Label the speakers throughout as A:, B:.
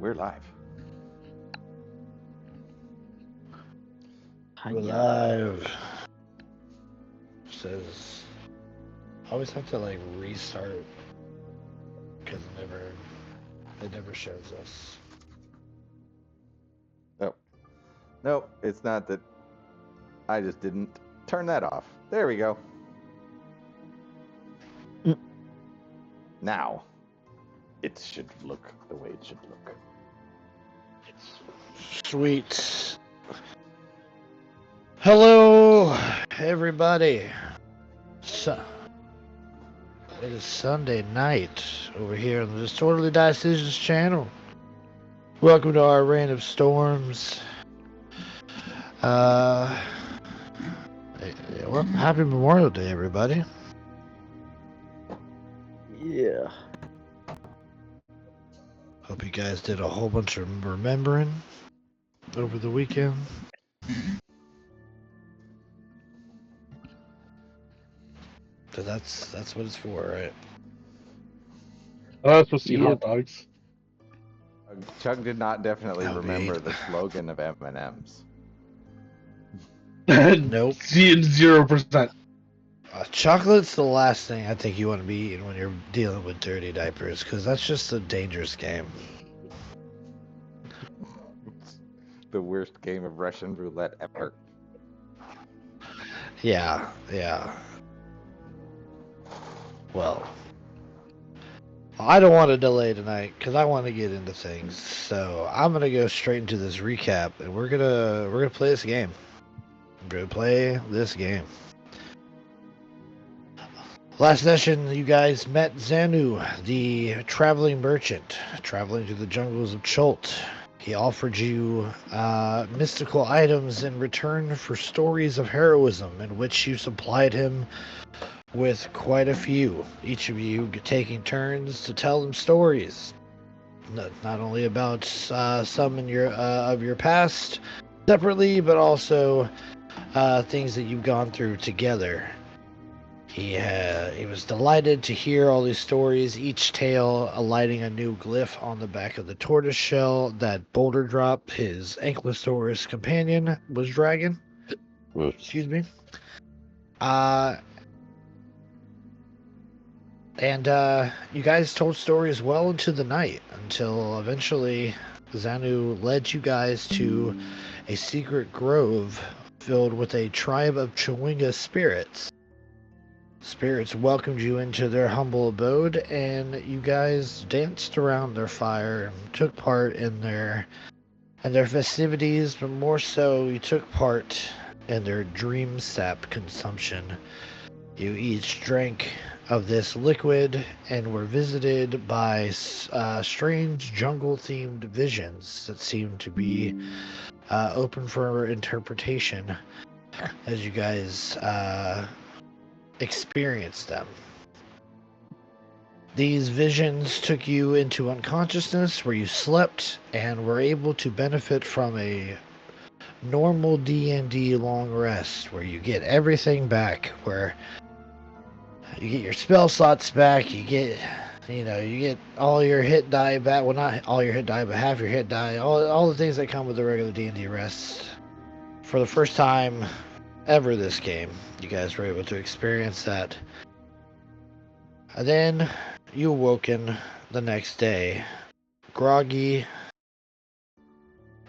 A: we're live.
B: We're live. Says, I always have to like restart because it never shows us.
A: Nope, it's not that. I just didn't turn that off. There we go. Now, it should look the way it should look.
B: Sweet. Hello, everybody. It is Sunday night over here on the Disorderly Decisions channel. Welcome to our Reign of Storms. Well, happy Memorial Day, everybody.
C: Yeah.
B: Hope you guys did a whole bunch of remembering over the weekend. So that's what it's for, right?
C: Oh, that's supposed to eat hot dogs.
A: Chuck did not definitely
B: Howdy.
A: remember the slogan of M&M's.
B: Nope.
C: 0%.
B: Chocolate's the last thing I think you want to be eating when you're dealing with dirty diapers, because that's just a dangerous game.
A: It's the worst game of Russian roulette ever.
B: Yeah. Well, I don't want to delay tonight because I want to get into things. So I'm gonna go straight into this recap, and we're gonna play this game. Last session, you guys met Xanu, the traveling merchant, traveling through the jungles of Chult. He offered you mystical items in return for stories of heroism, in which you supplied him with quite a few. Each of you taking turns to tell them stories, not only about some in of your past separately, but also things that you've gone through together. He was delighted to hear all these stories, each tale alighting a new glyph on the back of the tortoise shell that Boulder Drop, his Ankylosaurus companion, was dragging. Excuse me. And you guys told stories well into the night, until eventually Xanu led you guys to a secret grove filled with a tribe of Chewinga spirits. Spirits welcomed you into their humble abode, and you guys danced around their fire and took part in their festivities, but more so, you took part in their dream sap consumption. You each drank of this liquid and were visited by strange jungle-themed visions that seemed to be open for interpretation as you guys experienced them. These visions took you into unconsciousness where you slept and were able to benefit from a normal D&D long rest where you get everything back, where you get your spell slots back, you get all your hit die back, well, not all your hit die, but half your hit die, all the things that come with the regular D&D rest. For the first time ever this game, you guys were able to experience that. And then you awoken the next day, groggy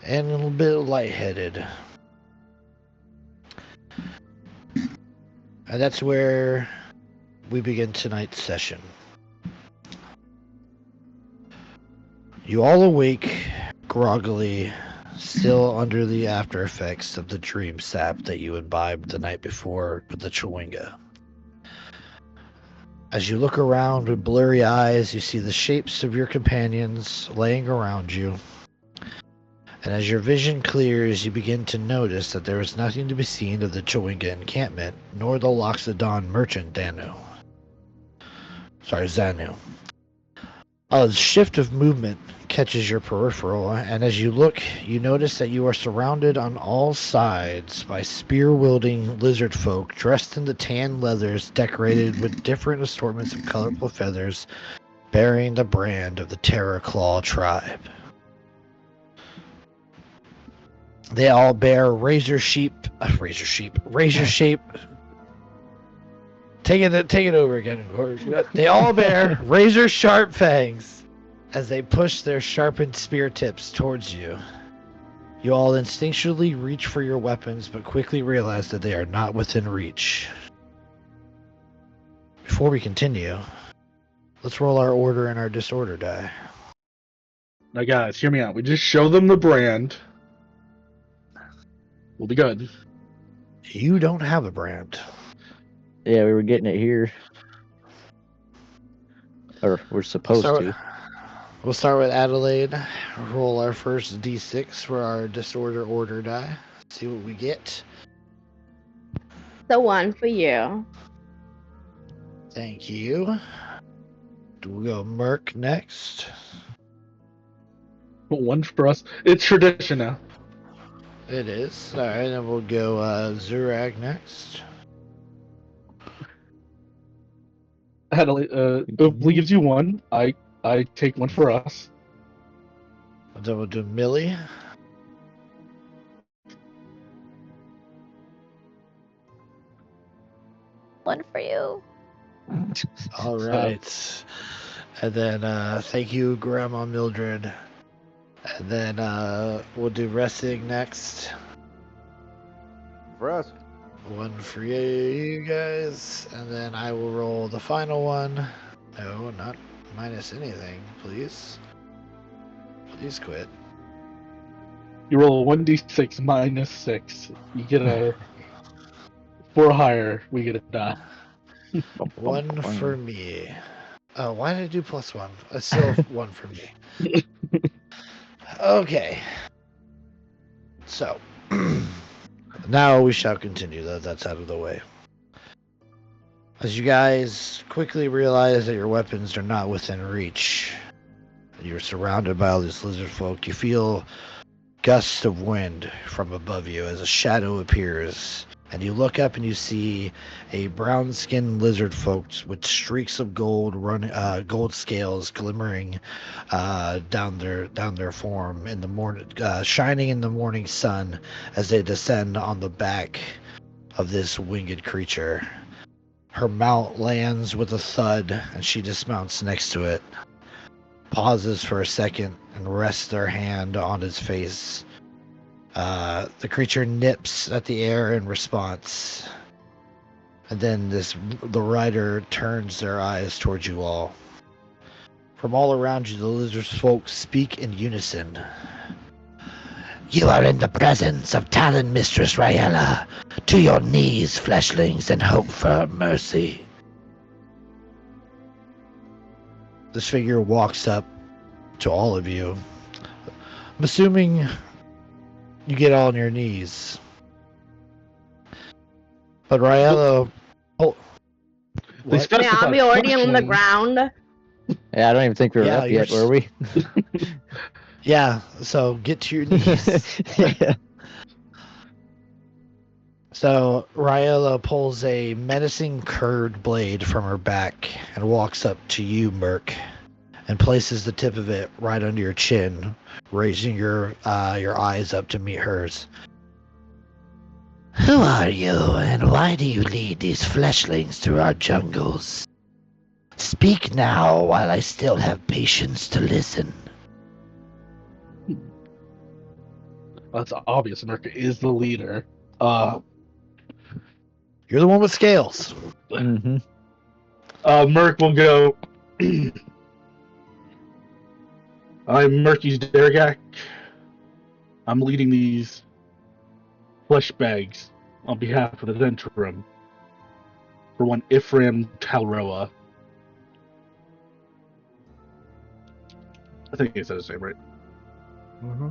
B: and a little bit lightheaded. And that's where we begin tonight's session. You all awake groggily, still under the after effects of the dream sap that you imbibed the night before with the Chewinga. As you look around with blurry eyes, you see the shapes of your companions laying around you. And as your vision clears, you begin to notice that there is nothing to be seen of the Chewinga encampment, nor the Loxodon merchant Xanu. A shift of movement catches your peripheral, and as you look, you notice that you are surrounded on all sides by spear-wielding lizard folk dressed in the tan leathers decorated with different assortments of colorful feathers bearing the brand of the Terrorclaw Tribe. They all bear razor shape. Take it over again. They all bear razor sharp fangs as they push their sharpened spear tips towards you. You all instinctually reach for your weapons, but quickly realize that they are not within reach. Before we continue, let's roll our order and our disorder die.
C: Now, guys, hear me out. We just show them the brand. We'll be good.
B: You don't have a brand.
D: Yeah, we were getting it here. Or we're supposed to.
B: We'll start with Adelaide. Roll our first d6 for our disorder order die. See what we get.
E: The one for you.
B: Thank you. We'll go Merc next.
C: One for us. It's tradition now.
B: It is. Alright, then we'll go Zurag next.
C: Adelaide, gives you one. I take one for us.
B: Then we'll do Millie.
F: One for you.
B: Alright. And then thank you, Grandma Mildred. And then we'll do Ressig next.
A: For us.
B: One for you guys. And then I will roll the final one. No, not minus anything, please. Please quit.
C: You roll a 1d6 minus 6. You get a 4 higher. We get a die.
B: One for me. Oh, why did I do +1? It's still one for me. Okay. So, now we shall continue, though that's out of the way. As you guys quickly realize that your weapons are not within reach, you're surrounded by all these lizard folk, you feel gusts of wind from above you as a shadow appears. And you look up and you see a brown-skinned lizard folk with streaks of gold gold scales glimmering down their form in the morning, shining in the morning sun as they descend on the back of this winged creature. Her mount lands with a thud, and she dismounts next to it, pauses for a second, and rests their hand on its face. The creature nips at the air in response, and then the rider turns their eyes towards you all. From all around you, the lizard folk speak in unison. You are in the presence of Talon Mistress Raella. To your knees, fleshlings, and hope for mercy. This figure walks up to all of you. I'm assuming you get all on your knees. But Raella... Oh, what?
E: Yeah, are we already on the ground?
D: Yeah, I don't even think we were up yet, were we?
B: Yeah, so get to your knees.
D: Yeah.
B: So Raella pulls a menacing curved blade from her back and walks up to you, Merc, and places the tip of it right under your chin, raising your eyes up to meet hers. Who are you, and why do you lead these fleshlings through our jungles? Speak now while I still have patience to listen.
C: That's obvious. America is the leader.
B: You're the one with scales.
D: Mm-hmm.
C: Merc will go. I'm Murky's Dergak. I'm leading these flesh bags on behalf of the Venturum for one Ephraim Talroa. I think he said his name right.
D: Mm-hmm.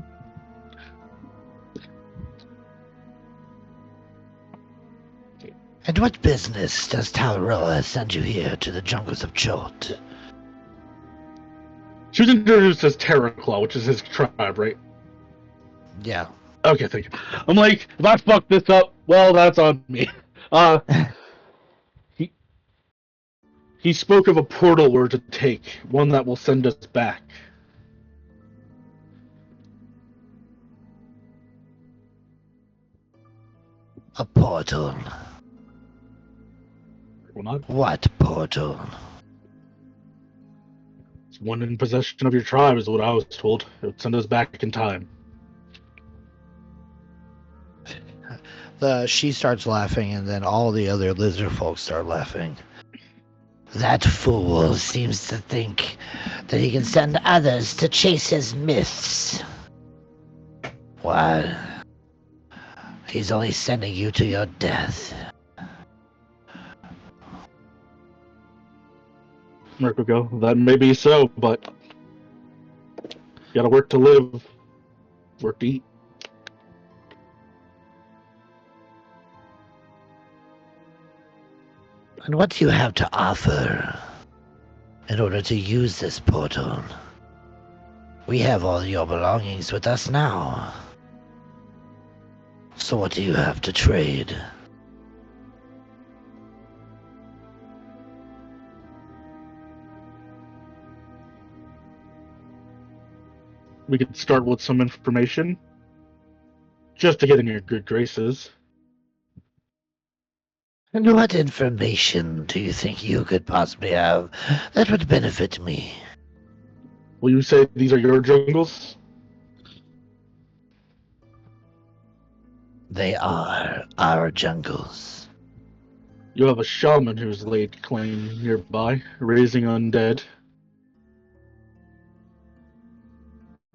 B: And what business does Talroa send you here to the jungles of Cholt?
C: She was introduced as Terrorclaw, which is his tribe, right?
B: Yeah.
C: Okay, thank you. I'm like, if I fuck this up, well, that's on me. He spoke of a portal we're to take, one that will send us back.
B: A portal.
C: Well, not.
B: What portal?
C: It's one in possession of your tribe, is what I was told. It would send us back in time.
B: She starts laughing, and then all the other lizard folks start laughing. That fool seems to think that he can send others to chase his myths. What? He's only sending you to your death.
C: Merc will go, that may be so, but you gotta work to live, work to eat.
B: And what do you have to offer in order to use this portal? We have all your belongings with us now. So what do you have to trade?
C: We could start with some information, just to get in your good graces.
B: And what information do you think you could possibly have that would benefit me?
C: Will you say these are your jungles?
B: They are our jungles.
C: You have a shaman who's laid claim nearby, raising undead.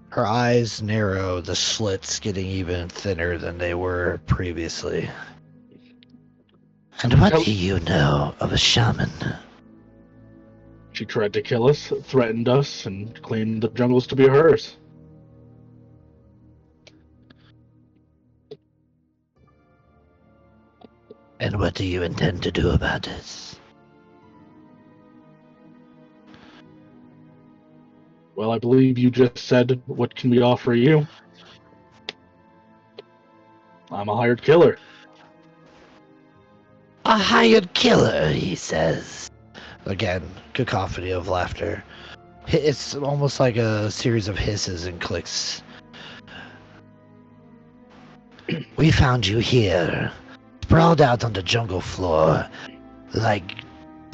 B: Her eyes narrow, the slits getting even thinner than they were previously. And what do you know of a shaman?
C: She tried to kill us, threatened us, and claimed the jungles to be hers.
B: And what do you intend to do about this?
C: Well, I believe you just said, what can we offer you? I'm a hired killer.
B: A hired killer, he says. Again, cacophony of laughter. It's almost like a series of hisses and clicks. We found you here, sprawled out on the jungle floor, like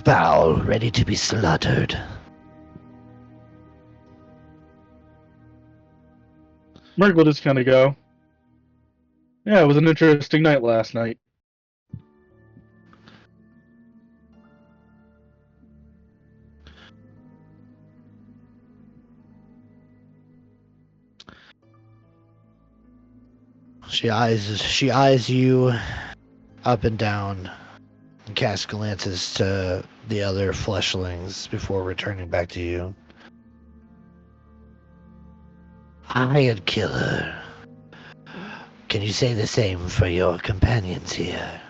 B: fowl ready to be slaughtered.
C: Merc will just kind of go, yeah, it was an interesting night last night.
B: She eyes you up and down and casts glances to the other fleshlings before returning back to you. Hired killer. Can you say the same for your companions here?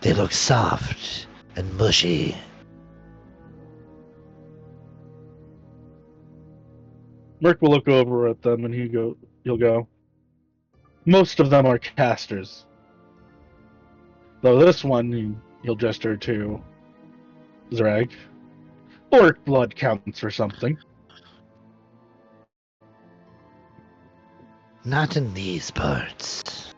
B: They look soft and mushy.
C: Merc will look over at them and he'll go, most of them are casters. Though this one, he'll gesture to Zrag. Orc blood counts for something.
B: Not in these parts.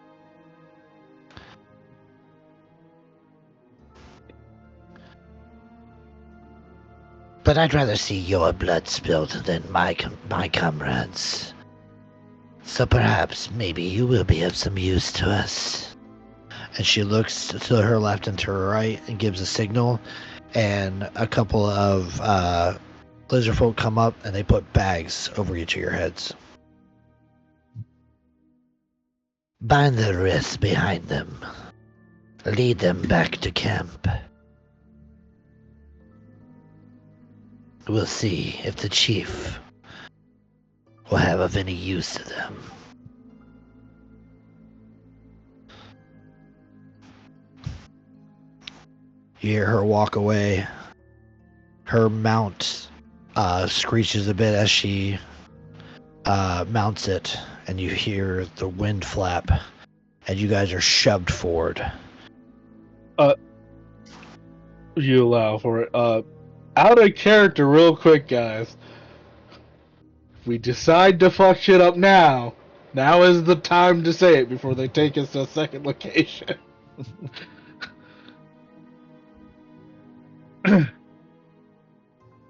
B: But I'd rather see your blood spilled than my comrades. So perhaps, maybe you will be of some use to us. And she looks to her left and to her right and gives a signal, and a couple of lizard folk come up and they put bags over each of your heads. Bind their wrists behind them. Lead them back to camp. We'll see if the chief will have of any use to them. You hear her walk away. Her mount screeches a bit as she mounts it, and you hear the wind flap, and you guys are shoved forward.
C: You allow for it. Out of character real quick, guys. If we decide to fuck shit up now is the time to say it before they take us to a second location.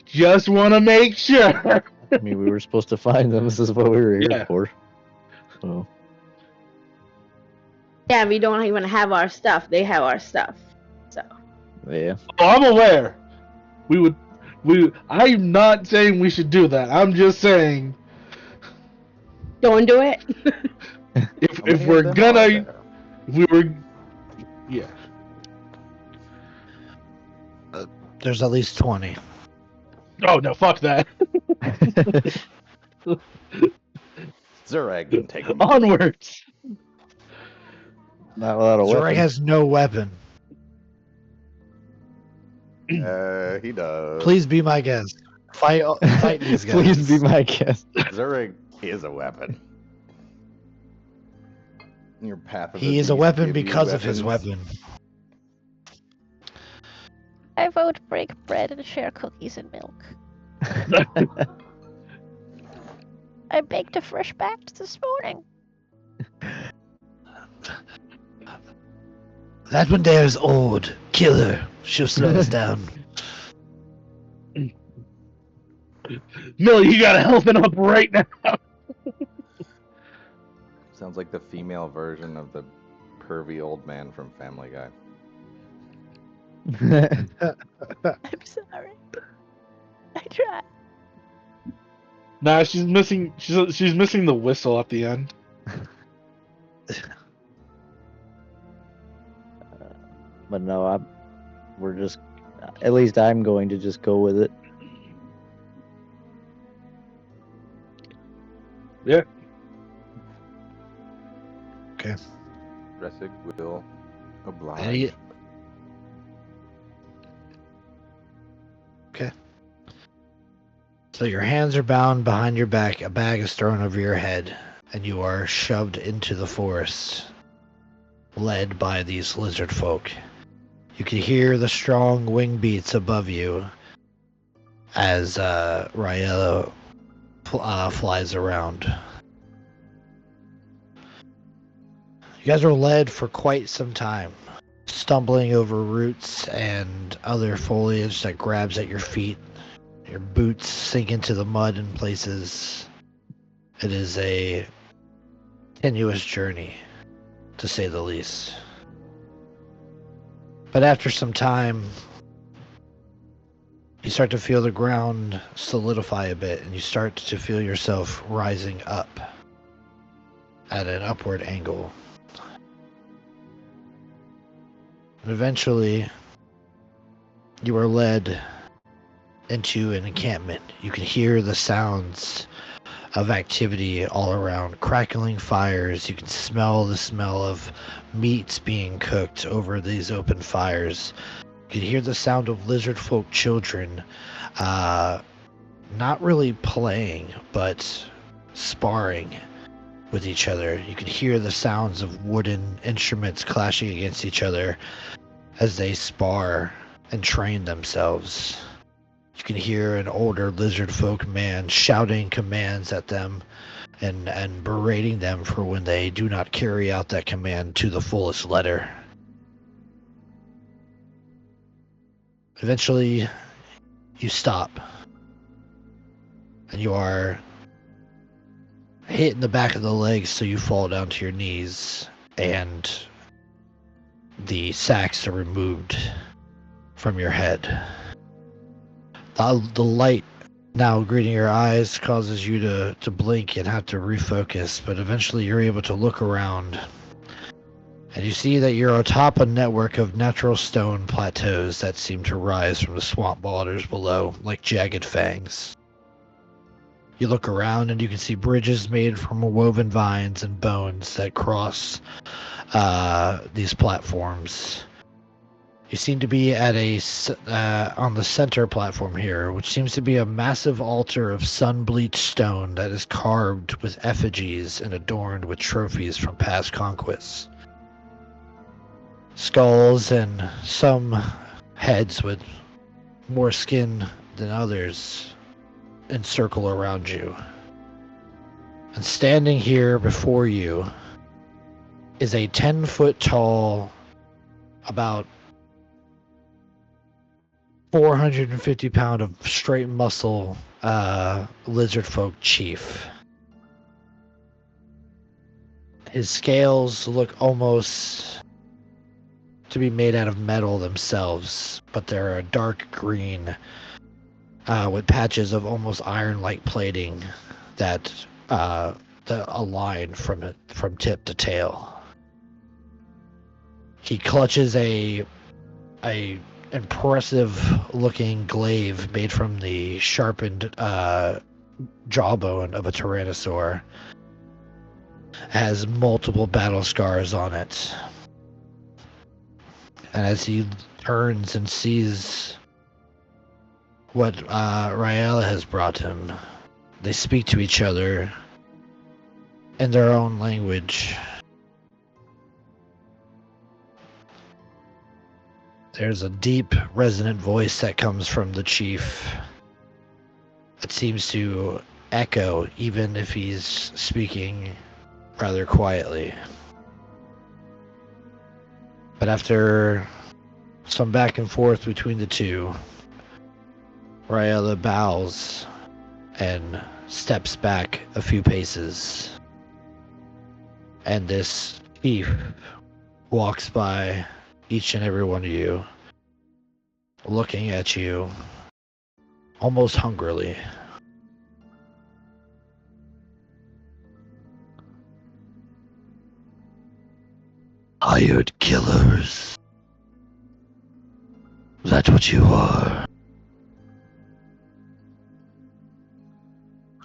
C: Just want to make sure.
D: I mean, we were supposed to find them. This is what we were here
C: Yeah.
D: for. So,
E: Yeah, we don't even have our stuff. They have our stuff. So
D: yeah.
C: Oh, I'm aware. I'm not saying we should do that. I'm just saying
E: don't do it.
C: if
A: How many
C: we're
A: of them are
C: gonna,
A: there?
C: if we were, yeah.
B: There's at least 20.
C: Oh no, fuck that.
A: Zurag, take them.
C: Onwards.
D: Not without a
B: Zorag
D: weapon.
B: has no weapon.
A: He does.
B: Please be my guest. Fight these guys.
D: Please be my guest.
A: Zurag is a weapon. In your path of
B: He
A: the
B: is a
A: beast
B: weapon
A: give you
B: because of his
A: weapons.
B: weapon.
F: I vote break bread and share cookies and milk. I baked a fresh batch this morning.
B: That one there is old. Kill her. She'll slow us down.
C: Millie, you gotta help him up right now.
A: Sounds like the female version of the pervy old man from Family Guy.
F: I'm sorry. I tried.
C: Nah, she's missing. She's missing the whistle at the end.
D: But no, we're just. At least I'm going to just go with it.
C: Yeah.
B: Okay.
A: Resic will oblige.
B: Any- Okay. So your hands are bound behind your back, a bag is thrown over your head, and you are shoved into the forest, led by these lizard folk. You can hear the strong wing beats above you as Raella flies around. You guys are led for quite some time, stumbling over roots and other foliage that grabs at your feet. Your boots sink into the mud in places. It is a tenuous journey, to say the least. But after some time, you start to feel the ground solidify a bit, and you start to feel yourself rising up at an upward angle. And eventually, you are led into an encampment. You can hear the sounds of activity all around, crackling fires. You can smell the smell of meats being cooked over these open fires. You can hear the sound of lizard folk children, not really playing, but sparring with each other. You can hear the sounds of wooden instruments clashing against each other as they spar and train themselves. You can hear an older lizard folk man shouting commands at them and berating them for when they do not carry out that command to the fullest letter. Eventually, you stop. And you are hit in the back of the legs, so you fall down to your knees, and the sacks are removed from your head. The light now greeting your eyes causes you to blink and have to refocus, but eventually you're able to look around, and you see that you're atop a network of natural stone plateaus that seem to rise from the swamp borders below, like jagged fangs. You look around and you can see bridges made from woven vines and bones that cross these platforms. You seem to be at on the center platform here, which seems to be a massive altar of sun-bleached stone that is carved with effigies and adorned with trophies from past conquests. Skulls and some heads with more skin than others encircle around you. And standing here before you is a 10-foot tall about 450-pound of straight muscle lizard folk chief. His scales look almost to be made out of metal themselves, but they're a dark green with patches of almost iron-like plating that align from tip to tail. He clutches a impressive-looking glaive made from the sharpened jawbone of a tyrannosaur. Has multiple battle scars on it. And as he turns and sees what Raella has brought him, they speak to each other in their own language. There's a deep, resonant voice that comes from the chief that seems to echo even if he's speaking rather quietly. But after some back and forth between the two, Raella bows and steps back a few paces. And this chief walks by each and every one of you, looking at you almost hungrily. Hired killers. That's what you are.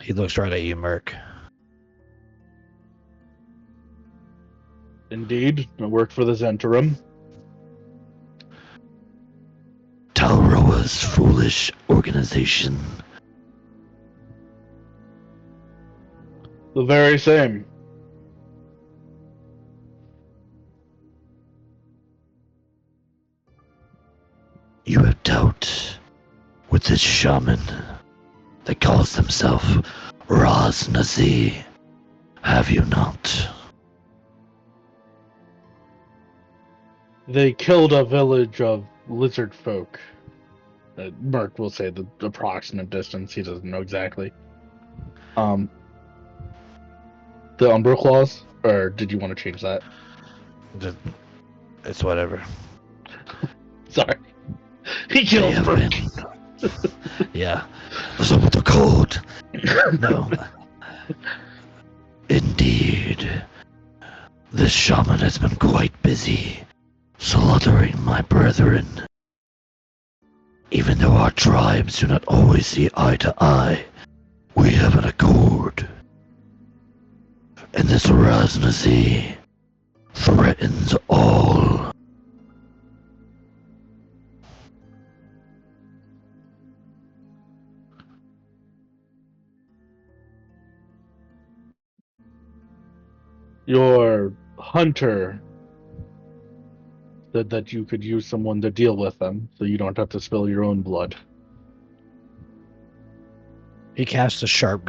B: He looks right at you, Merc.
C: Indeed, I work for the Zentarum.
B: Talroa's foolish organization.
C: The very same.
B: You have dealt with this shaman that calls himself Raz Nazi, have you not?
C: They killed a village of lizard folk. Merc will say the approximate distance. He doesn't know exactly. The Umbra Claws? Or did you want to change that?
B: It's whatever.
C: Sorry. He killed Merc.
B: Yeah. What's up with the code? No. Indeed. This shaman has been quite busy slaughtering my brethren. Even though our tribes do not always see eye to eye, we have an accord. And this Raznazi threatens all.
C: Your hunter said that you could use someone to deal with them, so you don't have to spill your own blood.
B: He casts a sharp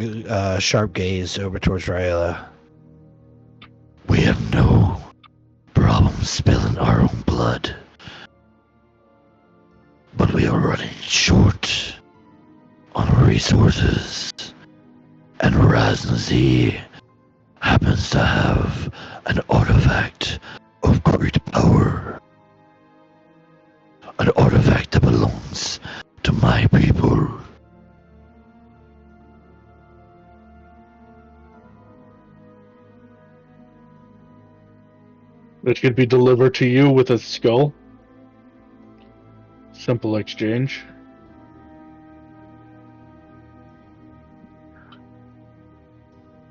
B: gaze over towards Raella. We have no problem spilling our own blood, but we are running short on resources, and Raznazi happens to have an artifact of great power. An artifact that belongs to my people.
C: It could be delivered to you with a skull. Simple exchange.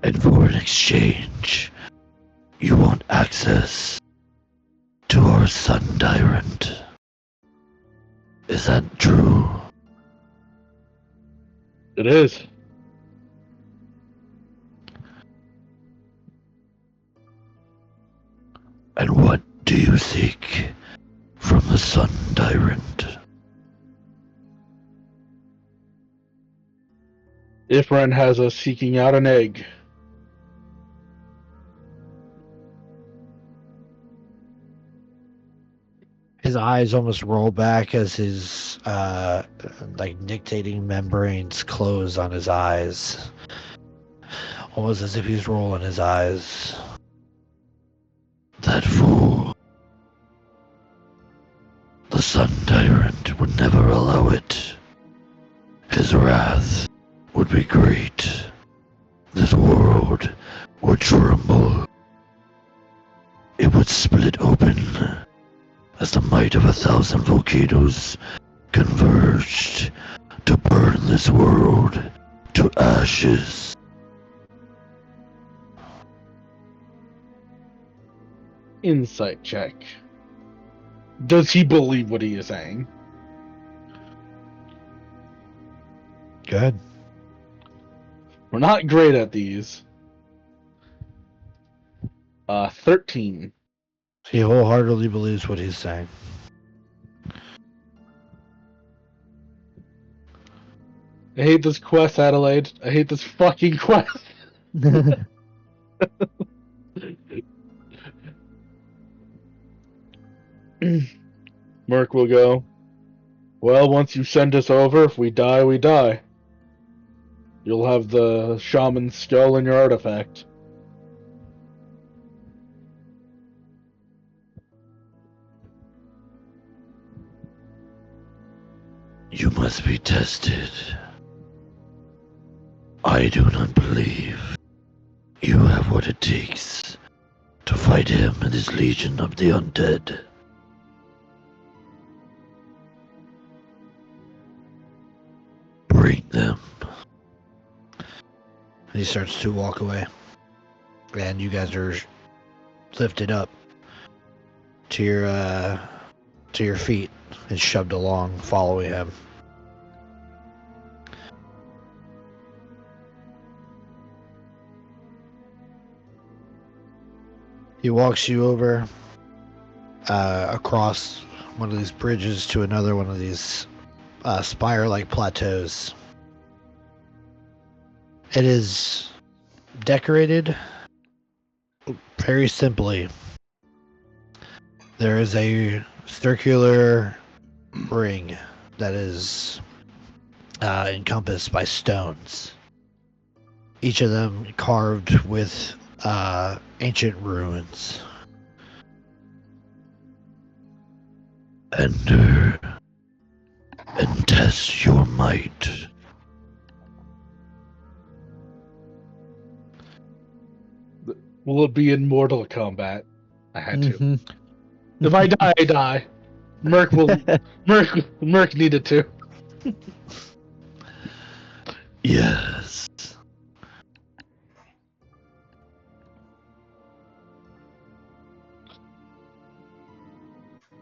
B: And for an exchange, you want access to our sun tyrant. Is that true?
C: It is.
B: And what do you seek from the sun tyrant?
C: Ifren has us seeking out an egg.
B: his eyes almost roll back as his like nictating membranes close on his eyes, almost as if he's rolling his eyes. That fool. The Sun Tyrant would never allow it. His wrath would be great. This world would tremble. It would split open as the might of 1,000 volcanoes converged to burn this world to ashes.
C: Insight check. Does he believe what he is saying?
B: Good.
C: We're not great at these. 13.
B: He wholeheartedly believes what he's saying.
C: I hate this quest, Adelaide. I hate this fucking quest. Merc will go, well, once you send us over, if we die, we die. You'll have the shaman's skull in your artifact.
B: You must be tested. I do not believe you have what it takes to fight him and his legion of the undead. Bring them. He starts to walk away. And you guys are lifted up to your feet and shoved along, following him. He walks you over across one of these bridges to another one of these spire-like plateaus. It is decorated very simply. There is a circular ring that is encompassed by stones, each of them carved with ancient ruins. Enter and test your might.
C: Will it be in Mortal Kombat? I had to. If I die, I die. Merc needed to.
B: Yes.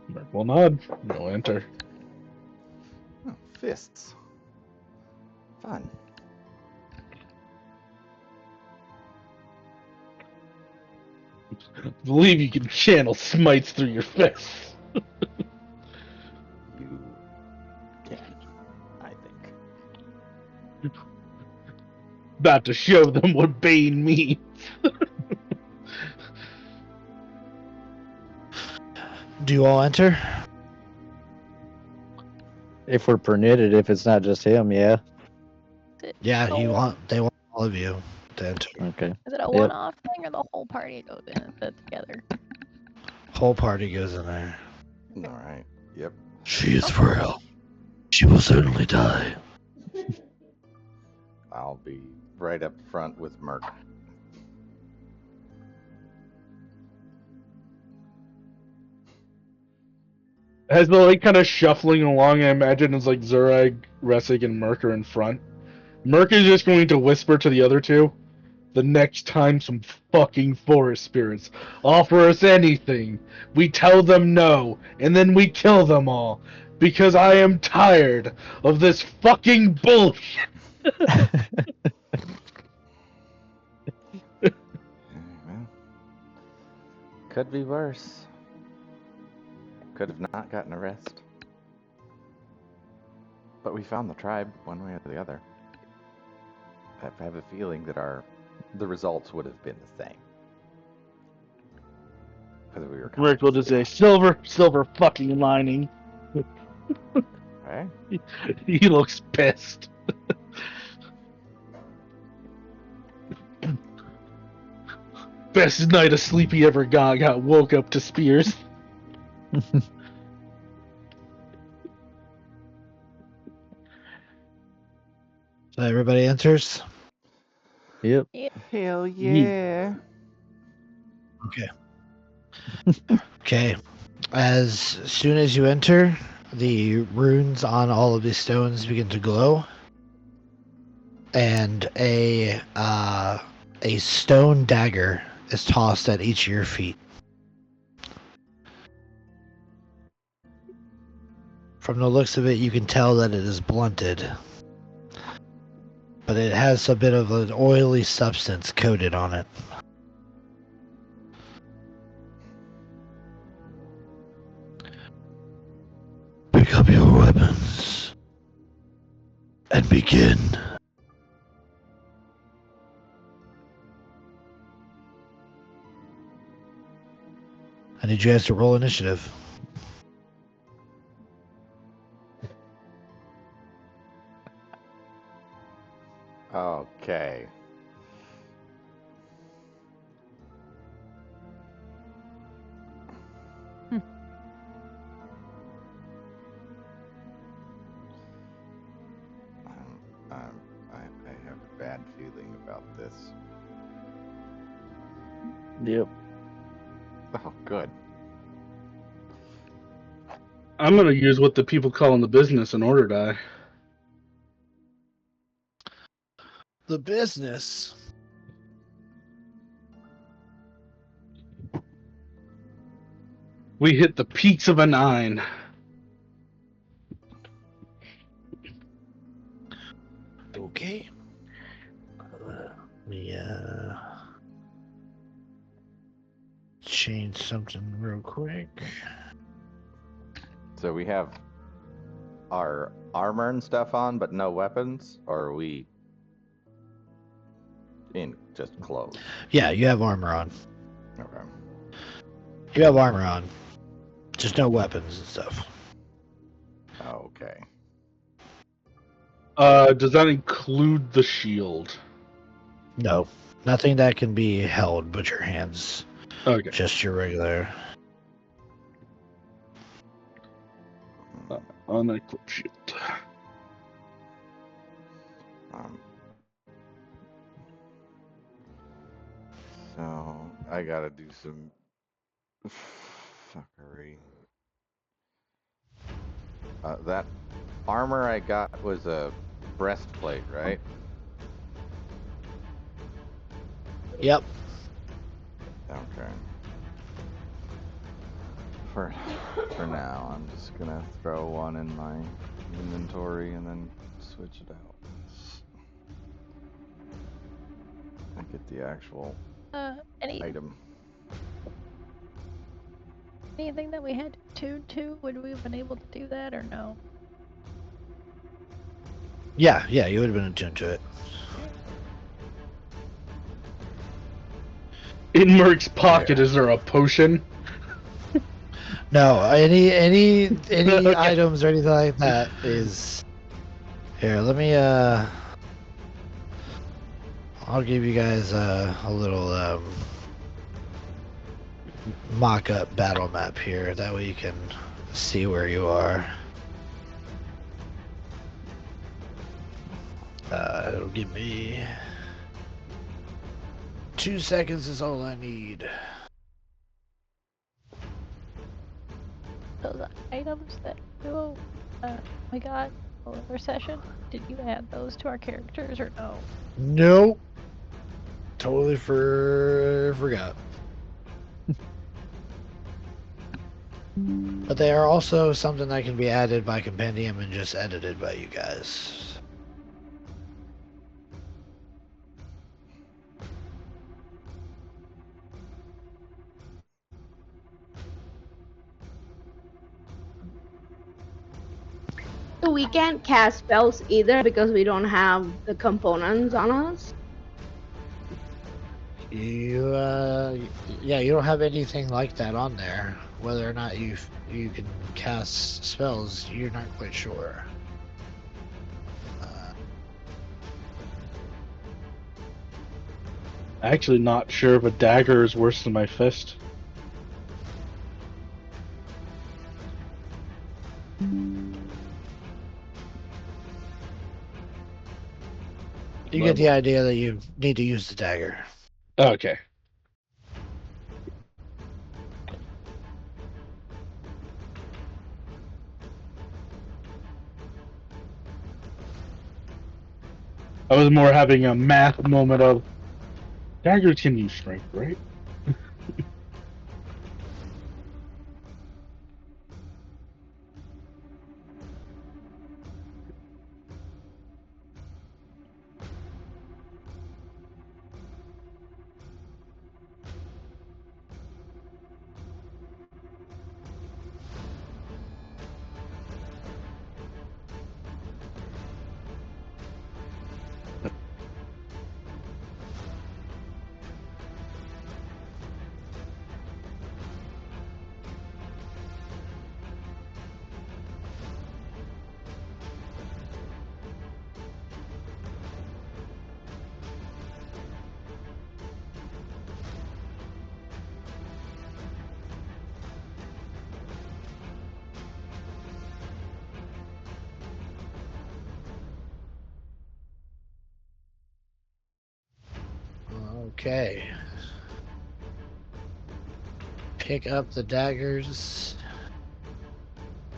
C: Merc will nod. No enter.
A: Oh, fists. Fun.
C: Believe you can channel smites through your fists.
A: You can, I think.
C: About to show them what Bane means.
B: Do you all enter?
D: If we're permitted, if it's not just him, yeah.
B: Yeah,
F: Oh.
B: they want all of you to enter.
D: Okay.
F: Is it a
D: Yep.
F: one-off thing or the whole party goes in together?
B: Whole party goes in there.
A: All right. Yep.
B: She is frail. She will certainly die.
A: I'll be right up front with Merc.
C: As they're like kind of shuffling along, I imagine it's like Zurag, Ressig, and Merc are in front. Merc is just going to whisper to the other two, the next time some fucking forest spirits offer us anything, we tell them no, and then we kill them all. Because I am tired of this fucking bullshit.
A: Well, could be worse. Could have not gotten a rest. But we found the tribe one way or the other. I have a feeling that the results would have been the same. Because we were
C: Merc will just say, silver fucking lining.
A: Okay.
C: He looks pissed. Best night of sleep he ever got woke up to spears.
B: So everybody enters?
D: Yep.
A: Hell yeah.
B: Okay. Okay. As soon as you enter, the runes on all of these stones begin to glow. And a stone dagger is tossed at each of your feet. From the looks of it, you can tell that it is blunted. But it has a bit of an oily substance coated on it. Pick up your weapons and begin. I need you guys to roll initiative.
A: Okay. I have a bad feeling about this.
D: Yep.
A: Oh, good.
C: I'm gonna use what the people call in the business an order die.
B: The business.
C: We hit the peaks of a 9.
B: Okay. Let me change something real quick.
A: So we have our armor and stuff on, but no weapons? Or are we in just clothes?
B: Yeah, you have armor on.
A: Okay.
B: You have armor on. Just no weapons and stuff.
A: Okay.
C: Does that include the shield?
B: No. Nothing that can be held but your hands.
C: Okay.
B: Just your regular.
C: Unequipped shield.
A: So I gotta do some fuckery. That armor I got was a breastplate, right?
B: Yep.
A: Okay. For now, I'm just gonna throw one in my inventory and then switch it out. I get the actual item.
F: Anything that we had to tune to, would we have been able to do that or no?
B: Yeah, you would have been attuned to it.
C: In Merc's pocket, is there a potion?
B: No, any
C: Okay.
B: items or anything like that is here. Let me I'll give you guys a little mock-up battle map here. That way you can see where you are. It'll give me 2 seconds is all I need.
F: Those items that we got over session, did you add those to our characters or no?
B: Nope. Totally forgot. But they are also something that can be added by compendium and just edited by you guys.
E: So we can't cast spells either because we don't have the components on us.
B: Yeah, you don't have anything like that on there. Whether or not you can cast spells, you're not quite sure.
C: Actually, not sure if a dagger is worse than my fist.
B: You get the idea that you need to use the dagger.
C: Okay. I was more having a math moment of daggers can use strength, right?
B: Okay. Pick up the daggers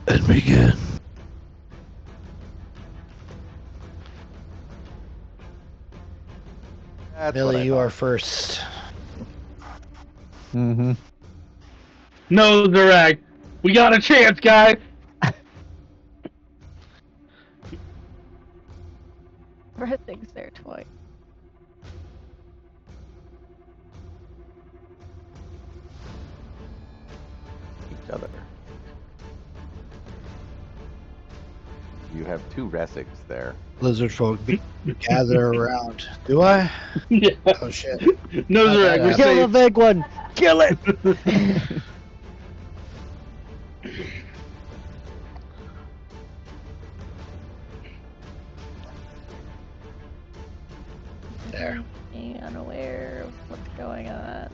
B: and begin.
A: That's what
B: Millie,
A: I
B: you are
A: thought.
B: first.
D: Mm-hmm.
C: No, Zarag! We got a chance, guys!
F: Everything's their toy.
A: Each other. You have two Resigs there.
B: Lizard folk gather around. Do I?
C: Yeah.
B: Oh shit.
C: No,
B: How'd that
C: Zarag, we're
B: happen?
D: Kill the
C: safe.
D: big one! Kill it!
B: There.
F: Being unaware of what's going on.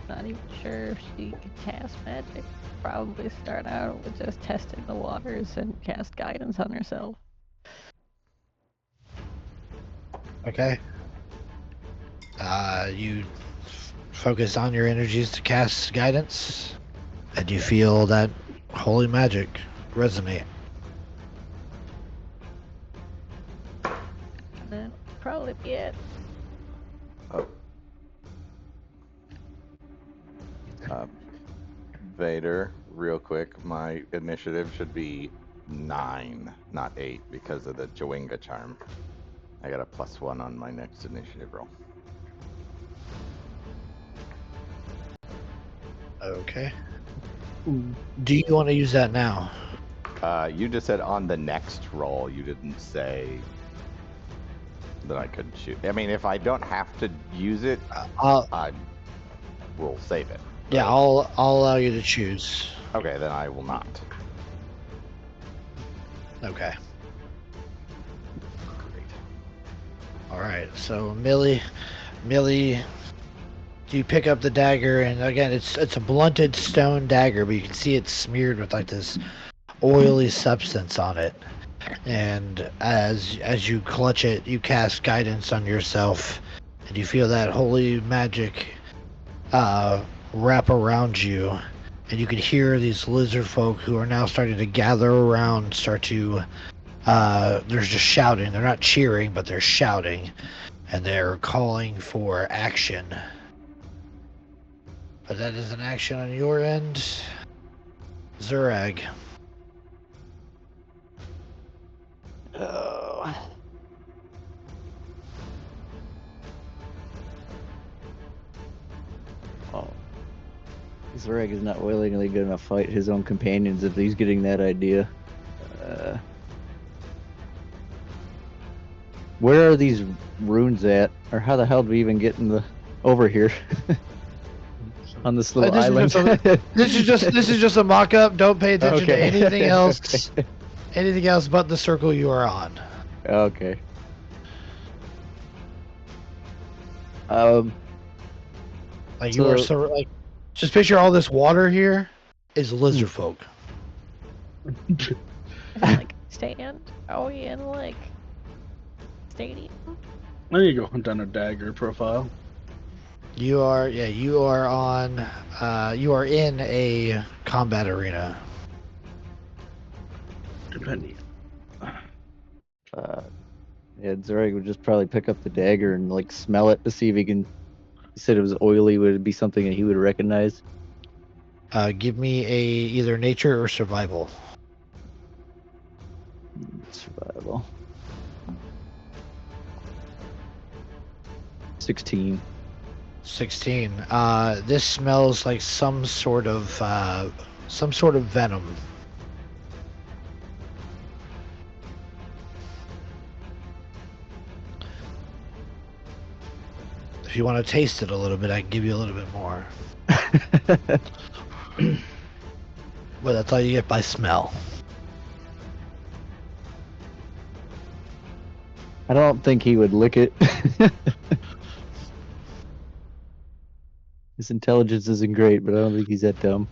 F: Not even sure if she can cast magic. Probably start out with just testing the waters and cast guidance on herself.
B: Okay. You focus on your energies to cast guidance, and you feel that holy magic resonate.
F: And then probably be it.
A: Oh. Vader, real quick, my initiative should be 9, not 8, because of the Chewinga charm. I got a +1 on my next initiative roll.
B: Okay. Do you want to use that now?
A: You just said on the next roll. You didn't say that I could shoot. I mean, if I don't have to use it, I will save it.
B: Yeah, I'll allow you to choose.
A: Okay, then I will not.
B: Okay.
A: Great.
B: All right. So Millie, you pick up the dagger, and again, it's a blunted stone dagger, but you can see it's smeared with like this oily substance on it. And as you clutch it, you cast guidance on yourself, and you feel that holy magic wrap around you, and you can hear these lizard folk who are now starting to gather around start to they're just shouting. They're not cheering, but they're shouting, and they're calling for action. But that is an action on your end, Zurag.
D: Oh. Oh. Zarek is not willingly going to fight his own companions if he's getting that idea. Where are these runes at? Or how the hell do we even get in the over here on this little island.
B: This is just a mock-up. Don't pay attention to anything else.
D: Okay.
B: Anything else but the circle you are on.
D: Okay.
B: Like you are so like, just picture all this water here is lizard folk.
F: Like stand? Are we in like stadium?
C: I need to go hunt down a dagger profile.
B: You are you are on you are in a combat arena.
C: Depending.
D: Yeah, Zurg would just probably pick up the dagger and like smell it to see if he can. He said it was oily. Would it be something that he would recognize?
B: Give me a either nature or survival.
D: Survival. 16.
B: 16. This smells like some sort of venom. If you want to taste it a little bit, I can give you a little bit more. But that's all you get by smell.
D: I don't think he would lick it. His intelligence isn't great, but I don't think he's that dumb.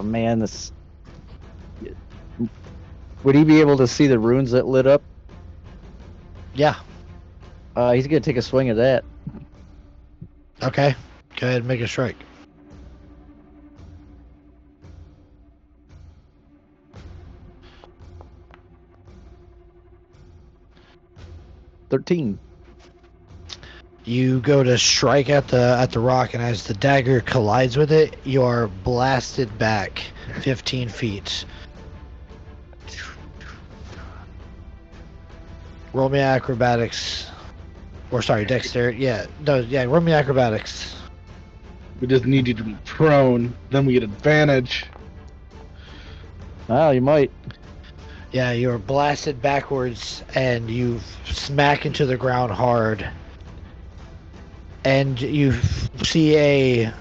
D: Man, this. Would he be able to see the runes that lit up?
B: Yeah.
D: He's gonna take a swing at that.
B: Okay. Go ahead and make a strike.
D: $13.
B: You go to strike at the rock, and as the dagger collides with it, you are blasted back 15 feet. Roll me acrobatics. Or sorry, dexterity. Yeah, no, yeah, roll me acrobatics.
C: We just need you to be prone, then we get advantage.
D: Oh, you might.
B: Yeah, you're blasted backwards, and you smack into the ground hard. And you see a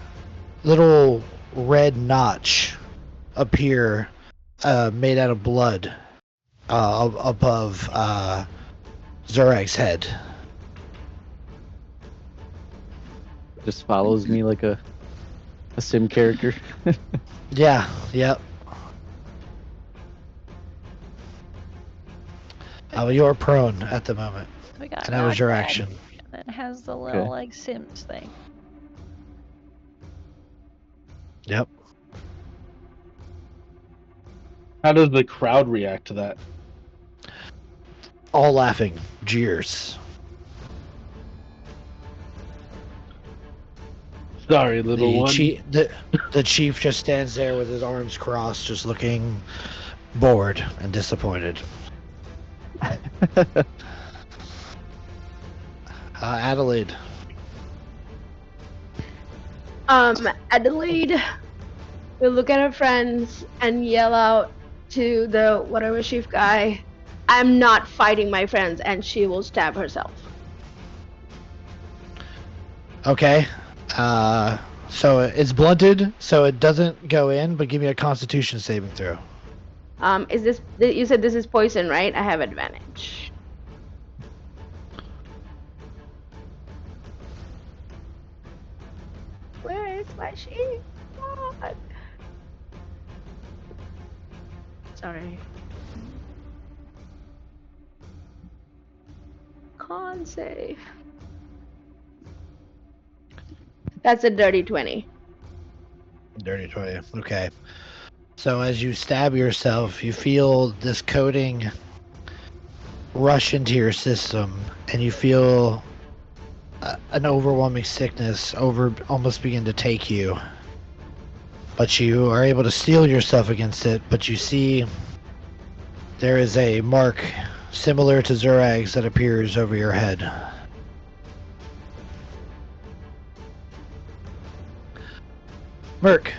B: little red notch appear, made out of blood, above Zurag's head.
D: Just follows me like a sim character.
B: Yeah, yep. You're prone at the moment.
F: We got
B: And that was your
F: knockback,
B: action.
F: And then it has the little
D: Okay.
F: like Sims thing.
B: Yep.
C: How does the crowd react to that?
B: All laughing. Jeers.
C: Sorry, little one.
B: The chief just stands there with his arms crossed, just looking bored and disappointed. Adelaide.
E: Adelaide will look at her friends and yell out to the whatever chief guy, "I'm not fighting my friends," and she will stab herself.
B: Okay. So it's blunted, so it doesn't go in, but give me a Constitution saving throw.
E: Is this? You said this is poison, right? I have advantage. Where is my sheep? God. Sorry. Con save. That's a dirty 20.
B: Dirty 20. Okay. So as you stab yourself, you feel this coating rush into your system, and you feel an overwhelming sickness almost begin to take you. But you are able to steel yourself against it, but you see there is a mark similar to Zurag's that appears over your head. Merc.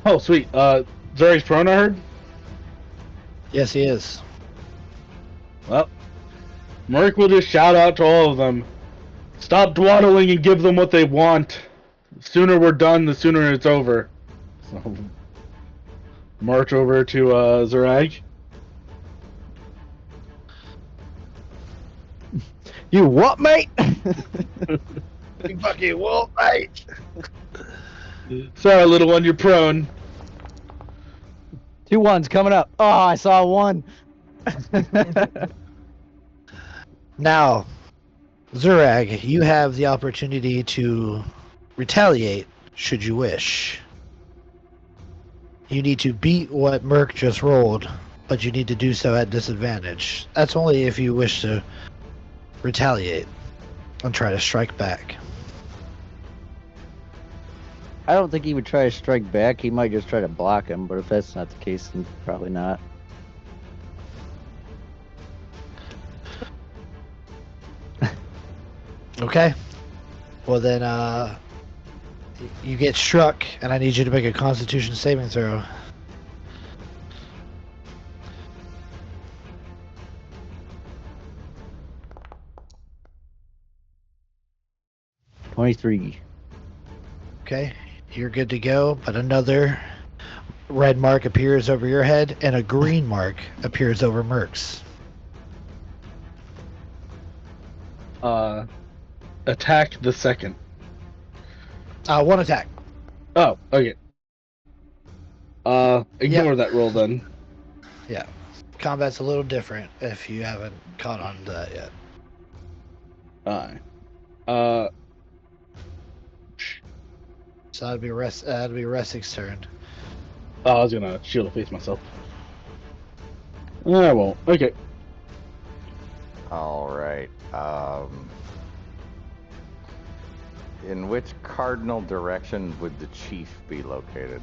C: Oh, sweet. Zuri's prone, I heard?
B: Yes, he is.
C: Well, Merc will just shout out to all of them. Stop dawdling and give them what they want. The sooner we're done, the sooner it's over. So, march over to Zerag.
D: You what, mate?
B: You fucking wolf, mate.
C: Sorry, little one, you're prone.
D: 2 1s coming up. Oh, I saw 1.
B: Now, Zurag, you have the opportunity to retaliate should you wish. You need to beat what Merc just rolled, but you need to do so at disadvantage. That's only if you wish to retaliate and try to strike back.
D: I don't think he would try to strike back. He might just try to block him, but if that's not the case, then probably not.
B: Okay. Well then, you get struck, and I need you to make a Constitution saving throw.
D: $23.
B: Okay, you're good to go, but another red mark appears over your head, and a green mark appears over Merc's.
C: Attack the second.
B: 1 attack.
C: Oh, okay. Ignore that roll then.
B: Yeah. Combat's a little different if you haven't caught on to that yet.
C: Alright.
B: So that'd be Ressig's turn.
C: I was gonna shield of faith myself. I won't. Okay.
A: All right. In which cardinal direction would the chief be located?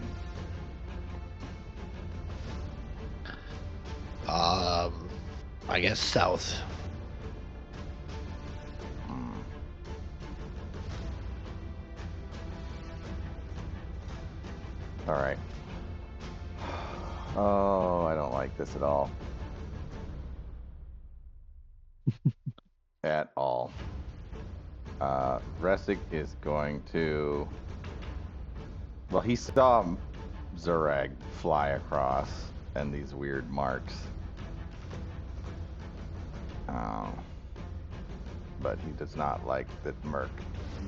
B: I guess south.
A: All right. Oh, I don't like this at all. At all. Resic is going to... Well, he saw Zurag fly across and these weird marks. But he does not like that Merc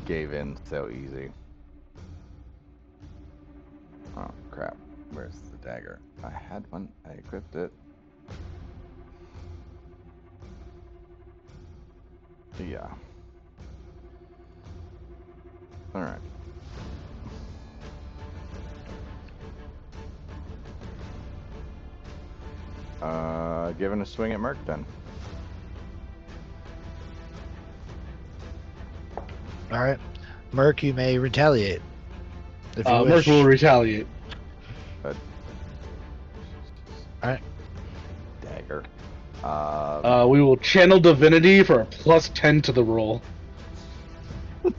A: gave in so easy. Oh, crap. Where's the dagger? I had one. I equipped it. Yeah. All right. Giving a swing at Merc then.
B: All right. Merc, you may retaliate. If you wish.
C: Merc will retaliate.
A: But...
B: All right.
A: Dagger.
C: We will channel divinity for a +10 to the roll.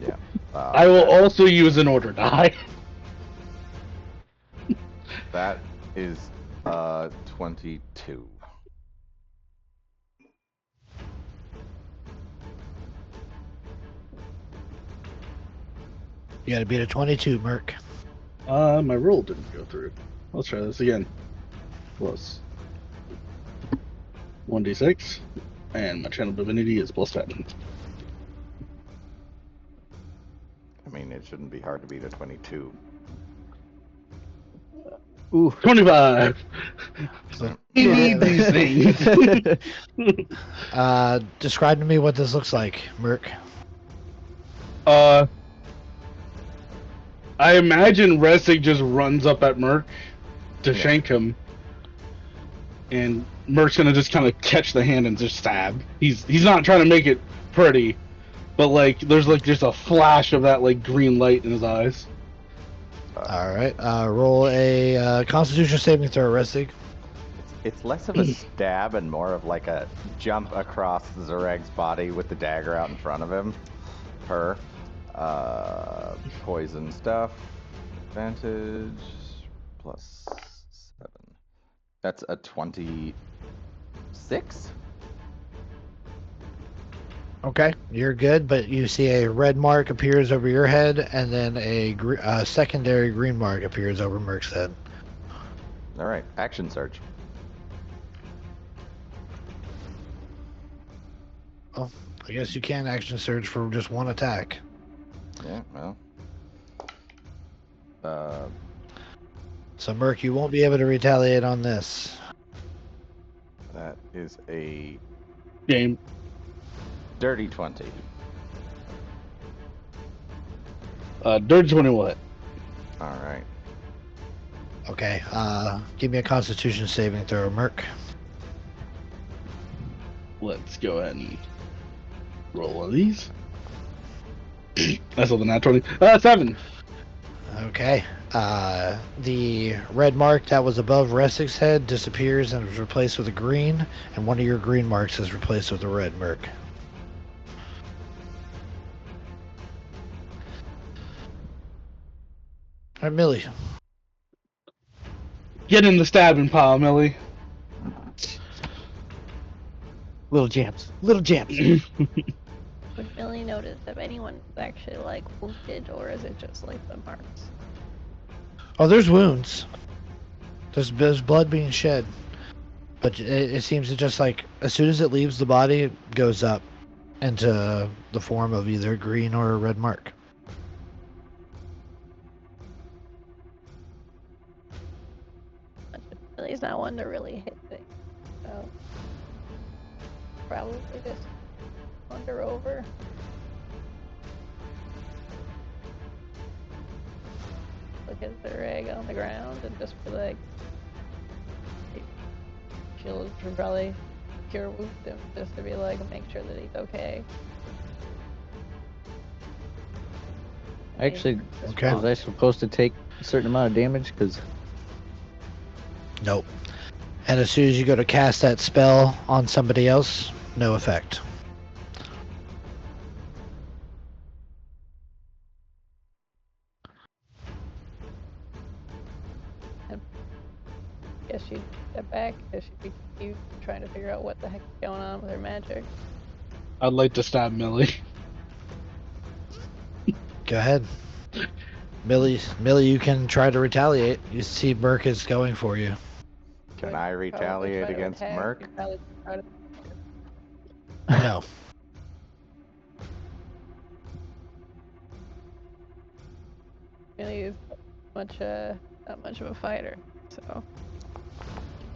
A: Yeah.
C: I will also use an order die.
A: That is 22.
B: You gotta beat a 22, Merc.
C: My roll didn't go through. Let's try this again. Plus 1d6, and my channel divinity is +10.
A: I mean, it shouldn't be hard to beat a 22.
D: Ooh.
C: 25. You need these things.
B: Describe to me what this looks like, Merc.
C: I imagine Resig just runs up at Merc to shank him, and Merc's gonna just kind of catch the hand and just stab. He's not trying to make it pretty, but like there's like just a flash of that like green light in his eyes.
B: All right. Roll a Constitution saving throw, Resig.
A: It's less of a stab and more of like a jump across Zurag's body with the dagger out in front of him. Poison stuff. Advantage +7. That's a 20 6.
B: Okay, you're good, but you see a red mark appears over your head, and then a secondary green mark appears over Merc's head.
A: All right, action surge.
B: Well, I guess you can action surge for just one attack.
A: Yeah, well.
B: So, Merc, you won't be able to retaliate on this.
A: That is a
C: Game.
A: dirty 20.
C: Dirge 20 will hit.
A: All right.
B: Okay, give me a Constitution saving throw, Merc.
C: Let's go ahead and roll one of these. That's all the nat 20. 7.
B: Okay, the red mark that was above Ressig's head disappears and is replaced with a green, and one of your green marks is replaced with a red, Merc. All right, Millie.
C: Get in the stabbing pile, Millie.
D: Little jabs. Little jabs.
F: Would Millie notice if anyone was actually like wounded, or is it just like the marks?
B: Oh, there's wounds. There's blood being shed. But it seems to just like, as soon as it leaves the body, it goes up into the form of either a green or a red mark.
F: Millie's not one to really hit things, so probably just wander over. Look at the rag on the ground and just be like, she'll probably cure wound him just to be like, make sure that he's okay.
D: Actually,
B: Okay.
D: was I supposed to take a certain amount of damage? Because
B: Nope. And as soon as you go to cast that spell on somebody else, no effect.
F: Guess she'd step back because she'd be confused trying to figure out what the heck is going on with her magic.
C: I'd like to stab Millie.
B: Go ahead. Millie, you can try to retaliate. You see Merc is going for you.
A: Can I retaliate against Merc?
B: No.
F: Millie is not much of a fighter, so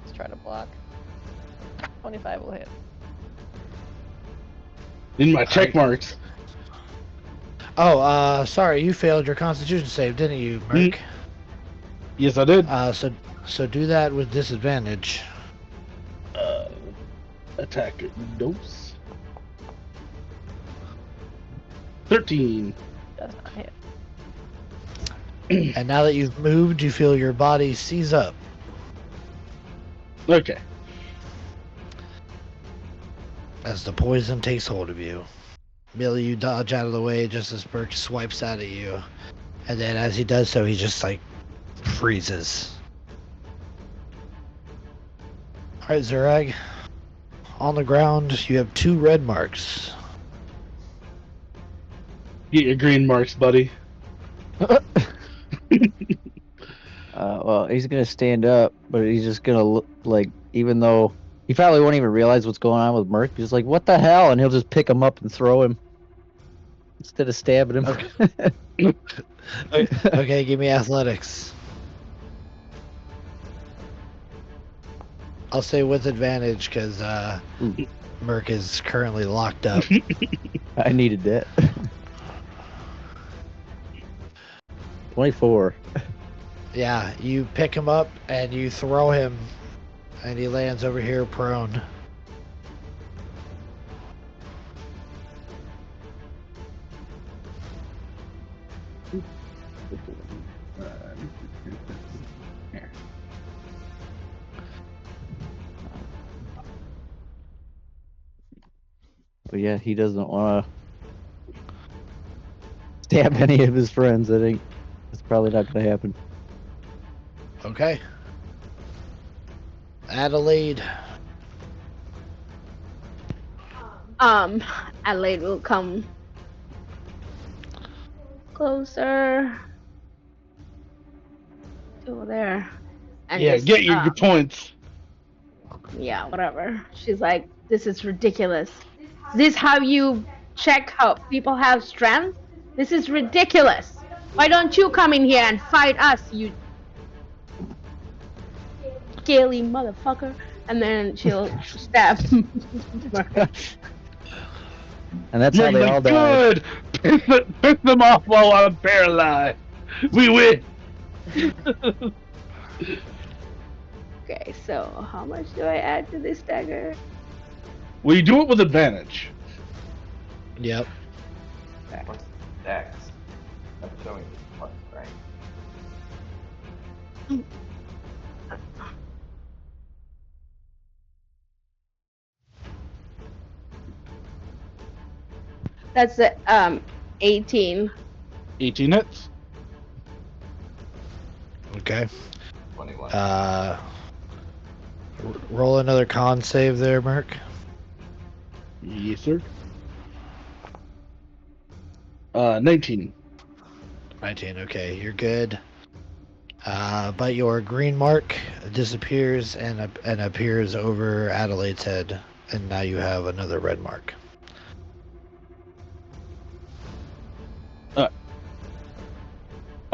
F: let's try to block. 25 will hit.
C: In my check marks.
B: Oh, sorry, you failed your Constitution save, didn't you, Merc?
C: Yes, I did.
B: So do that with disadvantage.
C: Attack dose. 13.
F: Does not hit.
B: And now that you've moved, you feel your body seize up.
C: Okay.
B: As the poison takes hold of you. Millie, you dodge out of the way just as Merc swipes out at you. And then as he does so, he just like freezes. Alright, Zurag. On the ground, you have 2 red marks.
C: Get your green marks, buddy.
D: well, he's gonna stand up, but he's just gonna look like, even though he probably won't even realize what's going on with Merc, he's like, "What the hell?" And he'll just pick him up and throw him instead of stabbing him.
B: Okay, give me athletics. I'll say with advantage because Merc is currently locked up.
D: I needed that. 24.
B: Yeah, you pick him up and you throw him, and he lands over here prone.
D: But yeah, he doesn't want to stab any of his friends. That's probably not going to happen.
B: Okay. Adelaide.
E: Adelaide will come closer to there and
C: Yeah,
E: just
C: get your points.
E: yeah, whatever. She's like, this is ridiculous. Is this how you check how people have strength? This is ridiculous. Why don't you come in here and fight us, you scaly motherfucker? And then she'll stab.
D: And that's how
C: You're
D: they all
C: like,
D: died.
C: good! Piss them off while I'm paralyzed! We win!
E: Okay, so how much do I add to this dagger?
C: Well, you do it with advantage.
B: Yep.
A: What's Dex? That's showing you plus strength.
E: That's 18.
C: 18 hits.
B: Okay.
A: 21.
B: Roll another con save there, Merc.
C: Yes, sir. 19.
B: 19. Okay, you're good. But your green mark disappears and appears over Adelaide's head, and now you have another red mark.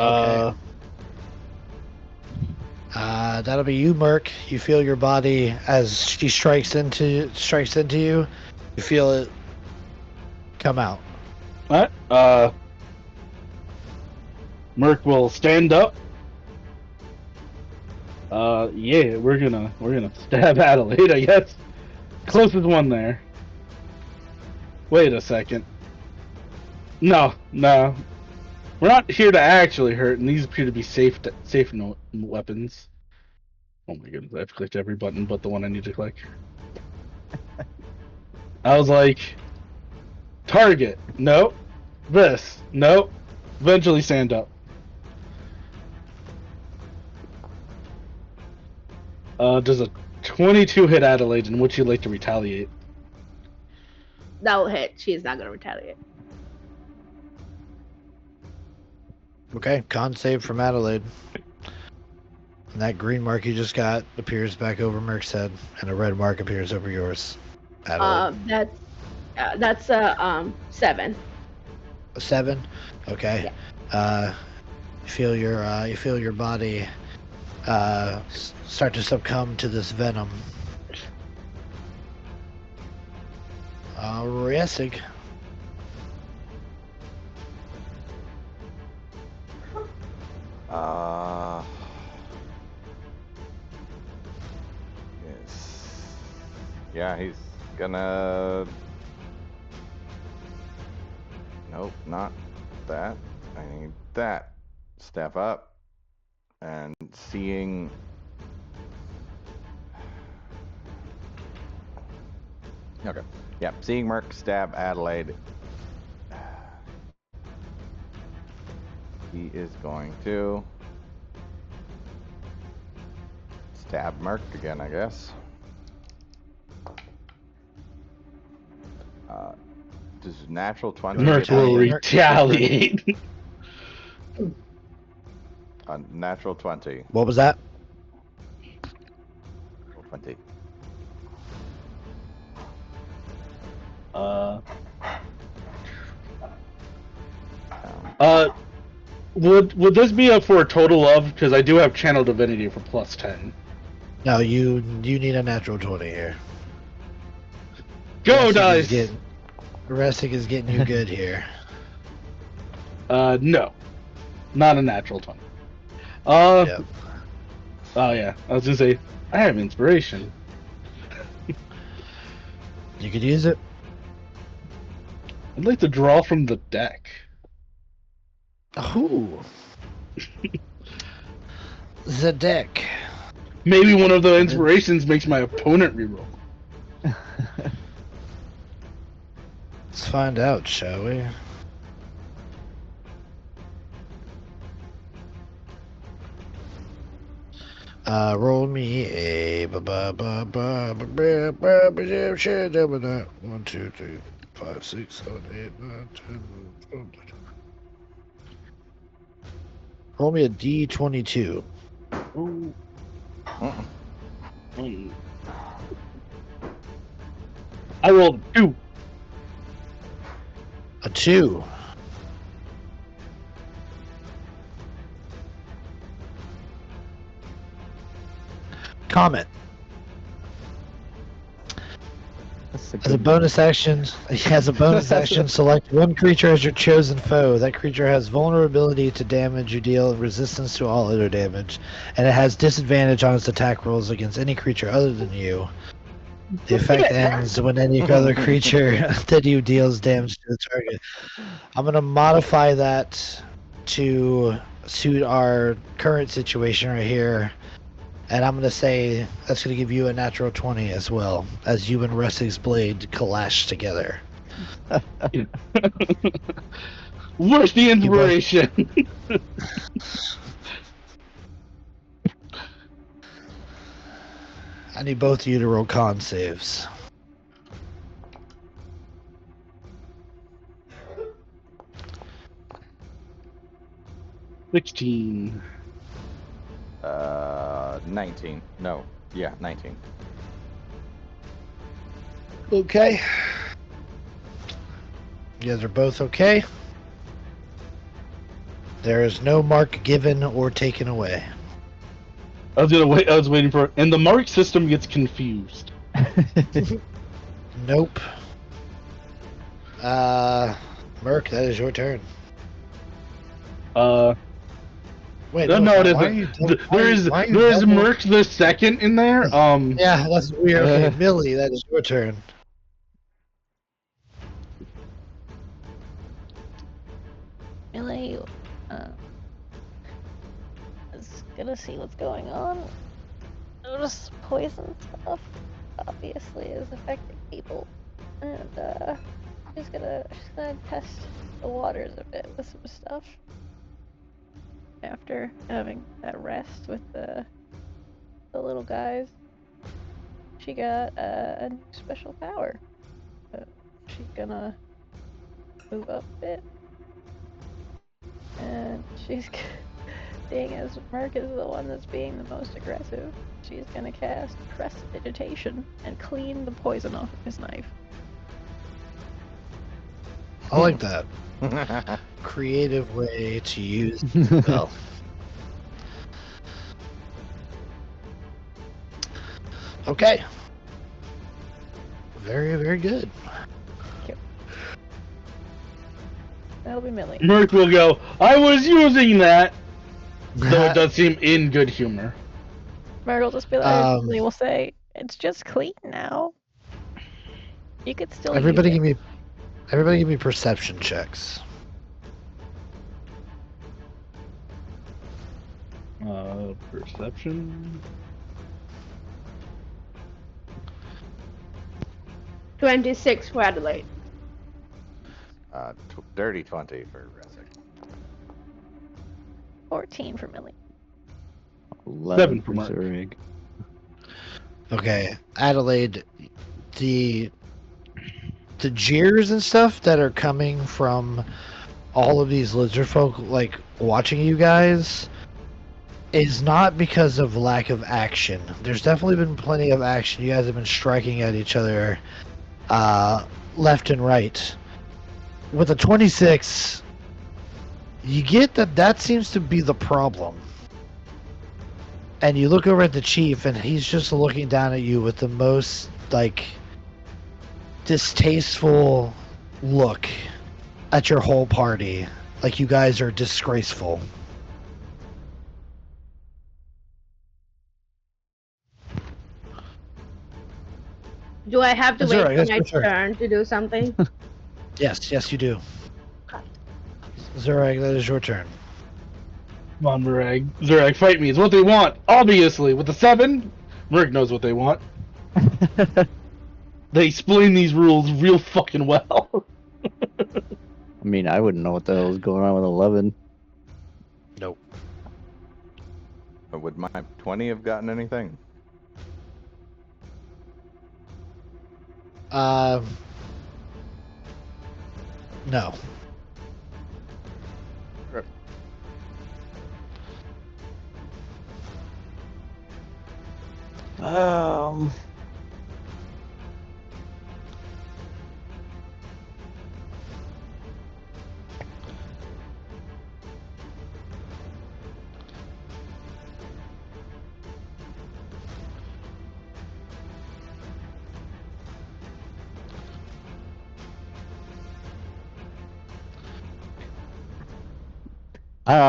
B: Okay. That'll be you, Merc. You feel your body as she strikes into you. You feel it come out.
C: Alright. Merc will stand up. Yeah, we're gonna stab Adelaide, I guess. Closest one there. Wait a second. No. We're not here to actually hurt, and these appear to be safe weapons. Oh my goodness, I've clicked every button but the one I need to click. I was like, target, nope. This, nope. Eventually stand up. Does a 22 hit Adelaide, and would you like to retaliate?
E: That will hit. She's not gonna retaliate.
B: Okay, con save from Adelaide. And that green mark you just got appears back over Merc's head, and a red mark appears over yours, Adelaide.
E: That's 7.
B: A 7. Okay.
E: Yeah.
B: You feel your body start to succumb to this venom. Ressig.
A: Yes. Yeah, he's gonna. Nope, not that. I need that. Step up and seeing. Okay. Yeah, seeing Merc stab Adelaide. He is going to stab Merc again, I guess. Does natural 20
C: Merc will retaliate.
A: Natural 20.
B: What was that?
A: Natural 20.
C: Would this be up for a total of? Because I do have Channel Divinity for plus 10.
B: No, you need a natural 20 here.
C: Go, dice!
B: Ressig is getting you good here.
C: No. Not a natural 20.
B: Yep.
C: Oh yeah, I was gonna say, I have inspiration.
B: You could use it.
C: I'd like to draw from the deck.
B: Ooh. The deck.
C: Maybe one of the inspirations makes my opponent reroll.
B: Let's find out, shall we? Roll me a 1, 2, 3, 5, 6, 7, 8, 9, 10, 12. Roll me a D22.
C: Ooh. I rolled 2.
B: A 2. Comment. As a bonus action, select one creature as your chosen foe. That creature has vulnerability to damage you deal and resistance to all other damage, and it has disadvantage on its attack rolls against any creature other than you. The effect ends when any other creature that you deals damage to the target. I'm going to modify that to suit our current situation right here. And I'm going to say that's going to give you a natural 20 as well, as you and Ressig's blade clash together.
C: Where's the inspiration?
B: I need both of you to roll con saves.
C: $16.
A: 19. No. Yeah, 19.
B: Okay. You guys are both okay. There is no mark given or taken away.
C: I was waiting for it. And the mark system gets confused.
B: Nope. Merc, that is your turn. Wait,
C: no, it isn't. There's Merc the second in there.
B: Yeah, that's weird. Okay, Millie, that is your turn.
F: Millie, is gonna see what's going on. Notice poison stuff obviously is affecting people, and she's gonna test the waters a bit with some stuff. After having that rest with the little guys, she got a new special power. She's gonna move up a bit, and she's being as Merc is the one that's being the most aggressive. She's gonna cast Prestidigitation and clean the poison off of his knife.
B: I like that. Creative way to use the spell. Okay. Very, very good.
F: Thank you. That'll be Millie.
C: Merc will go, I was using that! Though it does seem in good humor.
F: Merc will just be like, Millie will say, it's just clean now. You could still
B: Everybody
F: use it.
B: Everybody give me perception checks.
C: Perception.
E: 26 for Adelaide.
A: Dirty 20 for Resic.
F: 14 for Millie.
C: 11 for Mark.
B: Okay, Adelaide, the jeers and stuff that are coming from all of these lizard folk, like, watching you guys, is not because of lack of action. There's definitely been plenty of action. You guys have been striking at each other left and right. With a 26, you get that seems to be the problem. And you look over at the chief, and he's just looking down at you with the most, like, distasteful look at your whole party. Like you guys are disgraceful.
E: Do I have to
B: That's
E: wait
B: right,
E: for my turn to do something?
B: Yes, you do. Zurag, that is your turn.
C: Come on, Zurag. Zurag, fight me. It's what they want. Obviously, with the 7, Merc knows what they want. They explain these rules real fucking well.
D: I mean, I wouldn't know what the hell is going on with 11.
B: Nope.
A: Would my 20 have gotten anything?
B: No.
D: Um.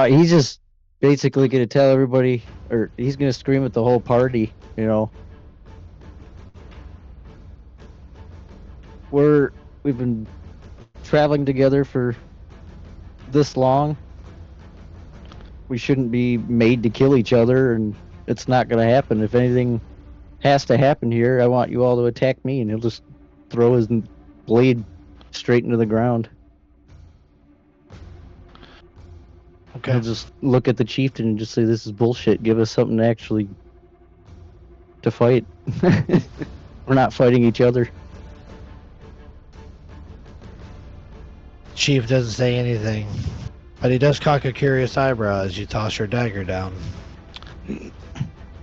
D: He's just basically gonna tell everybody, or he's gonna scream at the whole party. You know, we've been traveling together for this long. We shouldn't be made to kill each other, and it's not gonna happen. If anything has to happen here, I want you all to attack me, and he'll just throw his blade straight into the ground.
B: Okay.
D: He'll just look at the chieftain and just say, "This is bullshit. Give us something to actually to fight. We're not fighting each other."
B: Chief doesn't say anything, but he does cock a curious eyebrow as you toss your dagger down,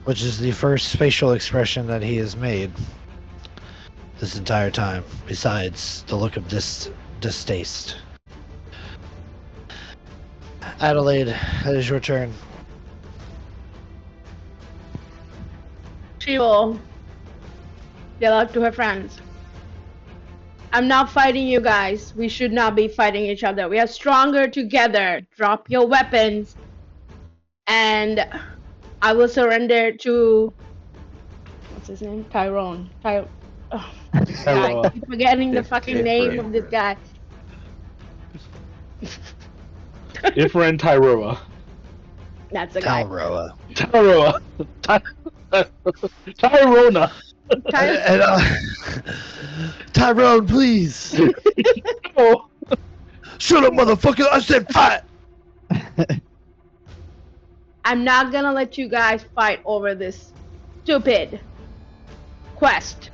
B: which is the first facial expression that he has made this entire time, besides the look of distaste. Adelaide, that is your turn.
E: She will yell out to her friends. I'm not fighting you guys. We should not be fighting each other. We are stronger together. Drop your weapons. And I will surrender to... What's his name? Tyrone. Oh, I keep forgetting the fucking name of this guy.
C: Ifren Tyroa.
E: That's the guy.
B: Talroa.
C: Tyrona.
B: Tyrone, please.
C: Oh.
B: Shut up, motherfucker. I said fight.
E: I'm not gonna let you guys fight over this stupid quest.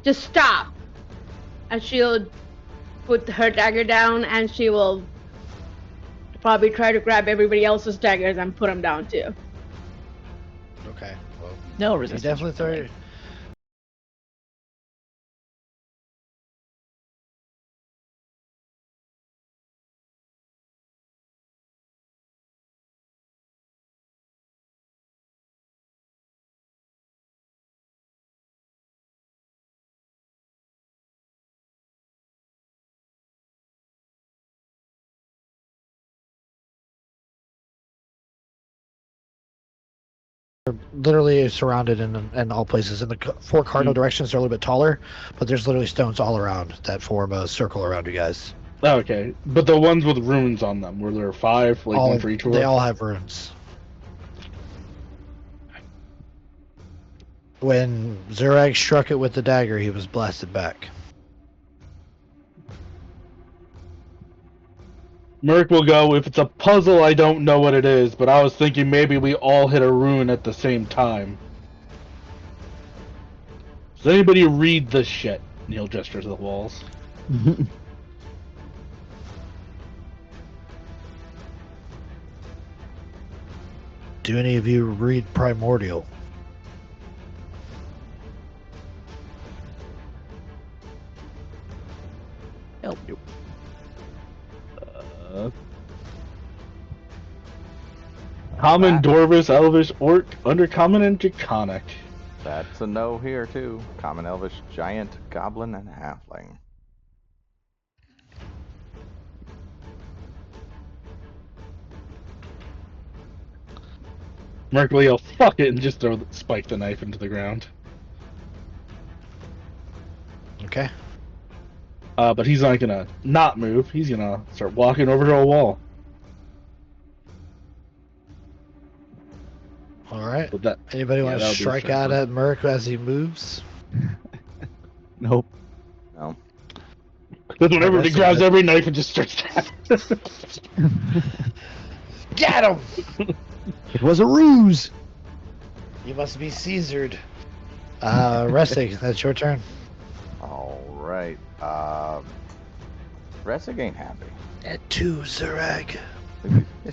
E: Just stop. And she'll put her dagger down and she will probably try to grab everybody else's daggers and put them down too.
B: Okay. Well,
D: No
B: you
D: resistance.
B: definitely throw. Literally surrounded in all places. In the four cardinal directions, they're a little bit taller, but there's literally stones all around that form a circle around you guys.
C: Okay, but the ones with runes on them, were there 5, like one for each of
B: They
C: us?
B: all have runes. When Zurag struck it with the dagger, he was blasted back.
C: Merc will go, if it's a puzzle, I don't know what it is, but I was thinking maybe we all hit a rune at the same time. Does anybody read this shit? And he'll gesture to the walls.
B: Do any of you read Primordial?
D: Nope.
C: Common, Dwarvish, Elvish, Orc, Undercommon, and Draconic.
A: That's a no here too. Common, Elvish, Giant, Goblin, and Halfling.
C: Mercury will fuck it and just spike the knife into the ground.
B: Okay.
C: But he's not gonna not move. He's gonna start walking over to a wall.
B: All right.
C: With that,
B: Anybody want to strike out at Merc as he moves?
D: Nope.
A: No.
C: Because whenever he grabs every knife and just starts stabbing.
B: Get him!
D: It was a ruse.
B: You must be Caesared. Restig, that's your turn.
A: All right. Resig ain't happy.
B: At 2, Zurag.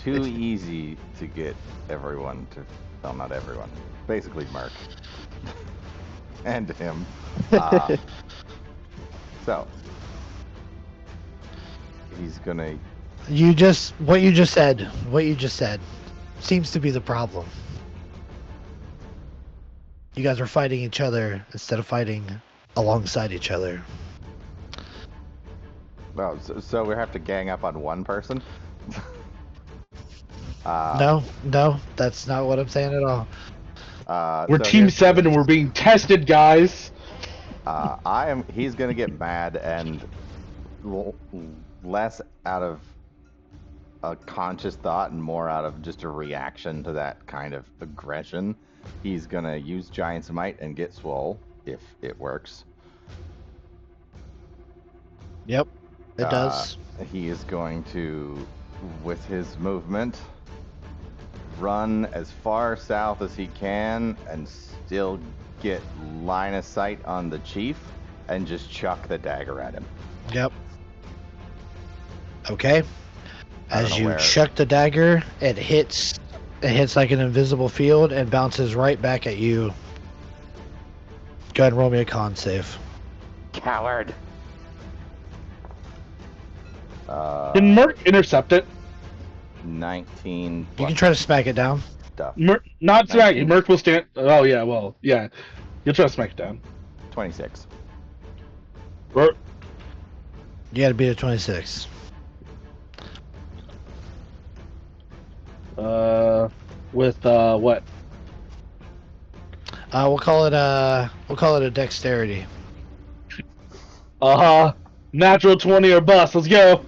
A: Too easy to get everyone to. Well, not everyone. Basically, Merc. And him. So. He's gonna.
B: What you just said seems to be the problem. You guys are fighting each other instead of fighting alongside each other.
A: Oh, so we have to gang up on one person?
B: No, that's not what I'm saying at all.
C: We're Team 7 and we're being tested, guys.
A: He's gonna get mad and less out of a conscious thought and more out of just a reaction to that kind of aggression. He's gonna use Giant's Might and get swole if it works.
B: Yep, it does.
A: He is going to, with his movement, run as far south as he can and still get line of sight on the chief and just chuck the dagger at him.
B: Yep. Okay. As you chuck the dagger, it hits like an invisible field and bounces right back at you. Go ahead and roll me a con save.
A: Coward.
C: Can Merc intercept it?
A: 19.
B: You can try to smack it down.
C: Not smack it. Merc will stand. Oh, yeah, well, yeah. You'll try to smack it down.
A: 26.
C: Or...
B: You gotta beat a 26.
C: With, what?
B: We'll call it a dexterity.
C: Natural 20 or bust. Let's go.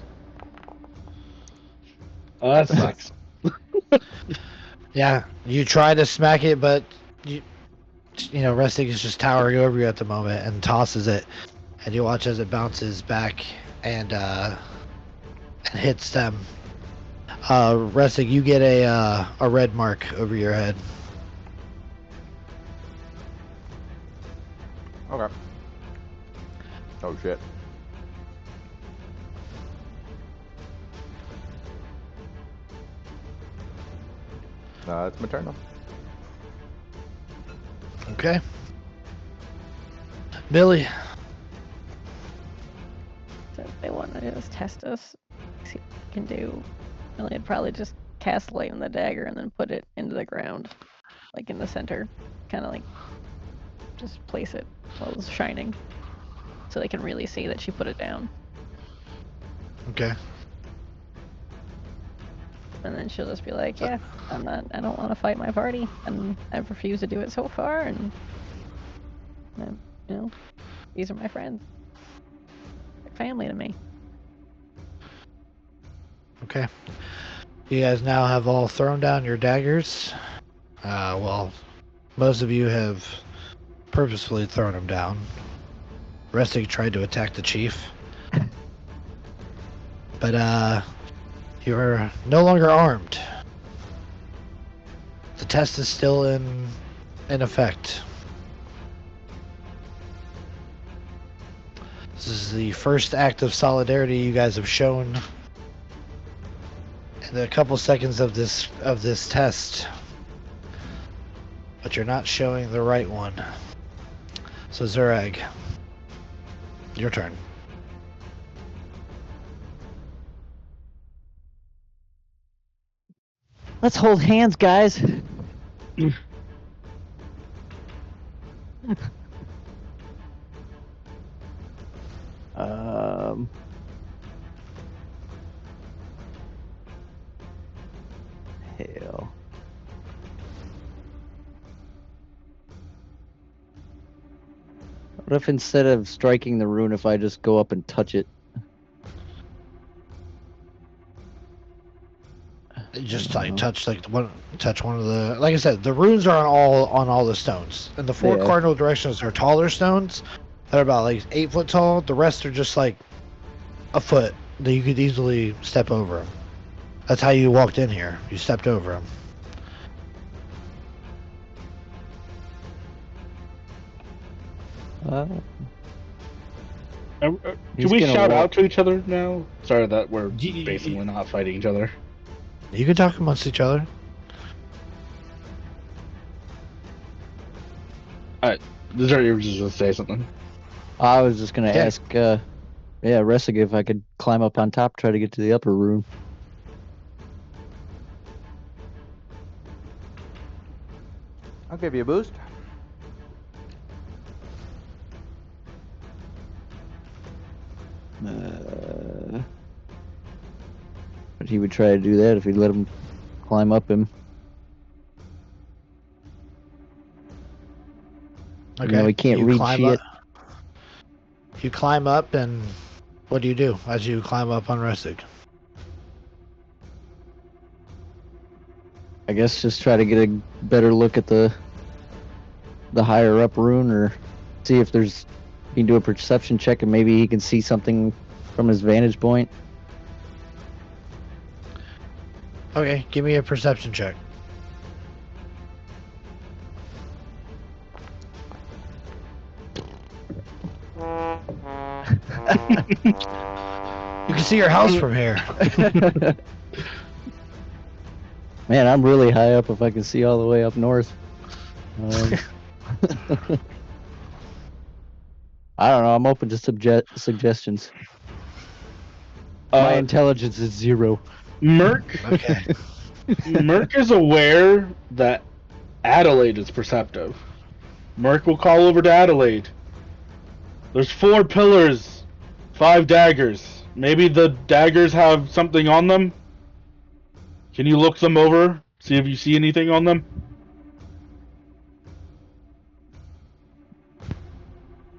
C: That's 6.
B: Yeah, you try to smack it, but you know, Restig is just towering over you at the moment and tosses it, and you watch as it bounces back and hits them. Restig, you get a red mark over your head.
A: Okay. Oh shit. It's maternal.
B: Okay. Billy.
F: So if they want to just test us, see what we can do. Billy would probably just cast light on the dagger and then put it into the ground, like in the center. Kind of like just place it while it's shining, so they can really see that she put it down.
B: Okay.
F: And then she'll just be like, yeah, I don't want to fight my party, and I've refused to do it so far, and you know, these are my friends. They're family to me.
B: Okay. You guys now have all thrown down your daggers. Well, most of you have purposefully thrown them down. Restig tried to attack the chief. But, you are no longer armed. The test is still in effect. This is the first act of solidarity you guys have shown in a couple seconds of this test. But you're not showing the right one. So Zurag, your turn.
D: Let's hold hands, guys. Hell. What if instead of striking the rune, if I just go up and touch it?
B: Just like touch one of the, like I said, the runes are on all the stones, and the four cardinal directions are taller stones that are about like 8 foot tall. The rest are just like a foot that you could easily step over. That's how you walked in here. You stepped over him.
C: Do we shout out to each other now? Sorry that we're basically not fighting each other.
B: You can talk amongst each other.
C: Alright, you were just going to say something.
D: I was just going to ask, Ressig if I could climb up on top, try to get to the upper room.
A: I'll give you a boost.
D: But he would try to do that if he'd let him climb up him.
B: Okay.
D: You know, he can't read shit.
B: You climb up, and what do you do as you climb up on Ressig?
D: I guess just try to get a better look at the higher up rune, or see if there's, he can do a perception check and maybe he can see something from his vantage point.
B: Okay, give me a perception check. You can see your house from here.
D: Man, I'm really high up if I can see all the way up north. I don't know. I'm open to suggestions. My intelligence is 0.
C: Merc.
B: Okay.
C: Merc is aware that Adelaide is perceptive. Merc will call over to Adelaide. There's 4 pillars, 5 daggers. Maybe the daggers have something on them? Can you look them over? See if you see anything on them?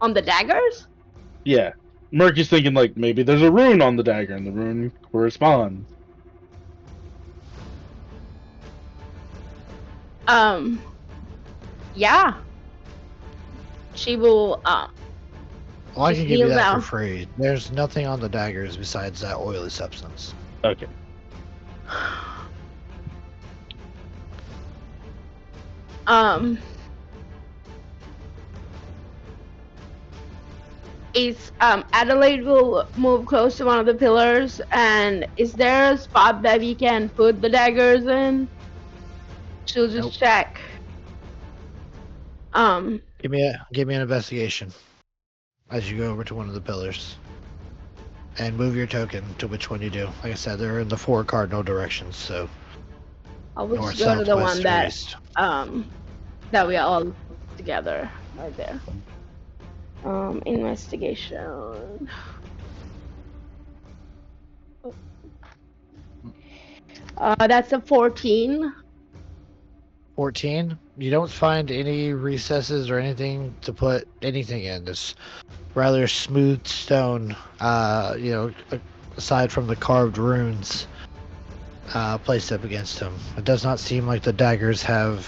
E: On the daggers?
C: Yeah. Merc is thinking, like, maybe there's a rune on the dagger and the rune corresponds.
E: Yeah. She will,
B: well, I can give you that
E: down
B: for free. There's nothing on the daggers besides that oily substance.
C: Okay.
E: Adelaide will move close to one of the pillars, and is there a spot that we can put the daggers in? She'll just check.
B: Give me an investigation as you go over to one of the pillars. And move your token to which one you do. Like I said, they're in the 4 cardinal directions, so
E: I will
B: north,
E: just go to the
B: southwest,
E: one that
B: east.
E: that we all together right there. Investigation. That's a 14.
B: 14. You don't find any recesses or anything to put anything in. This rather smooth stone, aside from the carved runes placed up against him. It does not seem like the daggers have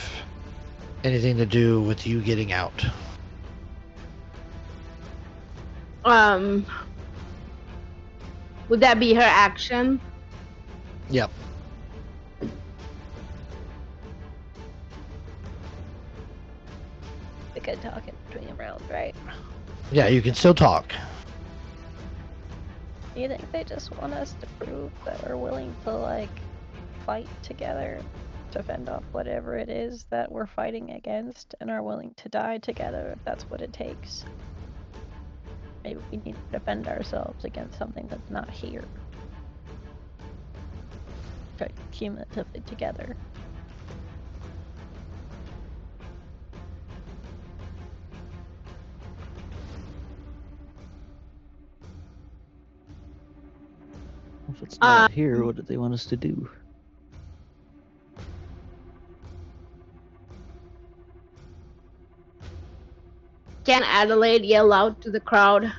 B: anything to do with you getting out.
E: Would that be her action?
B: Yep.
F: We could talk in between rounds, right?
B: Yeah, you can still talk.
F: Do you think they just want us to prove that we're willing to, like, fight together to fend off whatever it is that we're fighting against and are willing to die together if that's what it takes? Maybe we need to defend ourselves against something that's not here. Cumulatively together.
D: If it's not here, what do they want us to do?
E: Can Adelaide yell out to the crowd?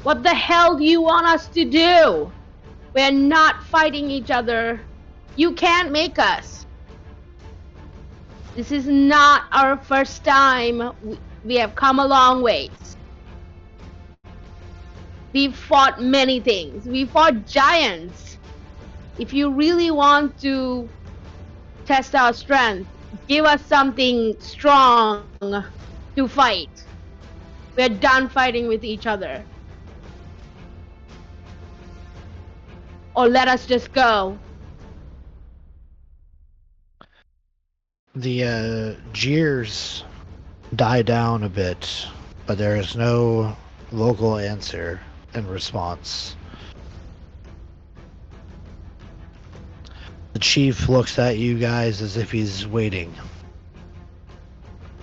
E: What the hell do you want us to do? We're not fighting each other. You can't make us. This is not our first time. We have come a long ways. We've fought many things. We fought giants. If you really want to test our strength, give us something strong to fight. We're done fighting with each other. Or let us just go.
B: The jeers die down a bit, but there is no vocal answer in response. The chief looks at you guys as if he's waiting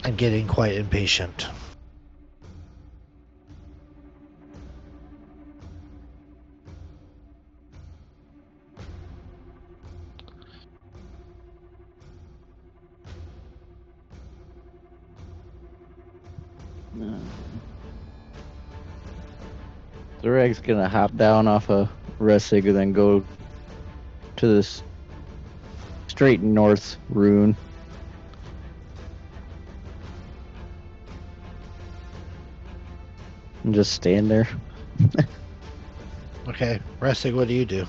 B: and getting quite impatient.
D: Zorek's gonna hop down off a Resig and then go to this straight north rune. And just stand there.
B: Okay, Resig, what do you do?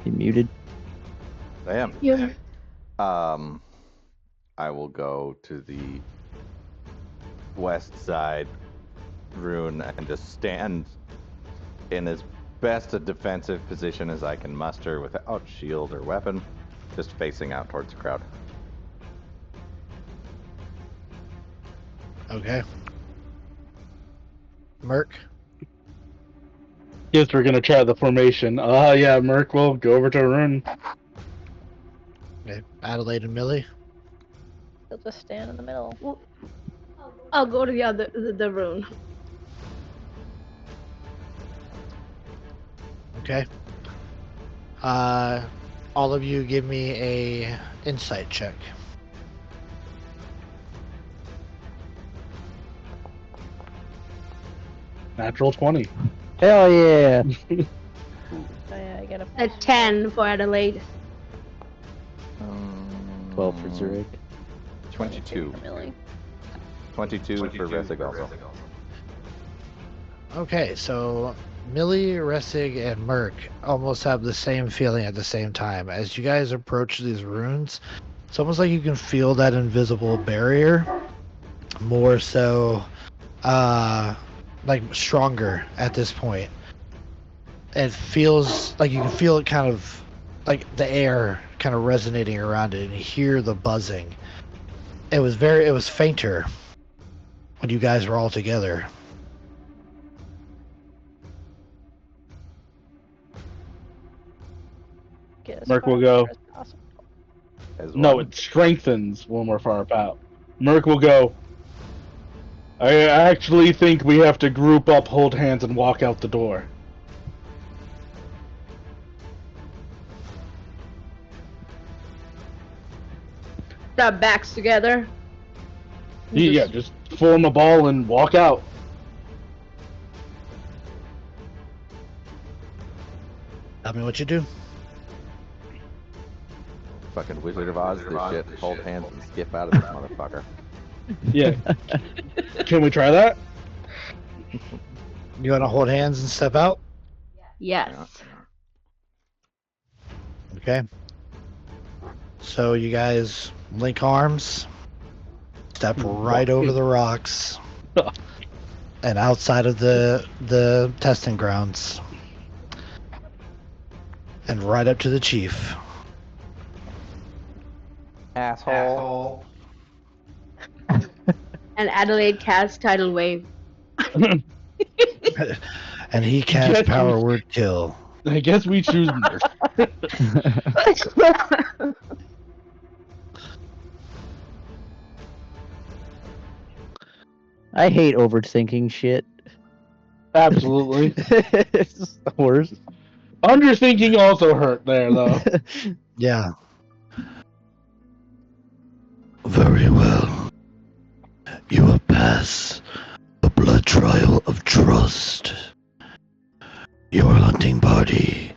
D: You muted?
A: I am.
E: Yeah.
A: I will go to the west side rune and just stand in as best a defensive position as I can muster without shield or weapon, just facing out towards the crowd.
B: Okay. Merc?
C: Guess we're gonna try the formation. Yeah, Merc will go over to Rune.
B: Okay. Adelaide and Millie?
F: He'll just stand in the middle.
E: Well, I'll go to the rune.
B: Okay. All of you give me a insight check.
C: Natural 20.
D: Hell yeah!
F: Oh, yeah, I get
E: A 10 for Adelaide.
D: 12 for Zurich.
A: 22.
F: for Millie.
A: 22 for Resig also.
B: Okay, so Millie, Resig, and Merc almost have the same feeling at the same time. As you guys approach these runes, it's almost like you can feel that invisible barrier more so like stronger at this point. It feels like you can feel it kind of like the air kind of resonating around it and hear the buzzing. It was fainter when you guys were all together.
F: Get as
C: Merc
F: far
C: will go.
F: as possible.
A: As
C: No,
A: well.
C: it strengthens when we're far apart. Merc will go. I actually think we have to group up, hold hands, and walk out the door.
E: Put our backs together.
C: Yeah, just form a ball and walk out.
B: Tell me what you do.
A: Fucking Wizard of Oz this shit. Hold hands and skip out of this motherfucker.
C: Yeah. Can we try that?
B: You want to hold hands and step out?
E: Yes.
B: Okay. So you guys link arms, step right over the rocks, and outside of the testing grounds, and right up to the chief.
A: Asshole.
E: And Adelaide casts Tidal Wave.
B: And he casts Power Word Kill.
C: I guess we choose Merc.
D: I hate overthinking shit.
C: Absolutely.
D: It's just the worst.
C: Underthinking also hurt there, though.
B: Yeah. Very well. You will pass the blood trial of trust. Your hunting party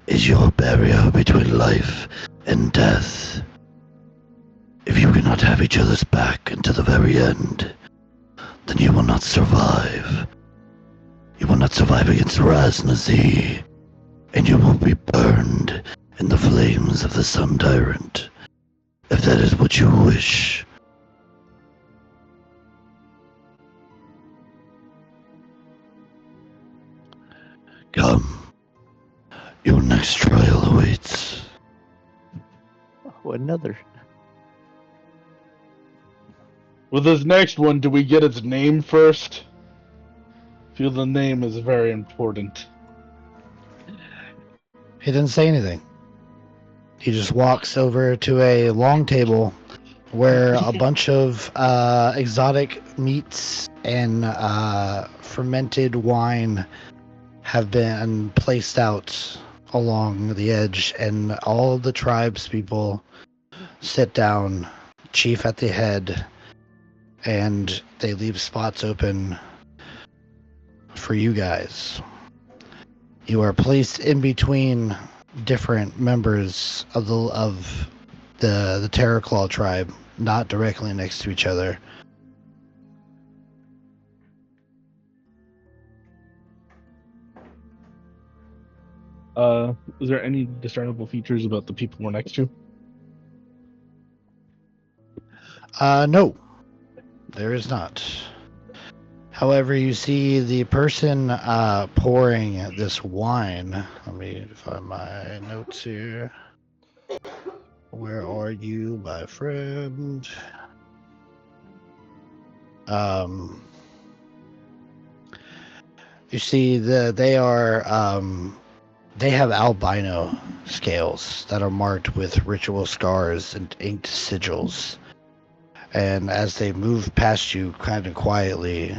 B: is your barrier between life and death. If you cannot have each other's back until the very end, then you will not survive. You will not survive against Raz Nazi, and you will be burned in the flames of the Sun Tyrant, if that is what you wish. Come. Your next trial awaits.
D: Oh, another.
C: With this next one, do we get its name first? I feel the name is very important.
B: He didn't say anything. He just walks over to a long table where a bunch of exotic meats and fermented wine have been placed out along the edge, and all of the tribe's people sit down, chief at the head, and they leave spots open for you guys. You are placed in between different members of the Terrorclaw Tribe, not directly next to each other.
C: Is there any discernible features about the people we're next to?
B: No, there is not. However, you see the person pouring this wine. Let me find my notes here. Where are you, my friend? You see they have albino scales that are marked with ritual scars and inked sigils. And as they move past you kind of quietly,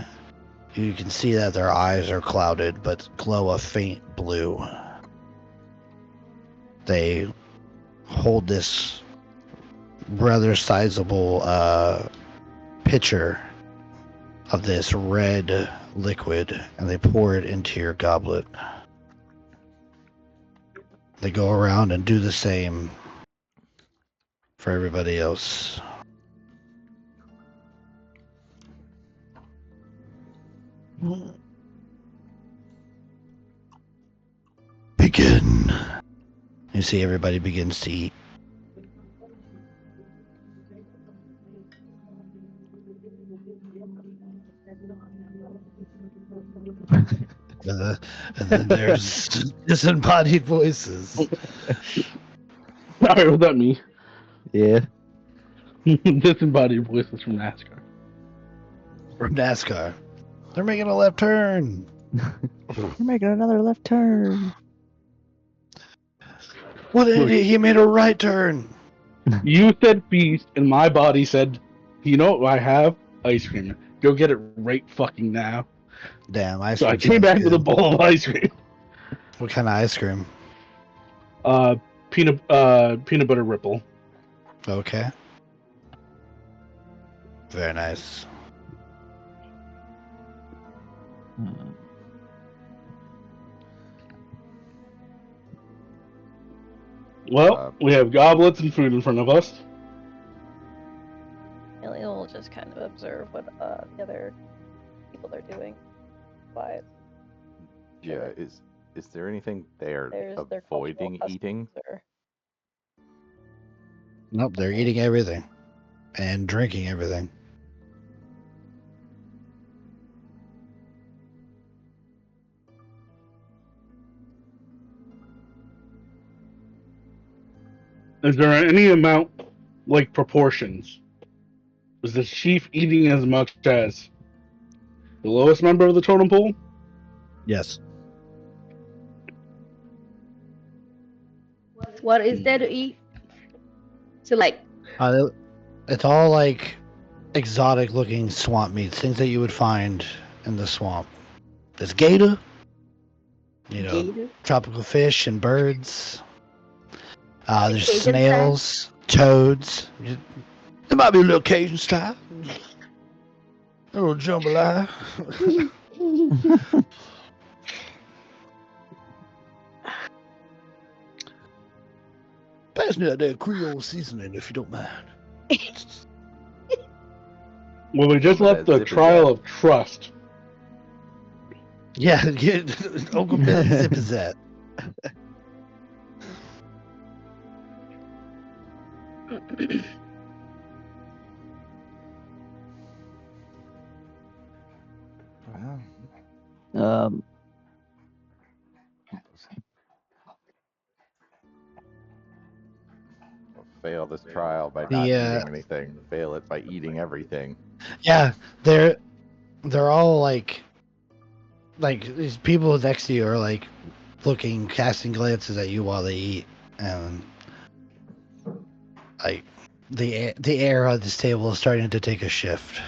B: you can see that their eyes are clouded but glow a faint blue. They hold this rather sizable pitcher of this red liquid, and they pour it into your goblet. They go around and do the same for everybody else. Begin. You see everybody begins to eat. And then there's disembodied voices.
C: Alright, was that me?
D: Yeah.
C: Disembodied voices from NASCAR.
B: From NASCAR. They're making a left turn.
D: You're making another left turn.
B: What an idiot, he made a right turn.
C: You said feast, and my body said, you know what I have? Ice cream. Go get it right fucking now.
B: Damn, ice
C: So
B: cream.
C: I came back with a bowl of ice cream.
B: What kind of ice cream?
C: Peanut butter ripple.
B: Okay. Very nice.
C: Well, we have goblets and food in front of us.
F: Ellie will just kind of observe what the other people are doing. Quiet.
A: Yeah, is there anything they're avoiding eating?
B: Nope, they're eating everything and drinking everything.
C: Is there any amount, like proportions? Is the chief eating as much as the lowest member of the totem pole?
B: Yes.
E: What is there to eat? So like,
B: It's all like exotic looking swamp meats, things that you would find in the swamp. There's gator, tropical fish and birds. There's snails, toads. There might be a little Cajun style. A little jambalaya. Pass me that Creole seasoning if you don't mind.
C: Well, we just left the trial of trust.
B: Yeah, Uncle Billy Zip is that.
D: Um,
A: Fail this trial by not eating anything. Fail it by eating everything.
B: Yeah, they're all like these people next to you are like looking, casting glances at you while they eat, and like the air on this table is starting to take a shift.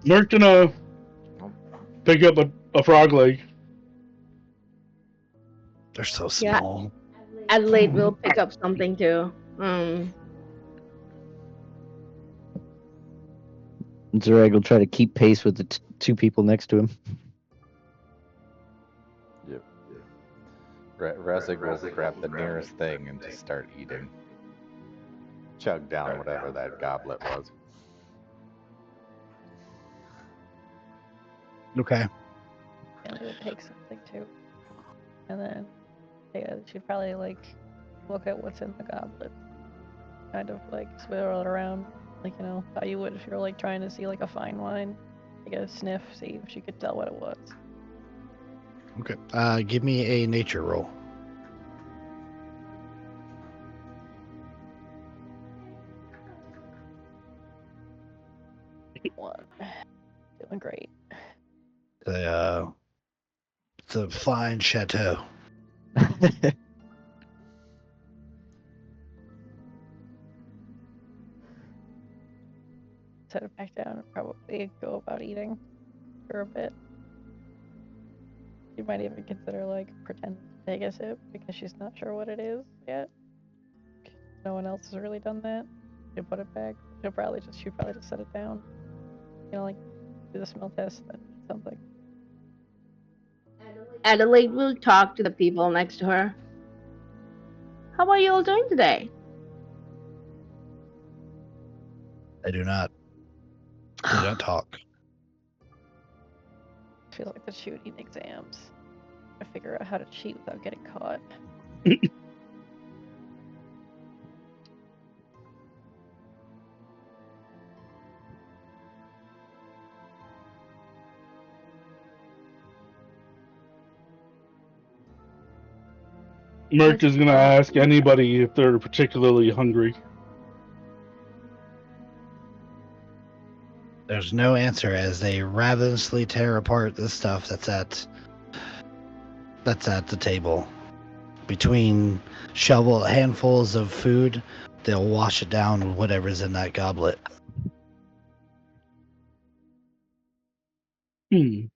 C: Merc gonna pick up a frog leg.
B: They're so small.
E: Yeah. Adelaide will pick up something too.
D: Zareg will try to keep pace with the two people next to him.
A: Yep. Resig will grab the nearest thing and just start eating. Chug down whatever that goblet was.
B: Okay.
F: And we would take something too. And then she'd probably like look at what's in the goblet. Kind of like swirl it around. Like, you know, how you would if you were like trying to see like a fine wine. Take a sniff, see if she could tell what it was.
B: Okay. Give me a nature roll.
F: One. Doing great.
B: It's a fine chateau.
F: Set it back down and probably go about eating for a bit. She might even consider like pretend to take a sip because she's not sure what it is yet. No one else has really done that. She'll put it back. She'll probably just set it down. You know, like do the smell test and something.
E: Adelaide will talk to the people next to her. How are you all doing today?
B: I do not talk.
F: Feels like the shooting exams. I figure out how to cheat without getting caught.
C: Merc is gonna ask anybody if they're particularly hungry.
B: There's no answer as they ravenously tear apart the stuff that's at the table. Between handfuls of food, they'll wash it down with whatever's in that goblet.
F: We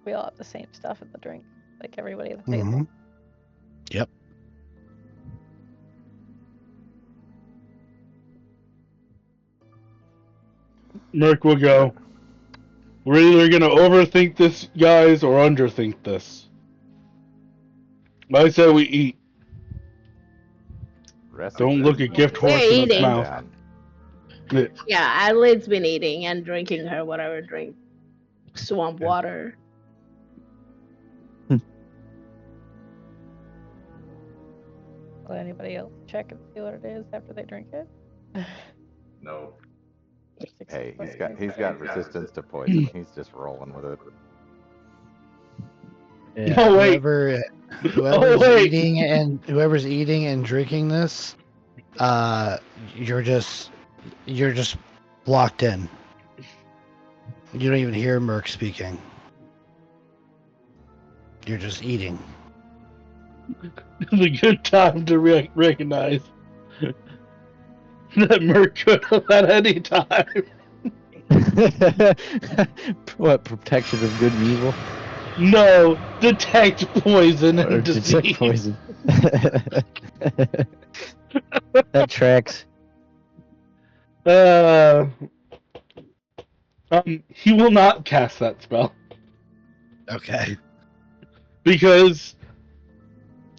F: all have the same stuff in the drink, like everybody at the table.
B: Mm-hmm. Yep.
C: Merc will go. We're either gonna overthink this, guys, or underthink this. I say we eat. Don't look a gift horse in its mouth.
E: Yeah, Adelaide's been eating and drinking her whatever drink. Swamp water.
F: Will anybody else check and see what it is after they drink it?
A: No. Hey, he's got resistance to poison. He's just rolling with it.
B: Yeah,
C: no, wait.
B: Whoever's eating and drinking this, you're just locked in. You don't even hear Merc speaking. You're just eating.
C: It's a good time to recognize that Merc could have at any time.
D: What, protection of good and evil?
C: No, detect poison
D: Or
C: and disease.
D: detect poison. That tracks.
C: He will not cast that spell.
B: Okay.
C: Because,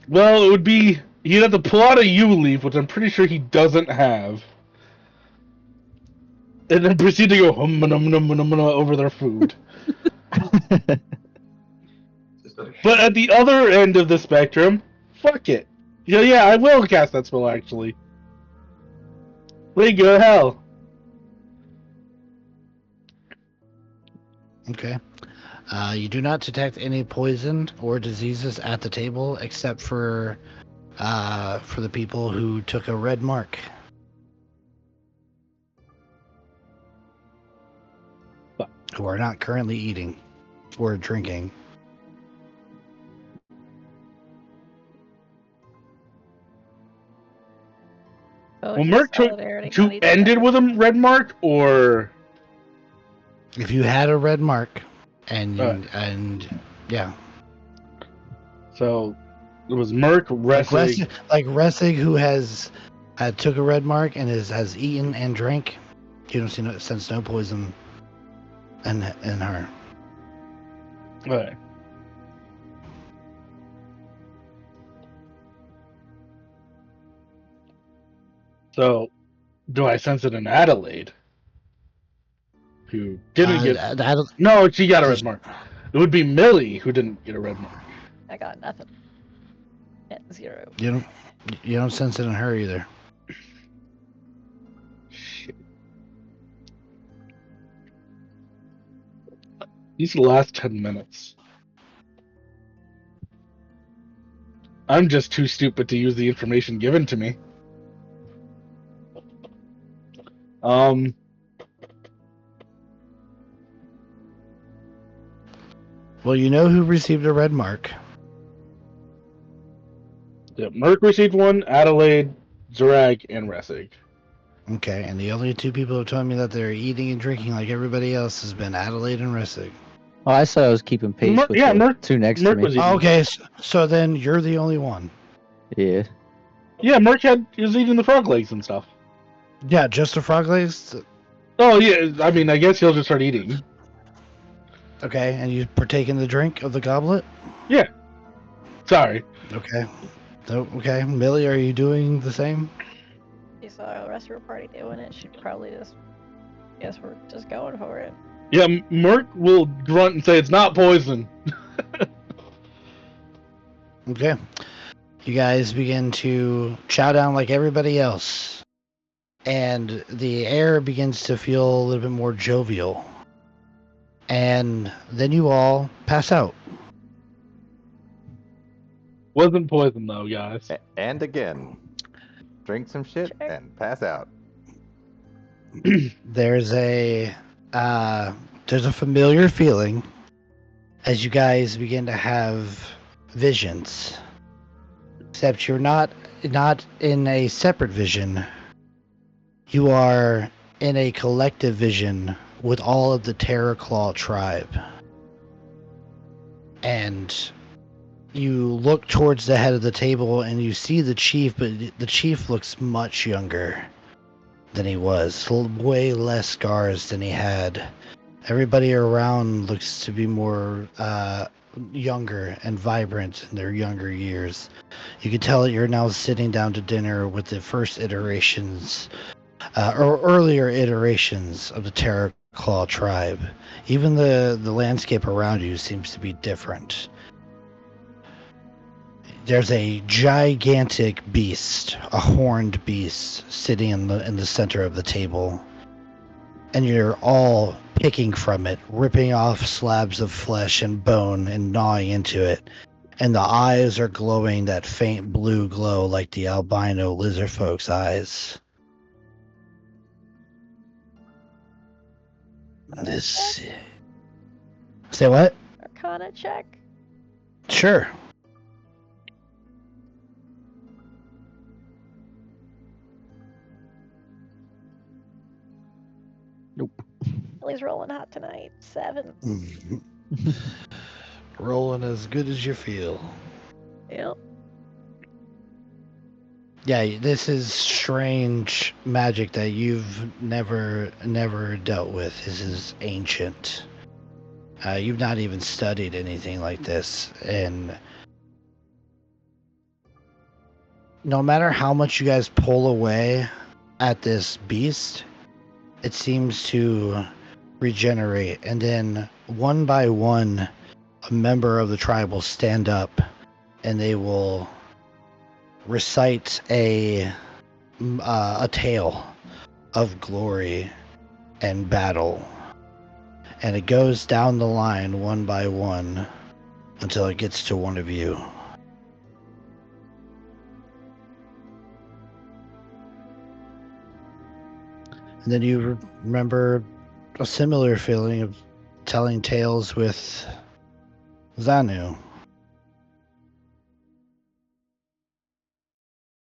C: well, it would be He'd have to pull out a U-leaf, which I'm pretty sure he doesn't have. And then proceed to go over their food. But at the other end of the spectrum, fuck it. Yeah, I will cast that spell, actually. League of Hell.
B: Okay. You do not detect any poison or diseases at the table, except for the people who took a red mark. Who are not currently eating or drinking.
C: Well, Merc ended with a red mark, or
B: if you had a red mark, and yeah.
C: So it was Merc, Ressig.
B: Like Ressig, who took a red mark and has eaten and drank. You don't sense no poison in her.
C: Okay. So, do I sense it in Adelaide? Who didn't get... No, she got a red mark. It would be Millie who didn't get a red mark.
F: I got nothing. At 0.
B: You don't sense it in her either.
C: Shit. These last 10 minutes. I'm just too stupid to use the information given to me.
B: Well, you know who received a red mark.
C: Yeah, Merc received one, Adelaide, Zarag, and Ressig.
B: Okay, and the only two people who told me that they're eating and drinking like everybody else has been Adelaide and Ressig.
D: Oh, I said I was keeping pace with the two next to me.
B: Okay, so then you're the only one.
C: Yeah. Yeah, Merc was eating the frog legs and stuff.
B: Yeah, just the frog legs?
C: Oh, yeah, I mean, I guess he'll just start eating.
B: Okay, and you partake in the drink of the goblet?
C: Yeah. Sorry.
B: Okay. Okay, Millie, are you doing the same?
F: She saw the rest of her party doing it. She'd probably guess we're just going for it.
C: Yeah, Merc will grunt and say it's not poison.
B: Okay. You guys begin to chow down like everybody else. And the air begins to feel a little bit more jovial. And then you all pass out.
C: Wasn't poison though, guys.
A: And again, drink some shit and pass out.
B: There's a familiar feeling as you guys begin to have visions. Except you're not in a separate vision. You are in a collective vision with all of the Terrorclaw Tribe. And you look towards the head of the table and you see the chief, but the chief looks much younger than he was. Way less scars than he had. Everybody around looks to be more younger and vibrant in their younger years. You can tell that you're now sitting down to dinner with the first iterations or earlier iterations of the Terrorclaw Tribe. Even the landscape around you seems to be different. There's a gigantic beast, a horned beast, sitting in the center of the table. And you're all picking from it, ripping off slabs of flesh and bone and gnawing into it. And the eyes are glowing that faint blue glow like the albino lizard folk's eyes. This. Say what?
F: Arcana check.
B: Sure.
D: Nope.
F: Ellie's rolling hot tonight. 7.
B: Rolling as good as you feel.
F: Yep.
B: Yeah, this is strange magic that you've never dealt with. This is ancient. You've not even studied anything like this, and no matter how much you guys pull away at this beast, it seems to regenerate. And then one by one, a member of the tribe will stand up and they will recite a tale of glory and battle. And it goes down the line one by one until it gets to one of you. And then you remember a similar feeling of telling tales with Xanu.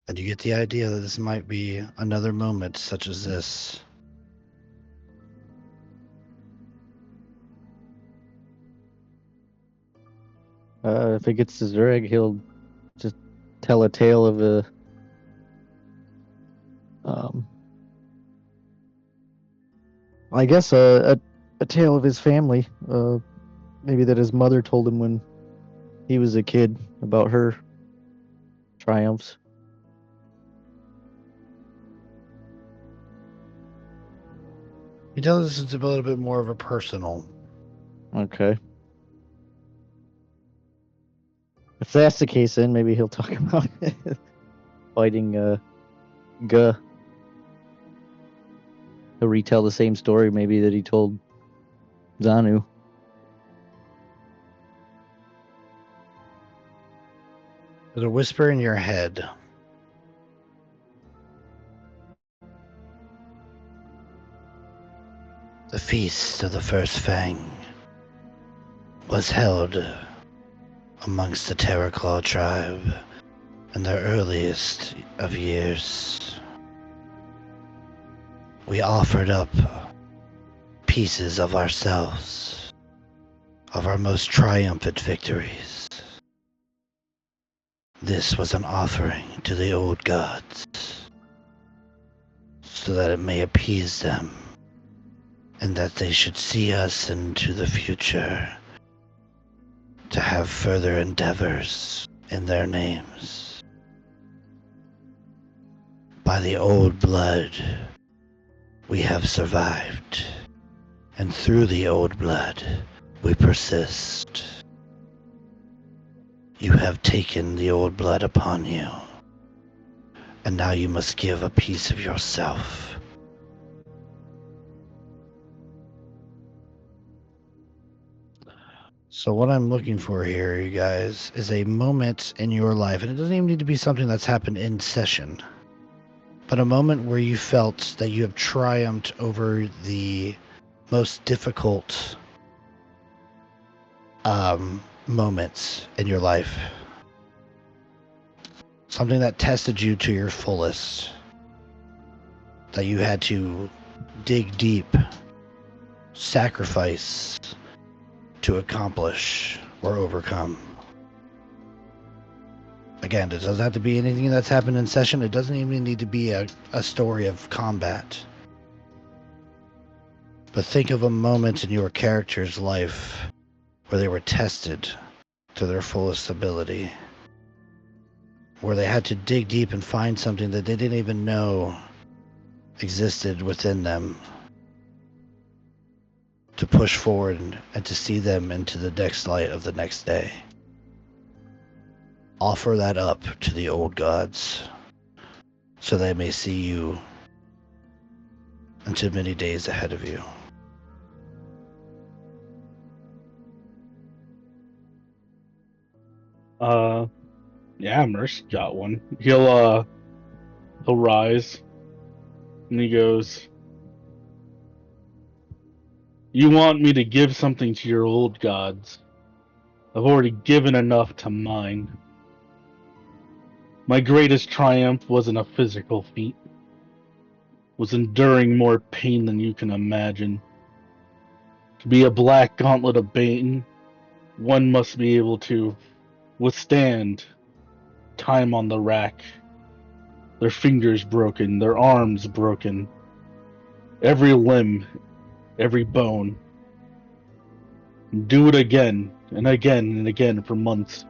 B: And you get the idea that this might be another moment such as this.
D: If it gets to Zureg, he'll just tell a tale of I guess a tale of his family. Maybe that his mother told him when he was a kid about her triumphs.
B: He tells us it's a little bit more of a personal.
D: Okay. If that's the case, then maybe he'll talk about fighting Guh. He'll retell the same story maybe that he told Xanu.
B: There's a whisper in your head. The feast of the first fang was held amongst the Terrorclaw Tribe in their earliest of years. We offered up pieces of ourselves, of our most triumphant victories. This was an offering to the old gods, so that it may appease them, and that they should see us into the future to have further endeavors in their names. By the old blood, we have survived, and through the old blood, we persist. You have taken the old blood upon you, and now you must give a piece of yourself. So what I'm looking for here, you guys, is a moment in your life, and it doesn't even need to be something that's happened in session, but a moment where you felt that you have triumphed over the most difficult moments in your life. Something that tested you to your fullest, that you had to dig deep, sacrifice to accomplish or overcome. Again, it doesn't have to be anything that's happened in session. It doesn't even need to be a story of combat. But think of a moment in your character's life where they were tested to their fullest ability, where they had to dig deep and find something that they didn't even know existed within them, to push forward and to see them into the next light of the next day. Offer that up to the old gods, so they may see you into many days ahead of you.
C: Yeah, Merce got one. He'll rise, and he goes, "You want me to give something to your old gods? I've already given enough to mine. My greatest triumph wasn't a physical feat. Was enduring more pain than you can imagine. To be a black gauntlet of Bane, one must be able to withstand time on the rack. Their fingers broken, their arms broken, every limb, every bone. Do it again and again and again for months,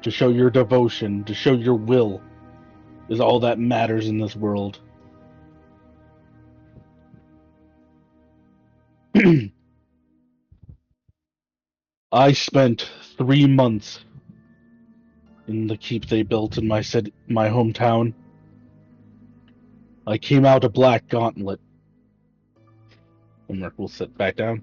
C: to show your devotion, to show your will, is all that matters in this world. I spent 3 months in the keep they built in my hometown. I came out a black gauntlet. And Merc will sit back down.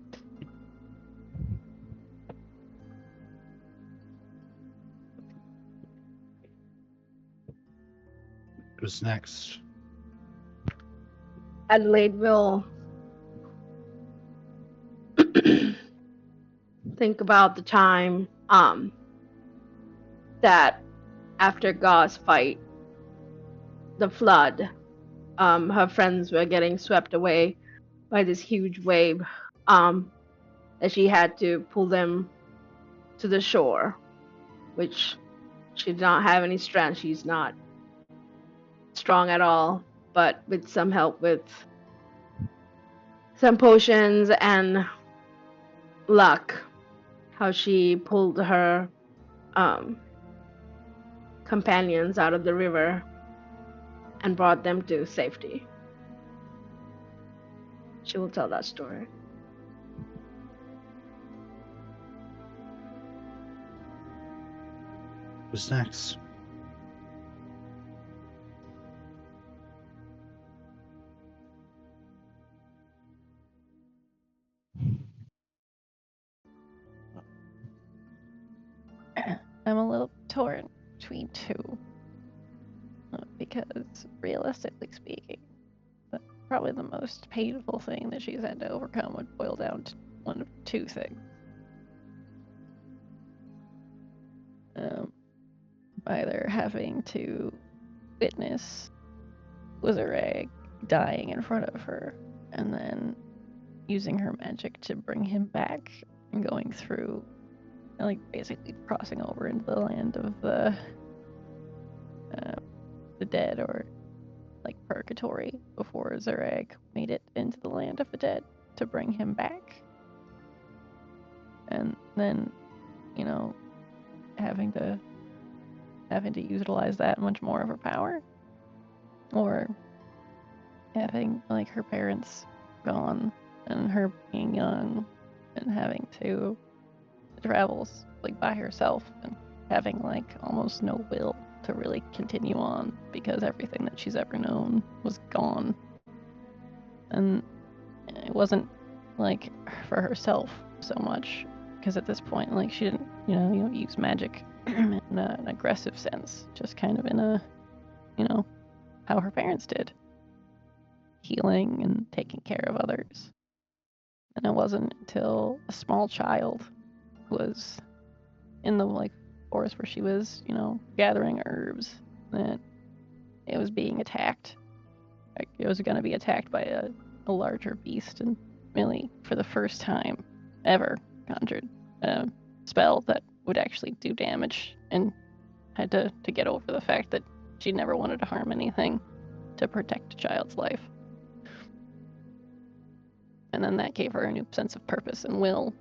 B: Who's next?
E: Adelaide will think about the time that after Gau's fight, the flood, her friends were getting swept away by this huge wave, that she had to pull them to the shore, which she did not have any strength. She's not strong at all, but with some help with some potions and luck, how she pulled her companions out of the river and brought them to safety. She will tell that story.
B: Who's next?
F: I'm a little torn between two. Because, realistically speaking, probably the most painful thing that she's had to overcome would boil down to one of two things. Either having to witness Wizareg dying in front of her, and then using her magic to bring him back and going through, like, basically crossing over into the land of the dead, or like purgatory, before Zureg made it into the land of the dead to bring him back. And then, you know, having to utilize that much more of her power. Or having, like, her parents gone and her being young and having to travel, like, by herself and having, like, almost no will to really continue on because everything that she's ever known was gone. And it wasn't, like, for herself so much, because at this point, like, she didn't, use magic in an aggressive sense, just kind of in a, how her parents did. Healing and taking care of others. And it wasn't until a small child was in the, like, forest where she was, gathering herbs, that it was being attacked. Like, it was going to be attacked by a larger beast, and really, for the first time ever, conjured a spell that would actually do damage, and had to get over the fact that she never wanted to harm anything to protect a child's life. And then that gave her a new sense of purpose and will.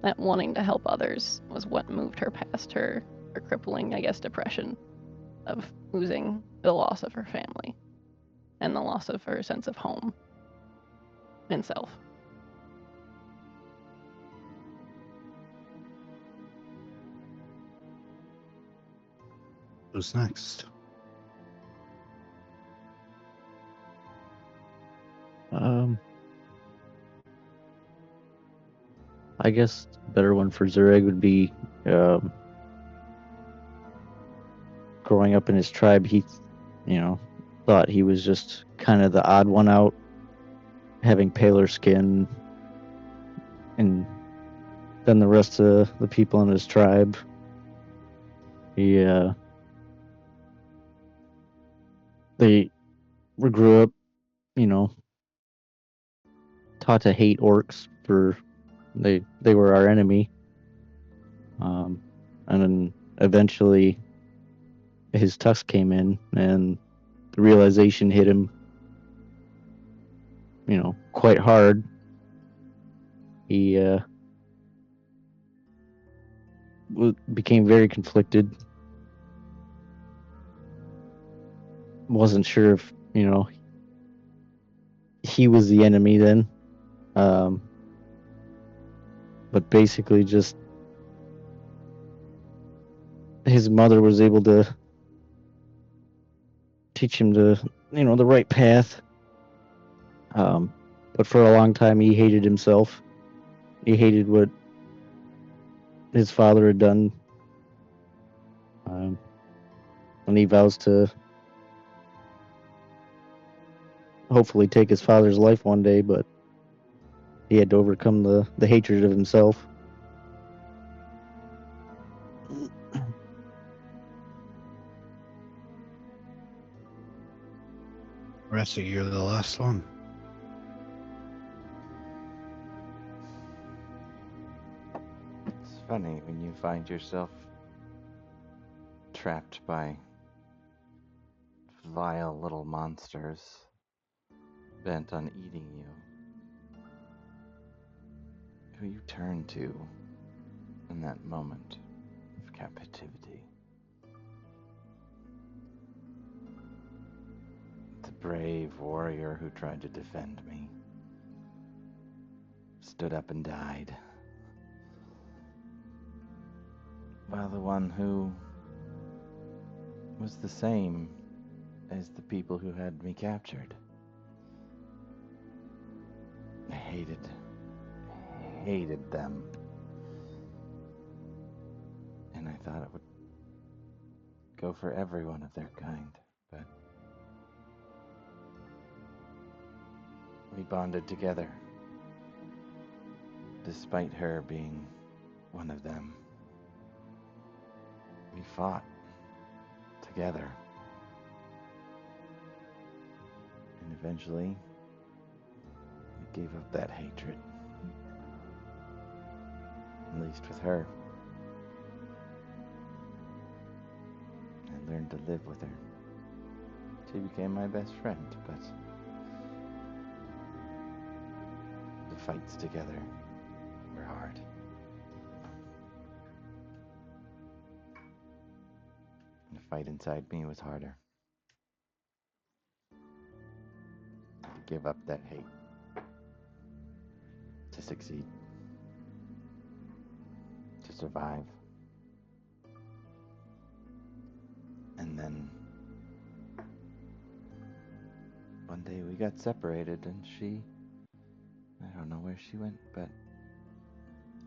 F: That wanting to help others was what moved her past her crippling, I guess, depression of losing the loss of her family and the loss of her sense of home and self.
B: Who's next?
D: I guess the better one for Zureg would be growing up in his tribe. He, thought he was just kind of the odd one out, having paler skin, and than the rest of the people in his tribe. They grew up, taught to hate orcs for they were our enemy. And then eventually his tusk came in, and the realization hit him, quite hard. He became very conflicted. wasn't sure if, he was the enemy then. But basically just his mother was able to teach him the right path. But for a long time he hated himself. He hated what his father had done. And he vows to hopefully take his father's life one day, but he had to overcome the hatred of himself.
B: Rest of you're the last one.
A: It's funny when you find yourself trapped by vile little monsters bent on eating you, who you turn to in that moment of captivity. The brave warrior who tried to defend me stood up and died, while the one who was the same as the people who had me captured. I hated them. And I thought it would go for everyone of their kind, but we bonded together, despite her being one of them. We fought together. And eventually, we gave up that hatred. At least with her. I learned to live with her. She became my best friend, but the fights together were hard. And the fight inside me was harder. To give up that hate. To succeed. To survive. And then one day we got separated and I don't know where she went, but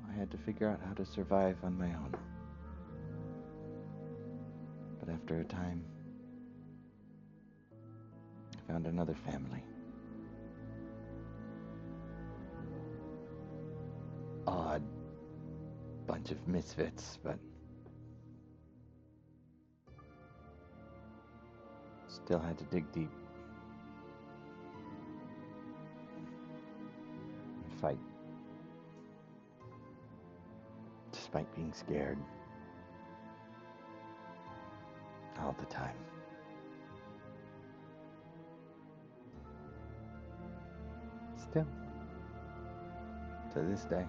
A: I had to figure out how to survive on my own. But after a time, I found another family. Odd bunch of misfits, but still had to dig deep and fight, despite being scared all the time. Still, to this day.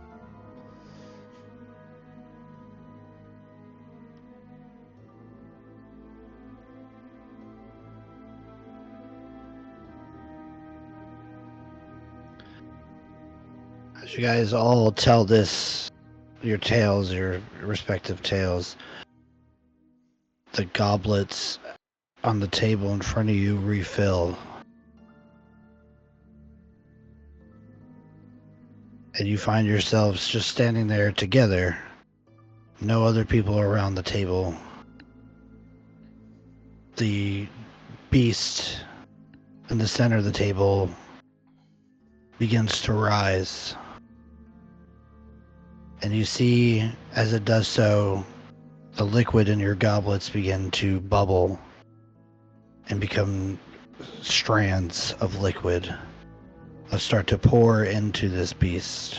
B: As you guys all tell your tales, your respective tales, the goblets on the table in front of you refill. And you find yourselves just standing there together. No other people around the table. The beast in the center of the table begins to rise. And you see, as it does so, the liquid in your goblets begin to bubble and become strands of liquid that start to pour into this beast.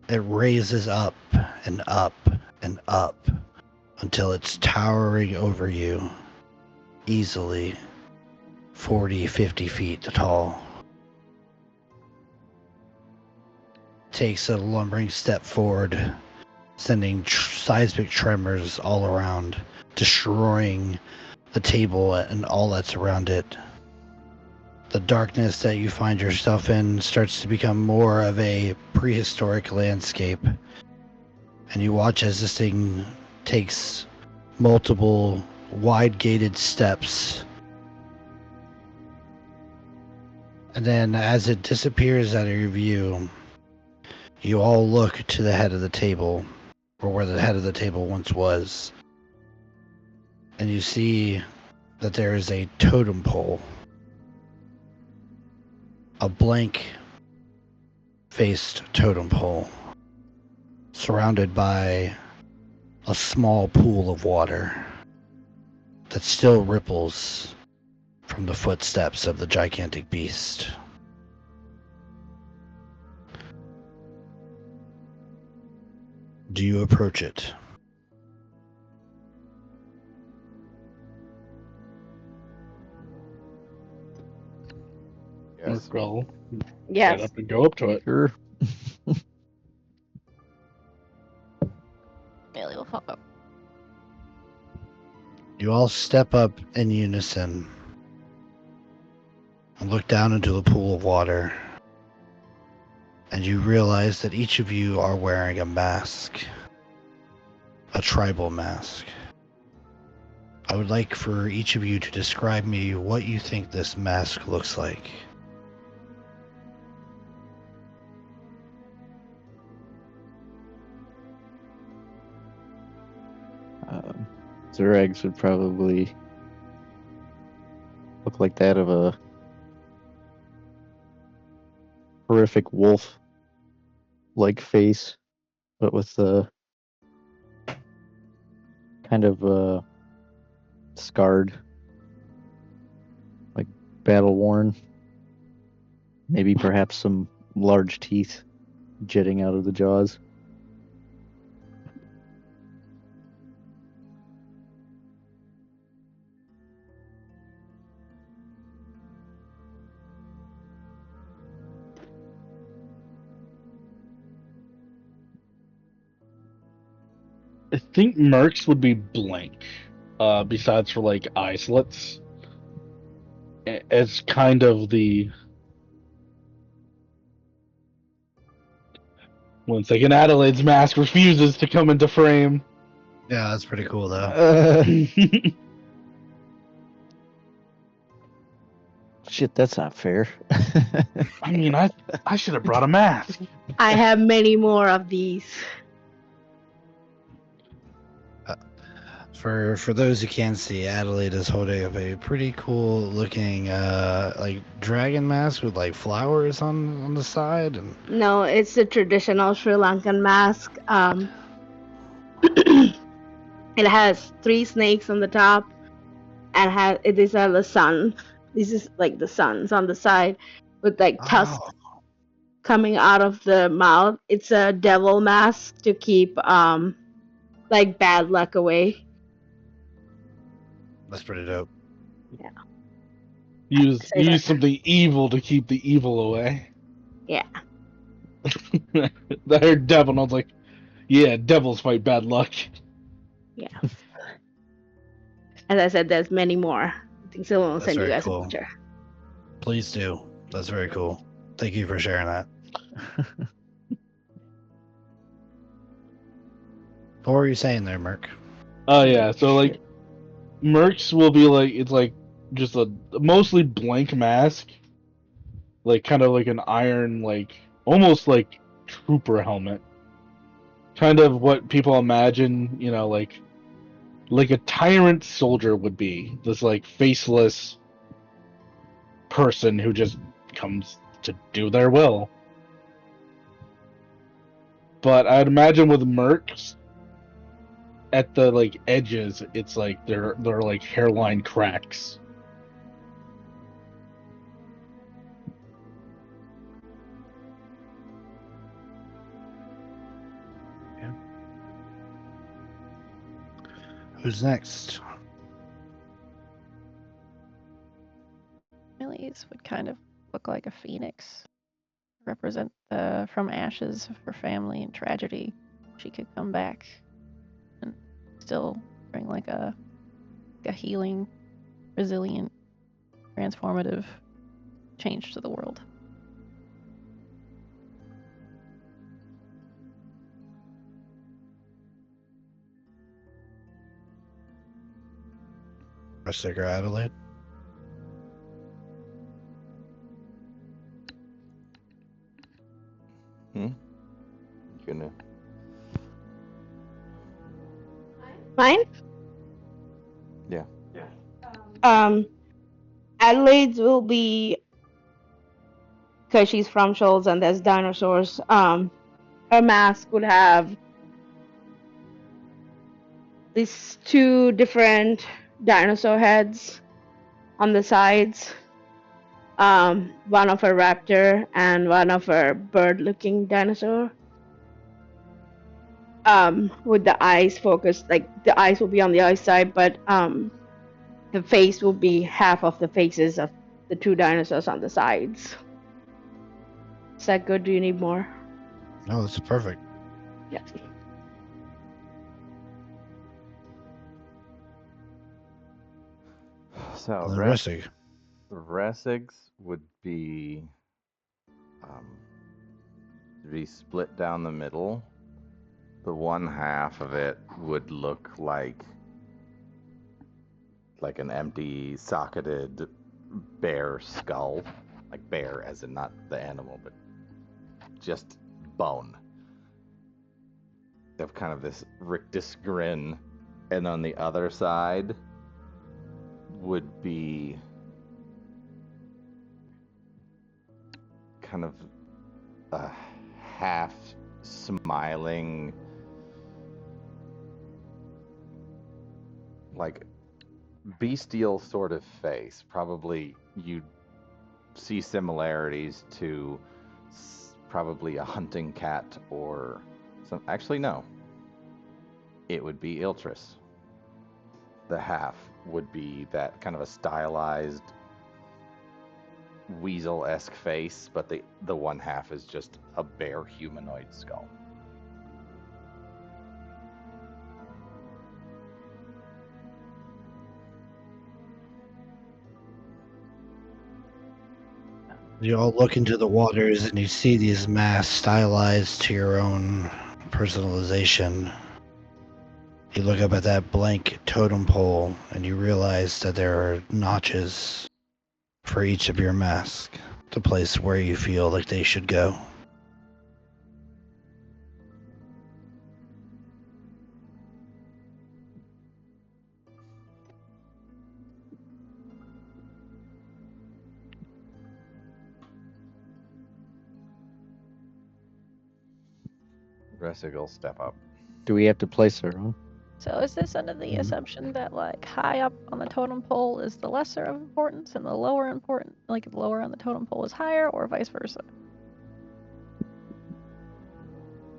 B: It raises up and up and up until it's towering over you, easily 40, 50 feet tall. Takes a lumbering step forward, sending seismic tremors all around, destroying the table and all that's around it. The darkness that you find yourself in starts to become more of a prehistoric landscape. And you watch as this thing takes multiple wide-gated steps. And then as it disappears out of your view, you all look to the head of the table, or where the head of the table once was. And you see that there is a totem pole. A blank-faced totem pole, surrounded by a small pool of water that still ripples from the footsteps of the gigantic beast. Do you approach it?
A: Yes.
C: Go
E: Yes.
C: right up and go up to it.
D: Sure.
F: Melee will follow.
B: You all step up in unison and look down into the pool of water, and you realize that each of you are wearing a mask, a tribal mask. I would like for each of you to describe me what you think this mask looks like.
D: Zurags would probably look like that of a horrific wolf-like face, but with the kind of scarred, like battle-worn. Maybe perhaps some large teeth jetting out of the jaws.
C: I think Mercs would be blank, besides for like eye slits. As kind of the... One second, Adelaide's mask refuses to come into frame.
B: Yeah, that's pretty cool though.
D: Shit, that's not fair.
C: I mean, I should have brought a mask.
E: I have many more of these.
B: For those who can't see, Adelaide is holding up a pretty cool looking like dragon mask with like flowers on the side. And
E: No, it's the traditional Sri Lankan mask. It has 3 snakes on the top, and these are the sun. This is like the suns on the side, with like tusks coming out of the mouth. It's a devil mask to keep like bad luck away.
B: That's pretty dope.
E: Yeah.
C: Use something evil to keep the evil away.
E: Yeah.
C: I heard devil, and I was like, yeah, devils fight bad luck.
E: Yeah. As I said, there's many more. I think someone will send you guys
B: cool.
E: a picture.
B: Please do. That's very cool. Thank you for sharing that. What were you saying there, Merc?
C: Oh yeah, so like Mercs will be like, it's like just a mostly blank mask, like kind of like an iron, like almost like trooper helmet, kind of what people imagine, you know, like a tyrant soldier would be. This like faceless person who just comes to do their will. But I'd imagine with Mercs, at the like edges, it's like they're like hairline cracks.
B: Yeah. Who's next?
F: Millie's would kind of look like a phoenix, represent from ashes of her family and tragedy. She could come back and still bring like a healing resilient, transformative change to the world.
B: Rustic or Adelaide?
A: Gonna.
E: Mine?
A: Yeah.
E: Adelaide's will be, because she's from Shoals and there's dinosaurs. Her mask would have these two different dinosaur heads on the sides. One of a raptor and one of a bird-looking dinosaur. With the eyes focused, like the eyes will be on the eye side, but the face will be half of the faces of the two dinosaurs on the sides. Is that good? Do you need more?
B: No, this is perfect.
E: Yeah.
A: So Ressig's would be split down the middle. The one half of it would look like an empty socketed bear skull, like bear as in not the animal, but just bone. They have kind of this rictus grin, and on the other side would be kind of a half smiling, like bestial sort of face. Probably you'd see similarities to probably a hunting cat or some. Actually, no. It would be Iltris. The half would be that kind of a stylized weasel-esque face, but the one half is just a bare humanoid skull.
B: You all look into the waters and you see these masks stylized to your own personalization. You look up at that blank totem pole and you realize that there are notches for each of your masks, the place where you feel like they should go.
A: Ressig will step up.
D: Do we have to place our own?
F: So is this under the assumption that like high up on the totem pole is the lesser of importance and the lower important, like the lower on the totem pole is higher, or vice versa?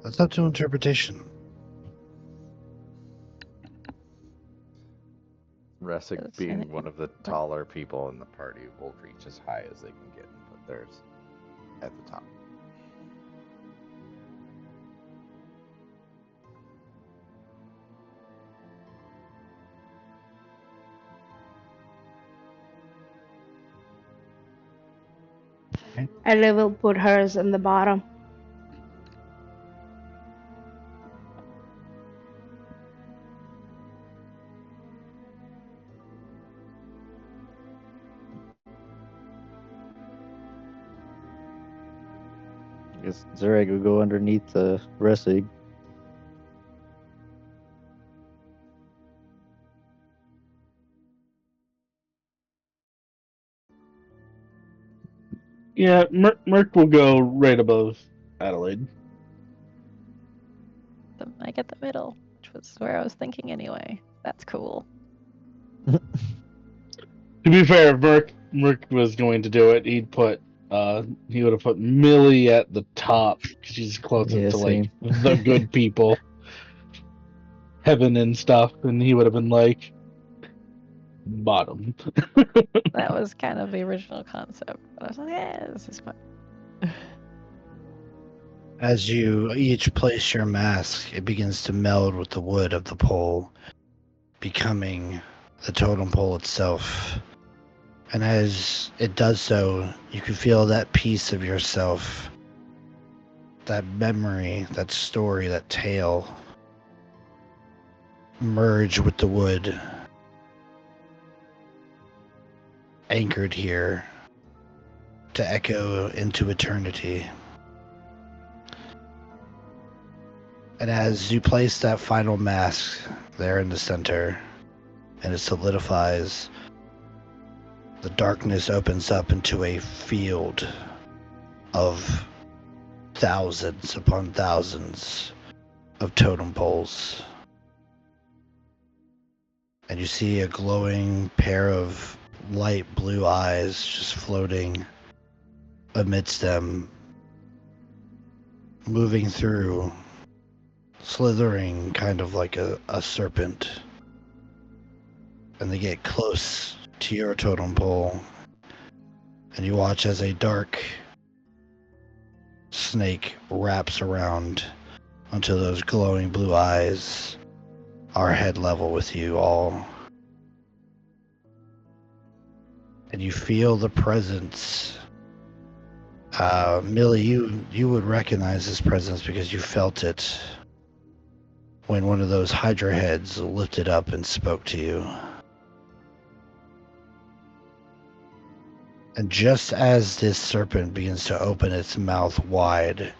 B: That's up to interpretation.
A: Ressig, being one of the taller people in the party, will reach as high as they can get and put theirs at the top.
E: Ellie will put hers in the bottom.
D: I guess Zureg will go underneath the Ressig.
C: Yeah, Merc will go right above Adelaide.
F: I get the middle, which was where I was thinking anyway. That's cool.
C: To be fair, if Merc was going to do it, he would have put Millie at the top because she's closest to like the good people, heaven and stuff, and he would have been like bottom.
F: That was kind of the original concept. I was like, yeah, this is fun.
B: As you each place your mask, it begins to meld with the wood of the pole, becoming the totem pole itself. And as it does so, you can feel that piece of yourself, that memory, that story, that tale, merge with the wood, anchored here to echo into eternity. And as you place that final mask there in the center, and it solidifies, the darkness opens up into a field of thousands upon thousands of totem poles. And you see a glowing pair of light blue eyes just floating amidst them, moving through, slithering kind of like a serpent. And they get close to your totem pole, and you watch as a dark snake wraps around until those glowing blue eyes are head level with you all. And you feel the presence. Millie, you would recognize this presence because you felt it when one of those Hydra heads lifted up and spoke to you. And just as this serpent begins to open its mouth wide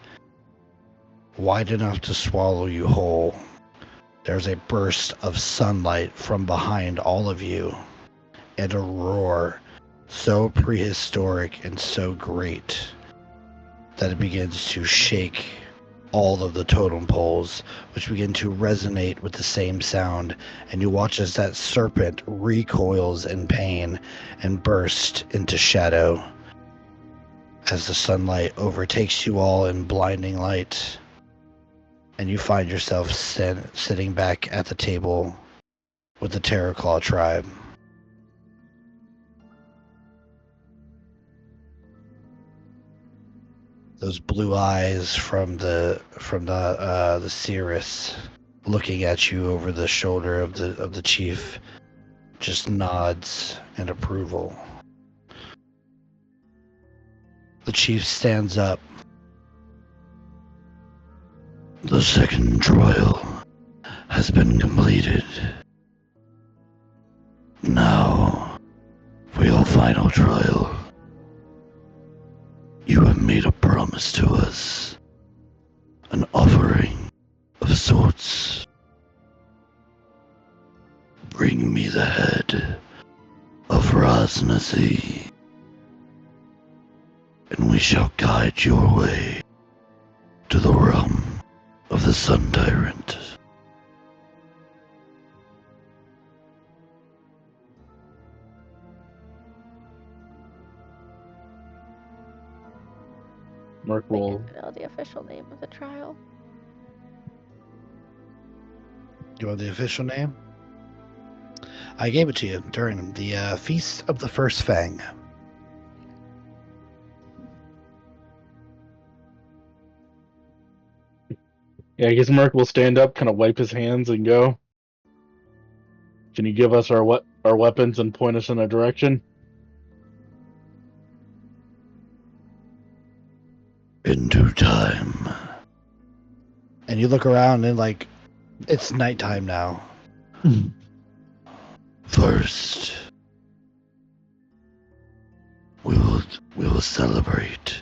B: enough to swallow you whole, there's a burst of sunlight from behind all of you, and a roar so prehistoric and so great that it begins to shake all of the totem poles, which begin to resonate with the same sound, and you watch as that serpent recoils in pain and bursts into shadow as the sunlight overtakes you all in blinding light, and you find yourself sitting back at the table with the Terrorclaw Tribe. Those blue eyes from the Cirrus looking at you over the shoulder of the chief just nods in approval. The chief stands up. The second trial has been completed. Now, for your final trial, you have made a promise to us, an offering of sorts. Bring me the head of Raznasi, and we shall guide your way to the realm of the Sun Tyrant.
C: Merc will.
F: I know the official name of the trial.
B: You want the official name? I gave it to you during the Feast of the First Fang.
C: Yeah, I guess Merc will stand up, kind of wipe his hands, and go. Can you give us our weapons and point us in a direction?
B: In due time. And you look around and it's nighttime now. First, we will celebrate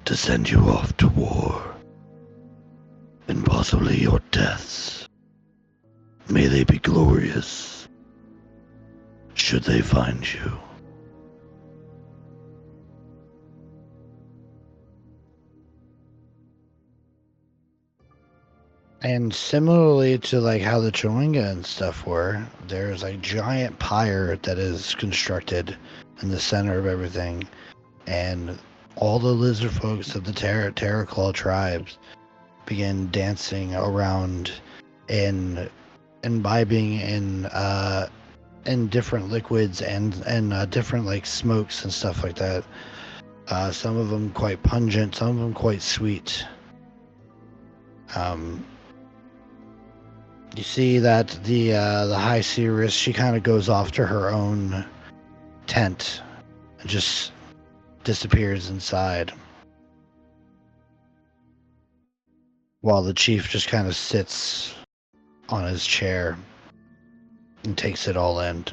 B: to send you off to war, and possibly your deaths. May they be glorious, should they find you. And similarly to how the Chewinga and stuff were, there's a giant pyre that is constructed in the center of everything, and all the lizard folks of the Terrorclaw tribes begin dancing around and imbibing in different liquids and different smokes and stuff like that. Some of them quite pungent, some of them quite sweet. You see that the High Seeress, she kind of goes off to her own tent and just disappears inside. While the chief just kind of sits on his chair and takes it all in.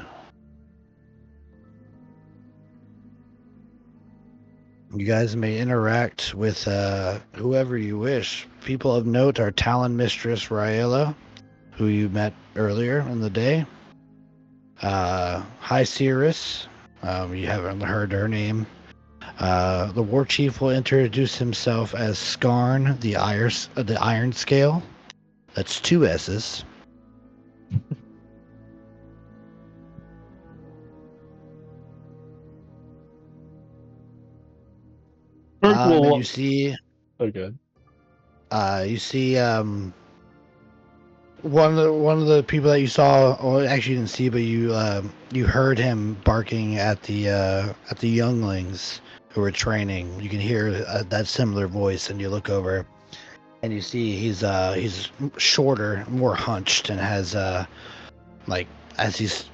B: You guys may interact with whoever you wish. People of note are Talon Mistress Raela, who you met earlier in the day. High Seeress, you haven't heard her name. The War Chief will introduce himself as Skarn, the Iron Scale. That's 2 S's. And you see...
C: Okay.
B: You see one of the people that you saw, or actually you didn't see, but you heard him barking at the younglings who were training. You can hear that similar voice, and you look over, and you see he's shorter, more hunched, and has like, as he's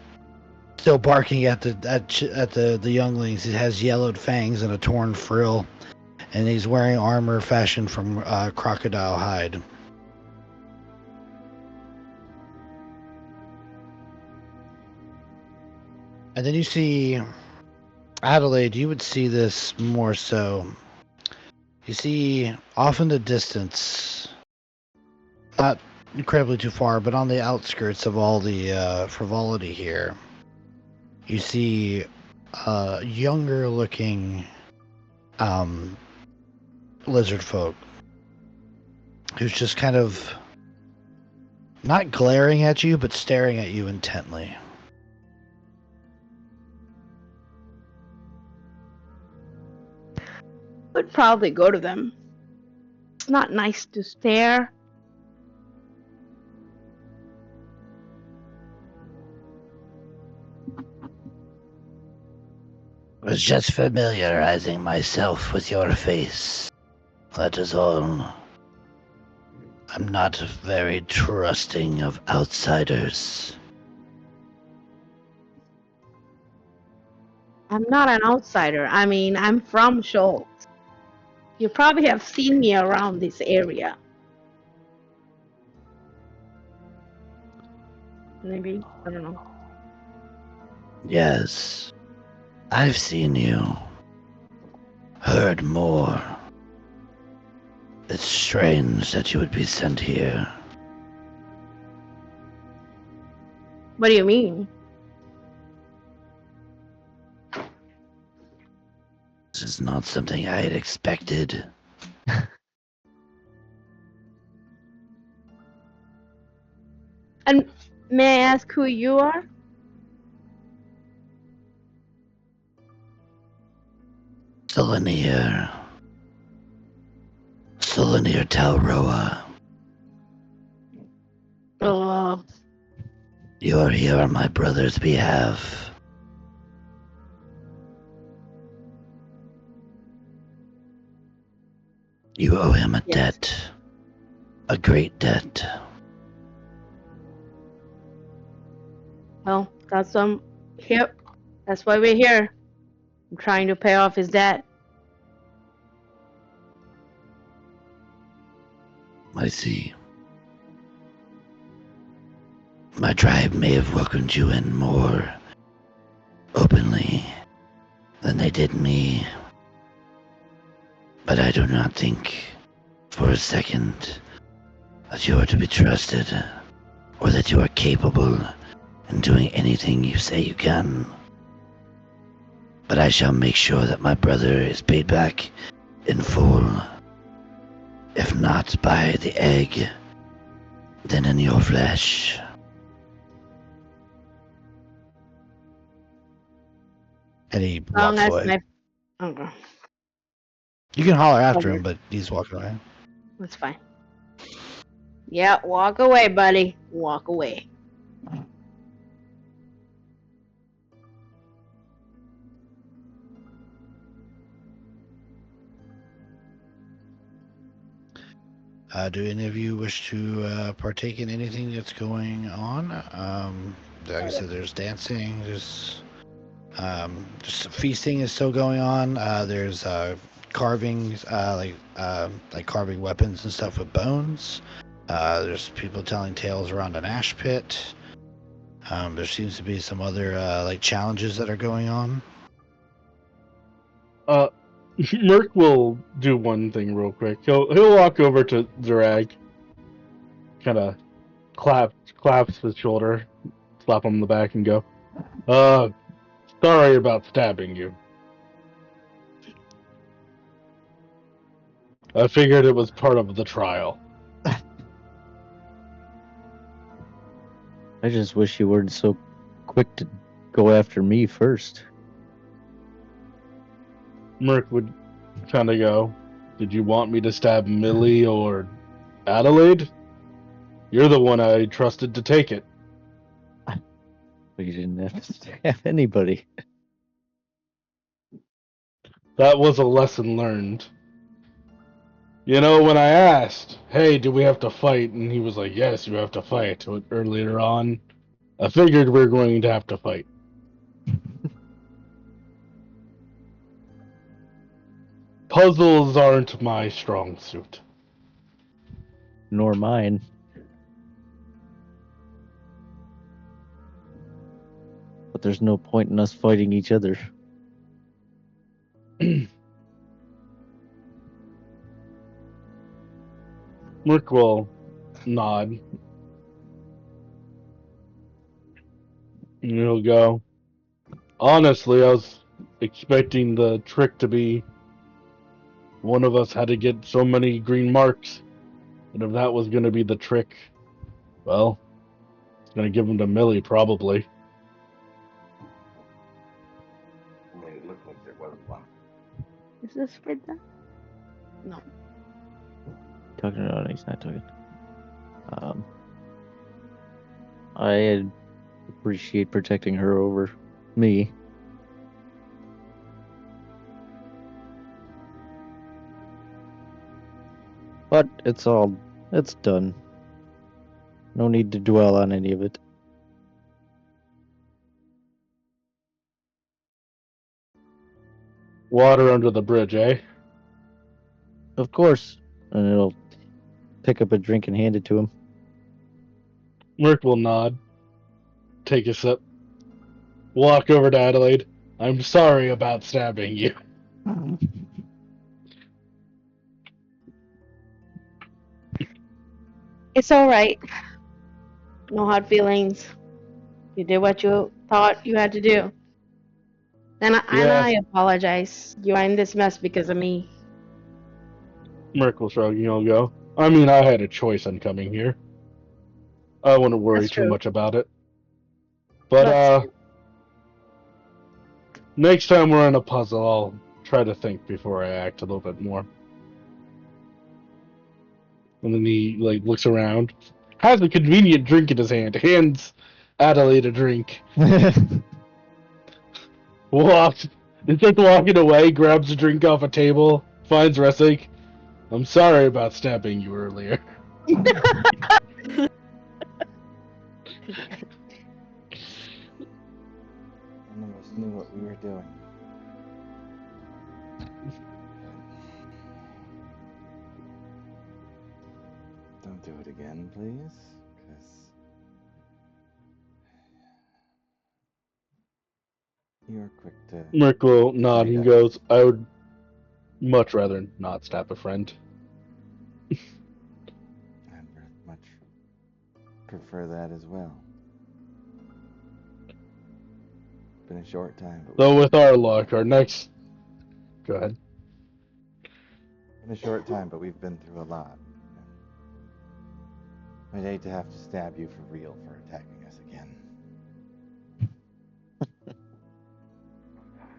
B: still barking at the younglings, he has yellowed fangs and a torn frill, and he's wearing armor fashioned from crocodile hide. And then you see Adelaide. You would see this more so. You see off in the distance, not incredibly too far, but on the outskirts of all the frivolity here, you see younger looking lizard folk who's just kind of not glaring at you, but staring at you intently.
E: Would probably go to them. It's not nice to stare.
B: I was just familiarizing myself with your face. That is all. I'm not very trusting of outsiders.
E: I'm not an outsider. I mean, I'm from Schultz. You probably have seen me around this area. Maybe, I don't know.
B: Yes, I've seen you. Heard more. It's strange that you would be sent here.
E: What do you mean?
B: This is not something I had expected.
E: And may I ask who you are?
B: Solanier Talroa. You are here on my brother's behalf. You owe him a debt. A great debt.
E: Well, that's here. That's why we're here. I'm trying to pay off his debt.
B: I see. My tribe may have welcomed you in more openly than they did me. But I do not think for a second that you are to be trusted, or that you are capable in doing anything you say you can. But I shall make sure that my brother is paid back in full. If not by the egg, then in your flesh. And he walks away.
E: Okay.
B: You can holler after him, but he's walking away.
E: That's fine. Yeah, walk away, buddy. Walk away.
B: Do any of you wish to partake in anything that's going on? Like I said, there's dancing, there's just feasting is still going on. There's carvings, like carving weapons and stuff with bones. There's people telling tales around an ash pit. There seems to be some other like challenges that are going on.
C: Merc will do one thing real quick. He'll walk over to Zerag, kind of claps his shoulder, slap him on the back, and go, sorry about stabbing you. I figured it was part of the trial.
D: I just wish you weren't so quick to go after me first.
C: Merc would kind of go, did you want me to stab Millie or Adelaide? You're the one I trusted to take it.
D: But you didn't have to stab anybody.
C: That was a lesson learned. You know, when I asked, hey, do we have to fight? And he was like, yes, you have to fight. Earlier on, I figured we were going to have to fight. Puzzles aren't my strong suit.
D: Nor mine. But there's no point in us fighting each other.
C: Merc will nod. And he'll go, honestly, I was expecting the trick to be one of us had to get so many green marks. And if that was going to be the trick, well, it's going to give them to Millie, probably.
A: It looked like there was one.
E: Is this for them? No.
D: Talking about he's not talking. I appreciate protecting her over me. But it's done. No need to dwell on any of it.
C: Water under the bridge, eh?
D: Of course. And it'll pick up a drink and hand it to him.
C: Merc will nod, take a sip, walk over to Adelaide. I'm sorry about stabbing you.
E: It's all right. No hard feelings. You did what you thought you had to do. And I apologize. You are in this mess because of me.
C: Merc will shrug and he'll go, I mean, I had a choice on coming here. I wouldn't worry
E: That's
C: too
E: true.
C: much about it. But,
E: That's true.
C: next time we're in a puzzle, I'll try to think before I act a little bit more. And then he, looks around, has a convenient drink in his hand, hands Adelaide a drink. Walks, instead of walking away, grabs a drink off a table, finds Ressig. I'm sorry about stabbing you earlier.
A: None of us knew what we were doing. Don't do it again, please, because you're quick to...
C: Merc will nod and goes, I would much rather not stab a friend.
A: I'd much prefer that as well. Been a short time, but
C: Though with our luck, our next... Go ahead.
A: been a short time, but we've been through a lot. I'd hate to have to stab you for real for attacking us again.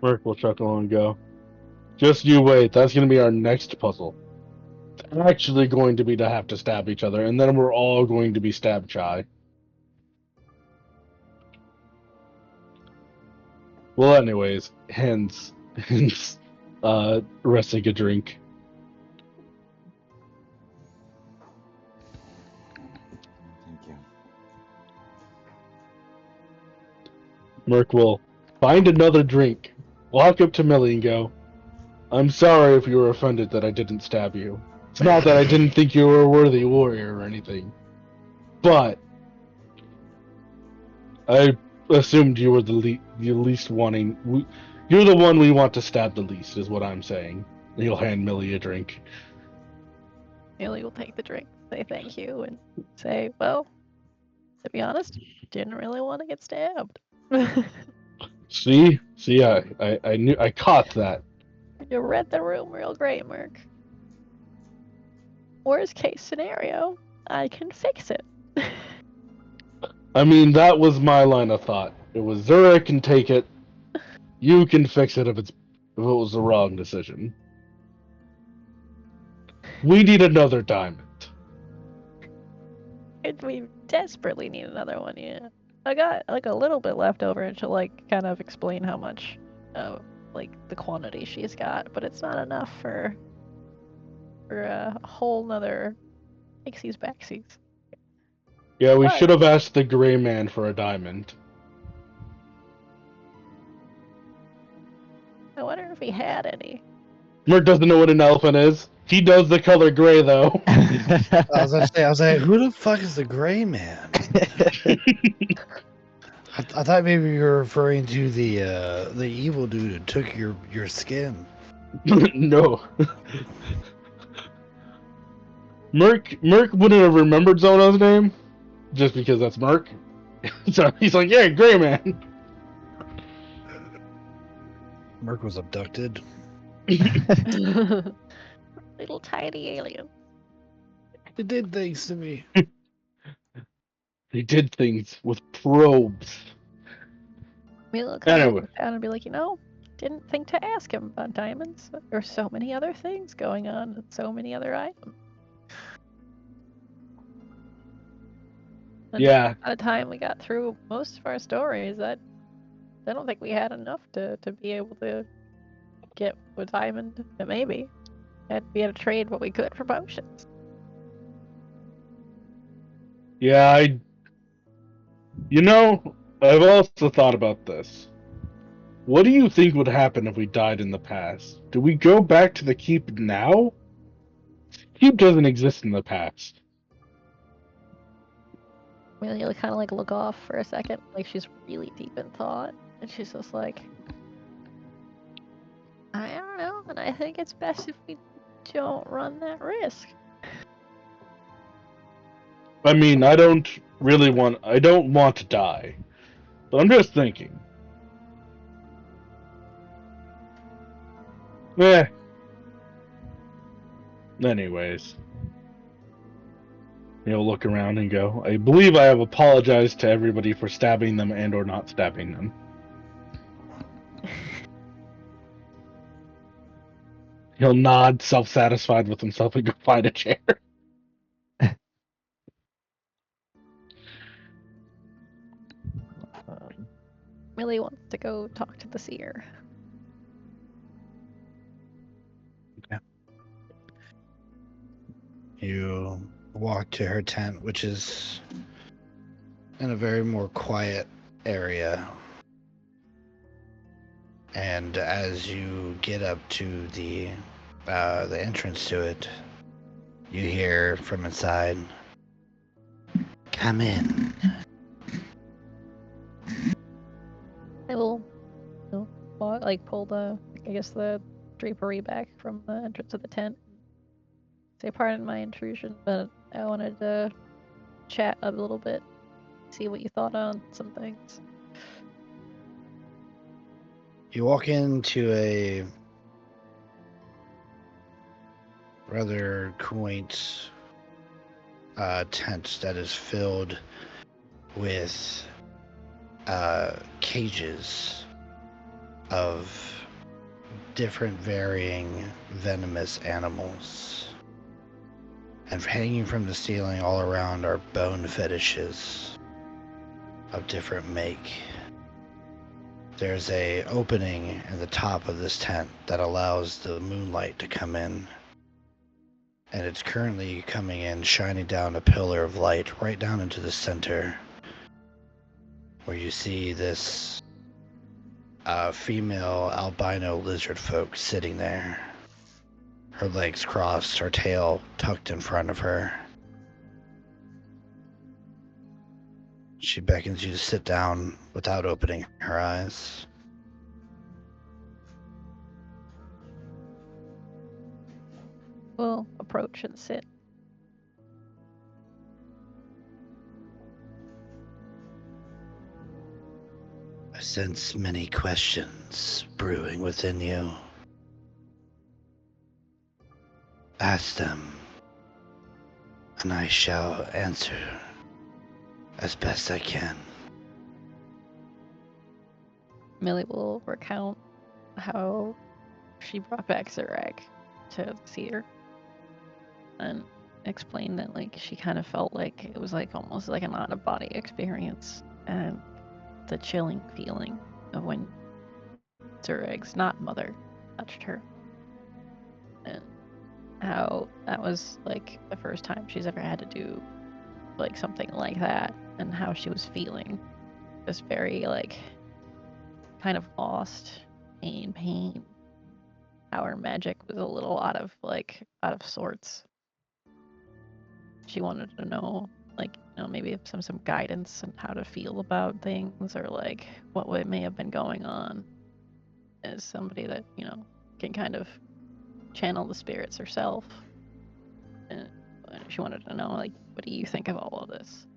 C: Merc will chuckle and go, just you wait, that's going to be our next puzzle. It's actually going to be to have to stab each other, and then we're all going to be stabbed shy. Well, anyways, hence, resting a drink. Merc will find another drink, walk up to Millie and go, I'm sorry if you were offended that I didn't stab you. It's not that I didn't think you were a worthy warrior or anything, but I assumed you were the least wanting. You're the one we want to stab the least, is what I'm saying. And he'll hand Millie a drink.
F: Millie will take the drink, say thank you, and say, well, to be honest, didn't really want to get stabbed.
C: See, I knew, I caught that.
F: You read the room real great, Merc. Worst case scenario, I can fix it.
C: I mean, that was my line of thought. It was Zurich can take it. You can fix it if it was the wrong decision. We need another diamond.
F: We desperately need another one, yeah. I got like a little bit left over to like kind of explain how much like the quantity she's got, but it's not enough for a whole nother Pixies backsies.
C: Yeah, we
F: But
C: should have asked the gray man for a diamond.
F: I wonder if he had any.
C: Merc doesn't know what an elephant is. He knows the color gray, though.
B: I was like, who the fuck is the gray man? I thought maybe you were referring to the evil dude who took your skin.
C: No. Merc wouldn't have remembered Zono's name, just because that's Merc. So he's like, yeah, gray man.
B: Merc was abducted.
F: Little tiny alien.
B: It did things to me.
C: They did things with probes.
F: We'll come
C: Anyway.
F: down and be like, didn't think to ask him about diamonds. There's so many other things going on and so many other items. And
C: Yeah.
F: by the time we got through most of our stories, I don't think we had enough to be able to get a diamond. Maybe. We had to trade what we could for potions.
C: Yeah, I've also thought about this. What do you think would happen if we died in the past? Do we go back to the keep now? Keep doesn't exist in the past.
F: Amelia kind of like look off for a second, like she's really deep in thought, and she's just like, I don't know, and I think it's best if we don't run that risk.
C: I mean, I don't want to die, but I'm just thinking. Anyways. He'll look around and go, I believe I have apologized to everybody for stabbing them and or not stabbing them. He'll nod, self-satisfied with himself, and go find a chair.
F: Millie wants to go talk to the seer.
B: Okay. You walk to her tent, which is in a very more quiet area. And as you get up to the entrance to it, you hear from inside, "Come in."
F: I will, pull the drapery back from the entrance of the tent. Say, pardon my intrusion, but I wanted to chat a little bit, see what you thought on some things.
B: You walk into a rather quaint tent that is filled with cages of different varying venomous animals. And hanging from the ceiling all around are bone fetishes of different make. There's a opening in the top of this tent that allows the moonlight to come in. And it's currently coming in, shining down a pillar of light right down into the center, where you see this a female albino lizard folk sitting there. Her legs crossed, her tail tucked in front of her. She beckons you to sit down without opening her eyes.
F: We'll approach and sit.
B: I sense many questions brewing within you. Ask them, and I shall answer as best I can.
F: Millie will recount how she brought back Zurag to see her and explain that like she kind of felt like it was like almost like an out-of-body experience, and the chilling feeling of when Zurag's not mother touched her, and how that was like the first time she's ever had to do like something like that, and how she was feeling just very like kind of lost, pain, how her magic was a little out of sorts. She wanted to know, like, you know, maybe some guidance on how to feel about things, or like what may have been going on. As somebody that, you know, can kind of channel the spirits herself, and she wanted to know, like, what do you think of all of this?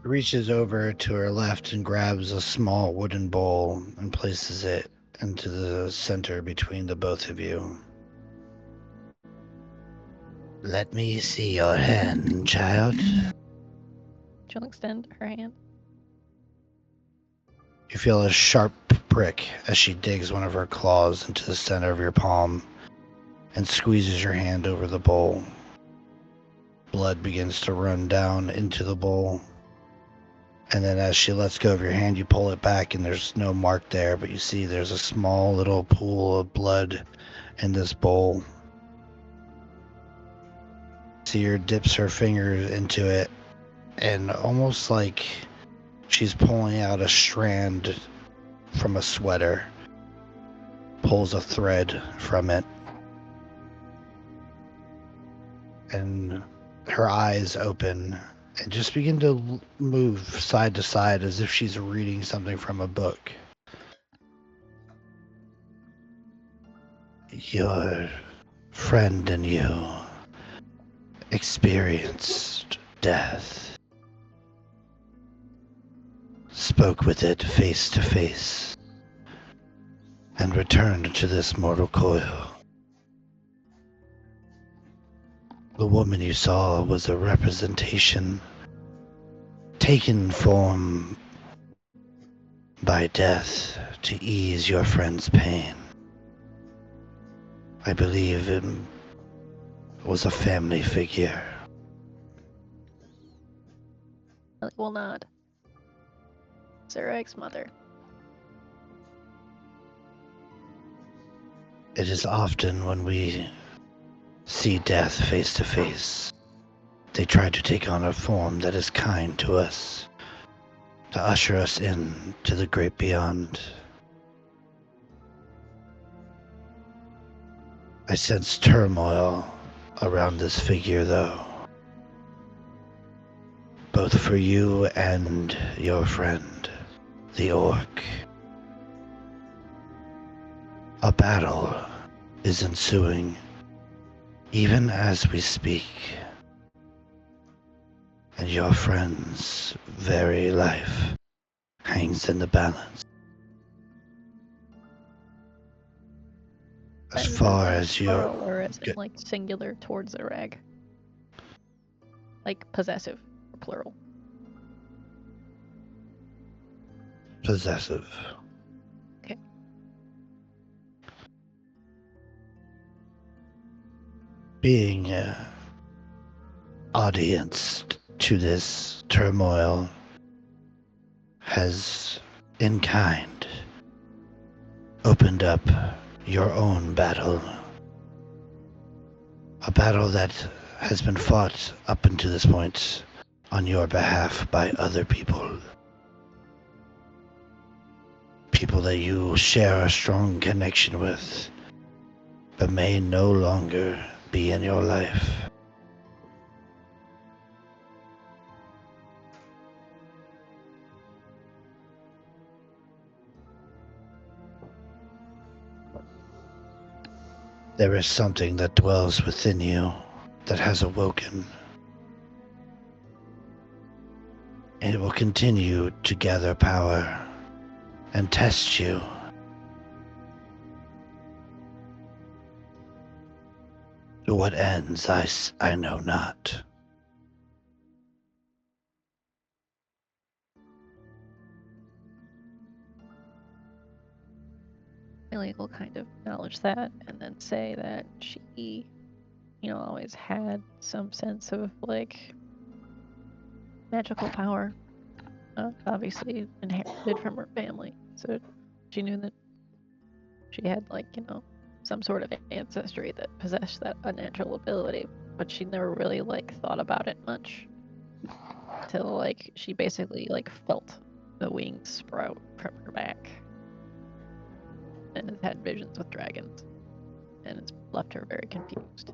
B: Reaches over to her left and grabs a small wooden bowl and places it into the center between the both of you. Let me see your hand, child.
F: She'll extend her hand.
B: You feel a sharp prick as she digs one of her claws into the center of your palm and squeezes your hand over the bowl. Blood begins to run down into the bowl. And then as she lets go of your hand, you pull it back and there's no mark there, but you see there's a small little pool of blood in this bowl. Seer dips her fingers into it, and almost like she's pulling out a strand from a sweater, pulls a thread from it, and her eyes open and just begin to move side to side as if she's reading something from a book. Your friend and you experienced death, spoke with it face to face, and returned to this mortal coil. The woman you saw was a representation taken form by death to ease your friend's pain. I believe it was a family figure.
F: Millie will nod. Zurag's mother.
B: It is often when we see death face to face, they try to take on a form that is kind to us, to usher us in to the great beyond. I sense turmoil around this figure, though, both for you and your friend, the orc. A battle is ensuing, even as we speak, and your friend's very life hangs in the balance. As far as your...
F: Or is it like singular towards Zurag? Like possessive, or plural?
B: Possessive.
F: Okay.
B: Being audience to this turmoil has, in kind, opened up your own battle. A battle that has been fought up until this point on your behalf by other people. People that you share a strong connection with, but may no longer be in your life. There is something that dwells within you that has awoken. And it will continue to gather power and test you. To what ends, I know not.
F: Millie will kind of acknowledge that and then say that she, always had some sense of, like, magical power. Obviously inherited from her family. So she knew that she had, like, some sort of ancestry that possessed that unnatural ability. But she never really, like, thought about it much. Until, like, she basically, like, felt the wings sprout from her back. And has had visions with dragons, and it's left her very confused.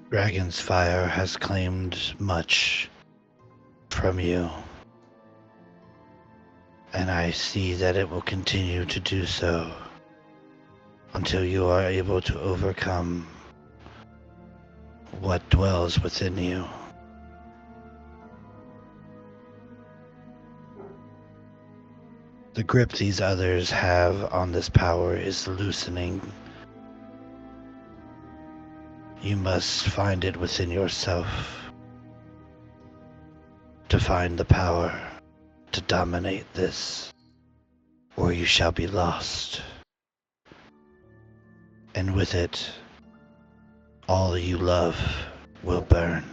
B: Dragon's fire has claimed much from you, and I see that it will continue to do so until you are able to overcome what dwells within you. The grip these others have on this power is loosening. You must find it within yourself to find the power to dominate this, or you shall be lost. And with it, all you love will burn.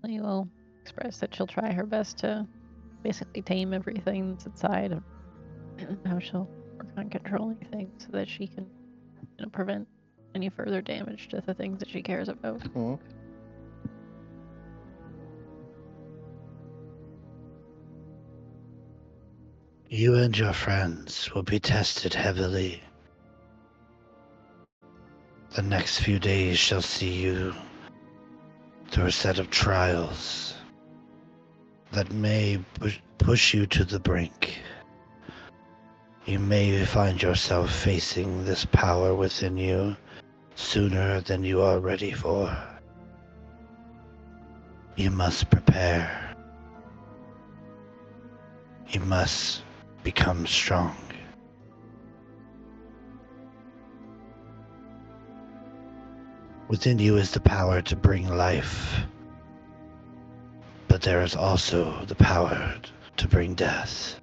F: Millie will express that she'll try her best to basically tame everything that's inside, and how she'll work on controlling things so that she can, prevent any further damage to the things that she cares about.
A: Mm-hmm.
B: You and your friends will be tested heavily. The next few days shall see you through a set of trials that may push you to the brink. You may find yourself facing this power within you sooner than you are ready for. You must prepare. You must become strong. Within you is the power to bring life, but there is also the power to bring death.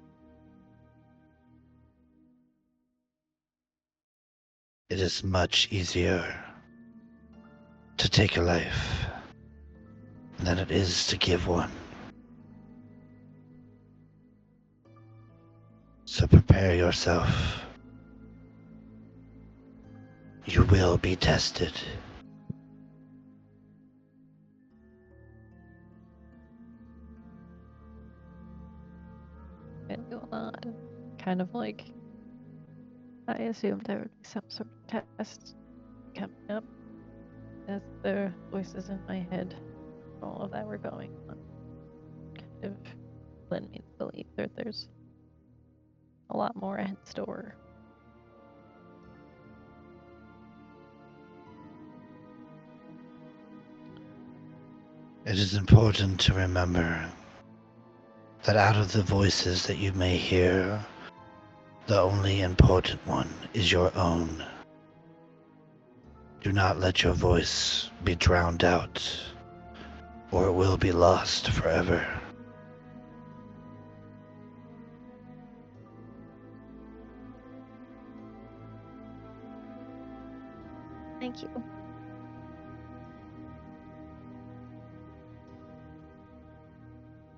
B: It is much easier to take a life than it is to give one. So prepare yourself. You will be tested.
F: And go on, and kind of like, I assumed there would be some sort of test coming up as the voices in my head, all of that were going on. Kind of led me to believe that there's a lot more in store.
B: It is important to remember that out of the voices that you may hear, the only important one is your own. Do not let your voice be drowned out, or it will be lost forever.
F: Thank you.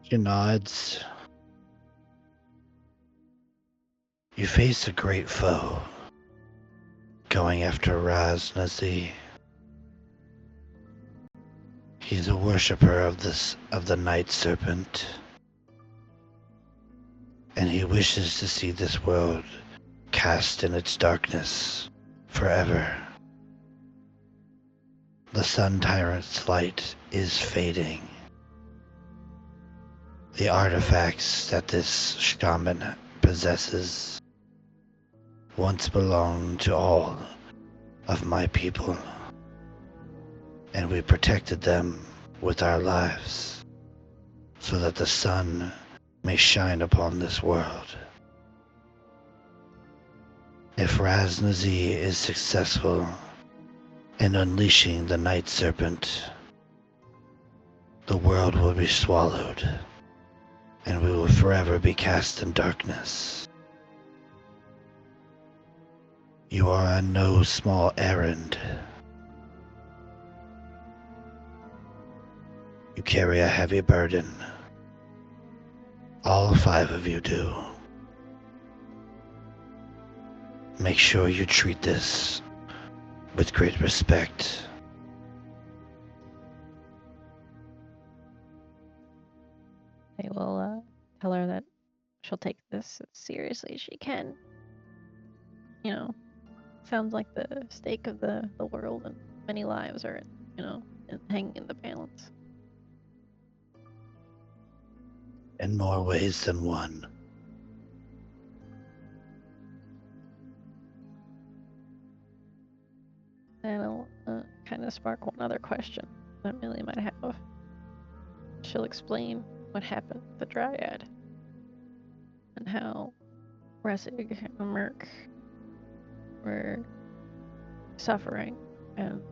B: She nods. You face a great foe, going after Raz Nazi. He's a worshipper of the Night Serpent, and he wishes to see this world cast in its darkness forever. The Sun Tyrant's light is fading. The artifacts that this shaman possesses once belonged to all of my people, and we protected them with our lives so that the sun may shine upon this world. If Raznazi is successful in unleashing the Night Serpent, the world will be swallowed, and we will forever be cast in darkness. You are on no small errand. You carry a heavy burden. All 5 of you do. Make sure you treat this with great respect.
F: I will tell her that she'll take this as seriously as she can. You know, sounds like the stake of the world and many lives are, hanging in the balance.
B: In more ways than one.
F: And I'll kind of spark one other question that Millie might have. She'll explain what happened with the Dryad and how Resig and Merc were suffering and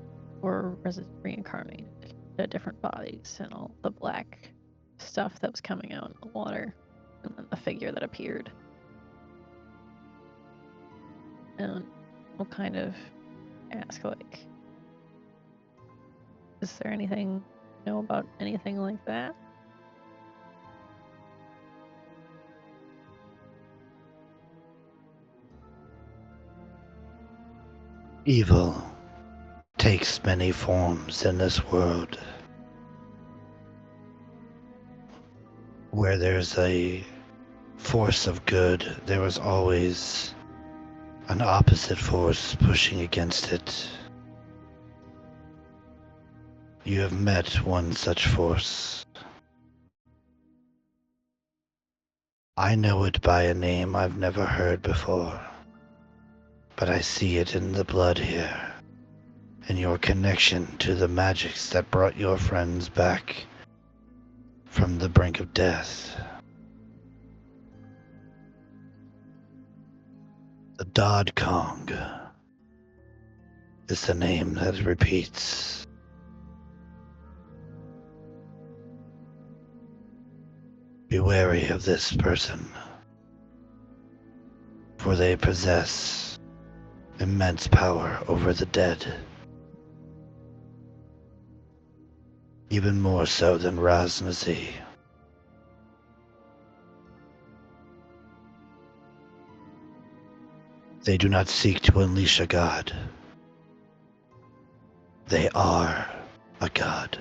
F: were reincarnated into different bodies, and all the black stuff that was coming out in the water, and then the figure that appeared. And we'll kind of ask, like, is there anything you know about anything like that?
B: Evil takes many forms in this world. Where there's a force of good, there is always an opposite force pushing against it. You have met one such force. I know it by a name I've never heard before, but I see it in the blood here, in your connection to the magics that brought your friends back from the brink of death. The Dodd Kong is the name that repeats. Be wary of this person, for they possess immense power over the dead. Even more so than Raznazi. They do not seek to unleash a god. They are a god.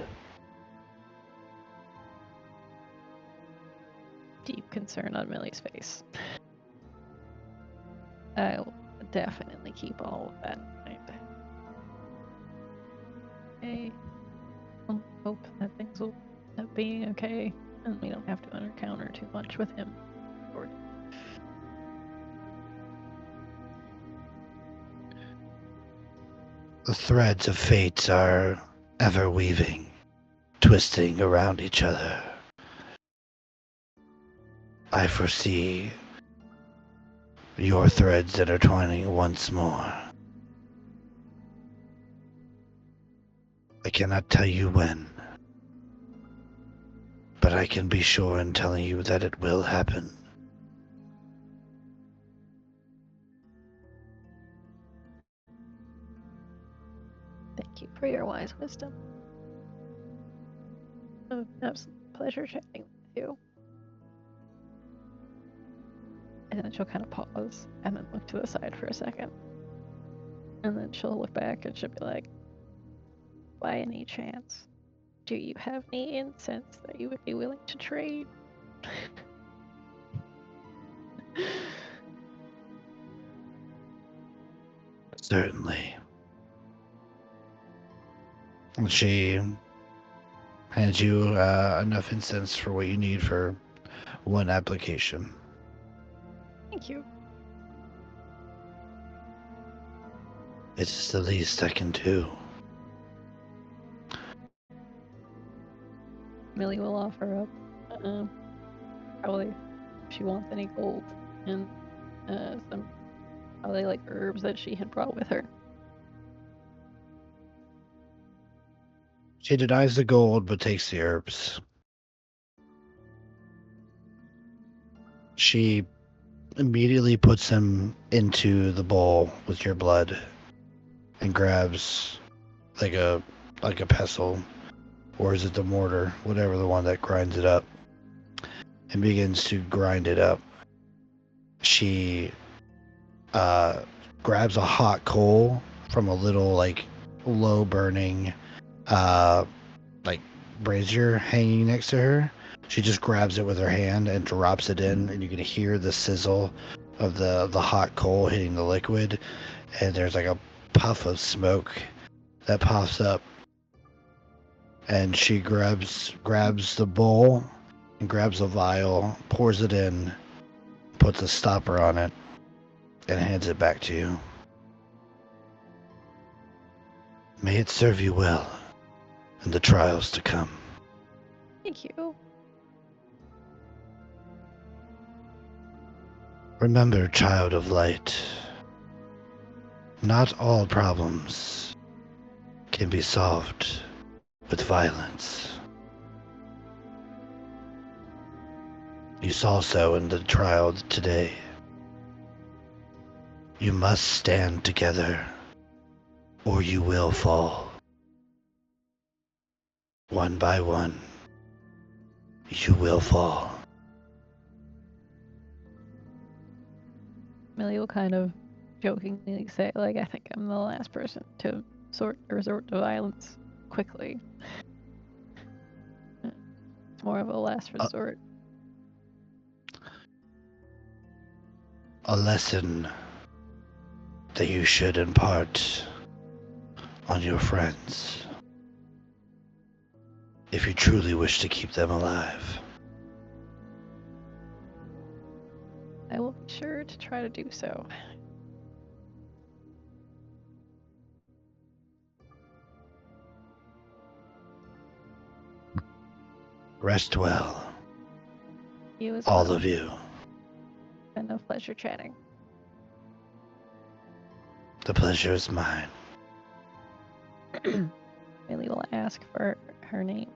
F: Deep concern on Millie's face. I'll definitely keep all of that in mind. I hope that things will end up being okay, and we don't have to encounter too much with him.
B: The threads of fate are ever weaving, twisting around each other. I foresee your threads intertwining once more. I cannot tell you when, but I can be sure in telling you that it will happen.
F: Thank you for your wise wisdom. Absolute pleasure chatting with you. And then she'll kind of pause and then look to the side for a second. And then she'll look back and she'll be like, by any chance, do you have any incense that you would be willing to trade?
B: Certainly. And she hands you enough incense for what you need for one application.
F: Thank you.
B: It's the least I can do.
F: Millie will offer up, probably if she wants any gold and some probably like herbs that she had brought with her.
B: She denies the gold but takes the herbs. She immediately puts them into the bowl with your blood and grabs like a pestle, or is it the mortar, whatever, the one that grinds it up, and begins to grind it up. She grabs a hot coal from a little like low burning like brazier hanging next to her. She just grabs it with her hand and drops it in, and you can hear the sizzle of the hot coal hitting the liquid, and there's like a puff of smoke that pops up, and she grabs the bowl and grabs a vial, pours it in, puts a stopper on it, and hands it back to you. May it serve you well in the trials to come.
F: Thank you.
B: Remember, child of light, not all problems can be solved with violence. You saw so in the trial today. You must stand together, or you will fall. One by one, you will fall.
F: Millie will kind of jokingly say, like, I think I'm the last person to resort to violence quickly. It's more of a last resort.
B: A lesson that you should impart on your friends if you truly wish to keep them alive.
F: I will be sure to try to do so.
B: Rest well,
F: You as
B: all
F: well.
B: of you.
F: Been a pleasure chatting.
B: The pleasure is mine.
F: Millie will ask for her name.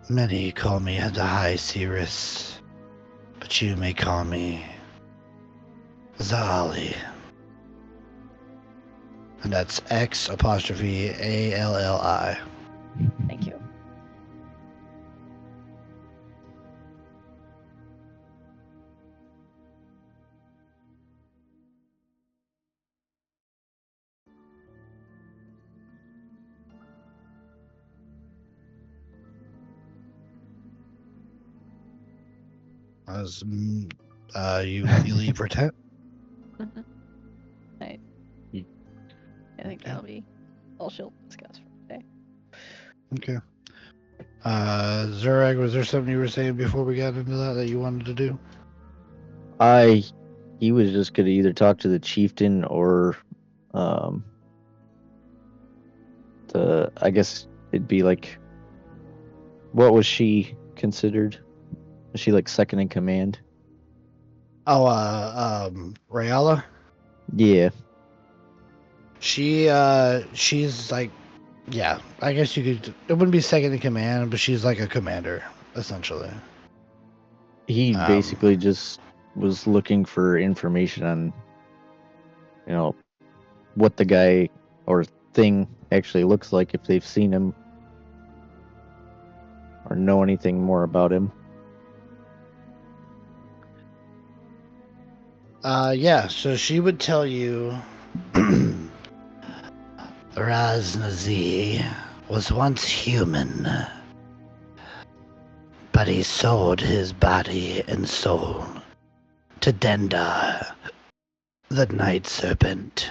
B: Many call me the High Seeress, but you may call me Zali. And that's X''Alli.
F: Thank you.
B: As you leave for tent.
F: Mm-hmm. Right. I think that'll be all she'll discuss for today.
B: Okay. Zurag, was there something you were saying before we got into that you wanted to do?
D: He was just gonna either talk to the chieftain or I guess it'd be like, what was she considered? Was she like second in command?
B: Oh, Rayala?
D: Yeah.
B: She's like, yeah, I guess you could, it wouldn't be second in command, but she's like a commander, essentially.
D: He basically just was looking for information on what the guy or thing actually looks like, if they've seen him or know anything more about him.
B: Yeah, so she would tell you Raznazi was once human, but he sold his body and soul to Dendar, the Night Serpent.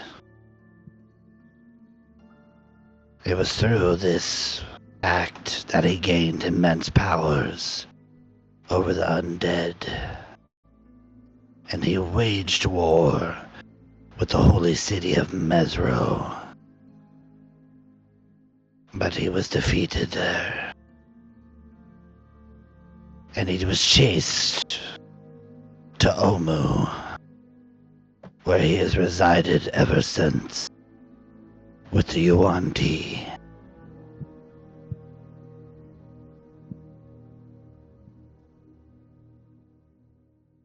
B: It was through this act that he gained immense powers over the undead, and he waged war with the holy city of Mesro. But he was defeated there, and he was chased to Omu, where he has resided ever since with the Yuan-Ti.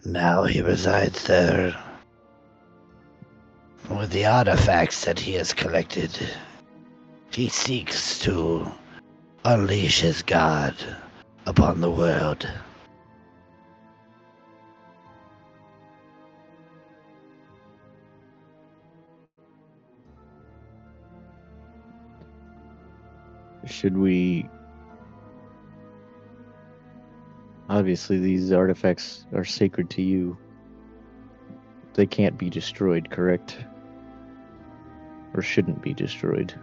B: Now he resides there with the artifacts that he has collected. He seeks to unleash his god upon the world.
D: Should we... Obviously, these artifacts are sacred to you. They can't be destroyed, correct? Or shouldn't be destroyed.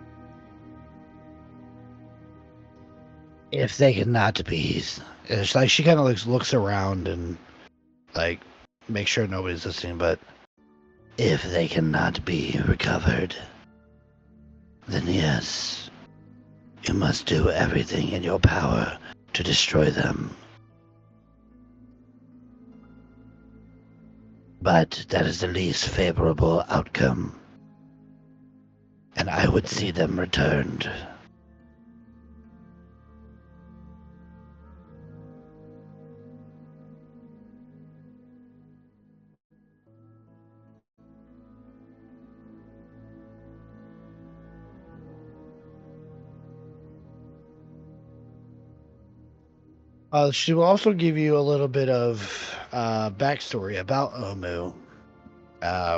B: If they cannot be, it's like she kind of looks around and like make sure nobody's listening. But if they cannot be recovered, then yes, you must do everything in your power to destroy them. But that is the least favorable outcome, and I would see them returned. She will also give you a little bit of backstory about Omu,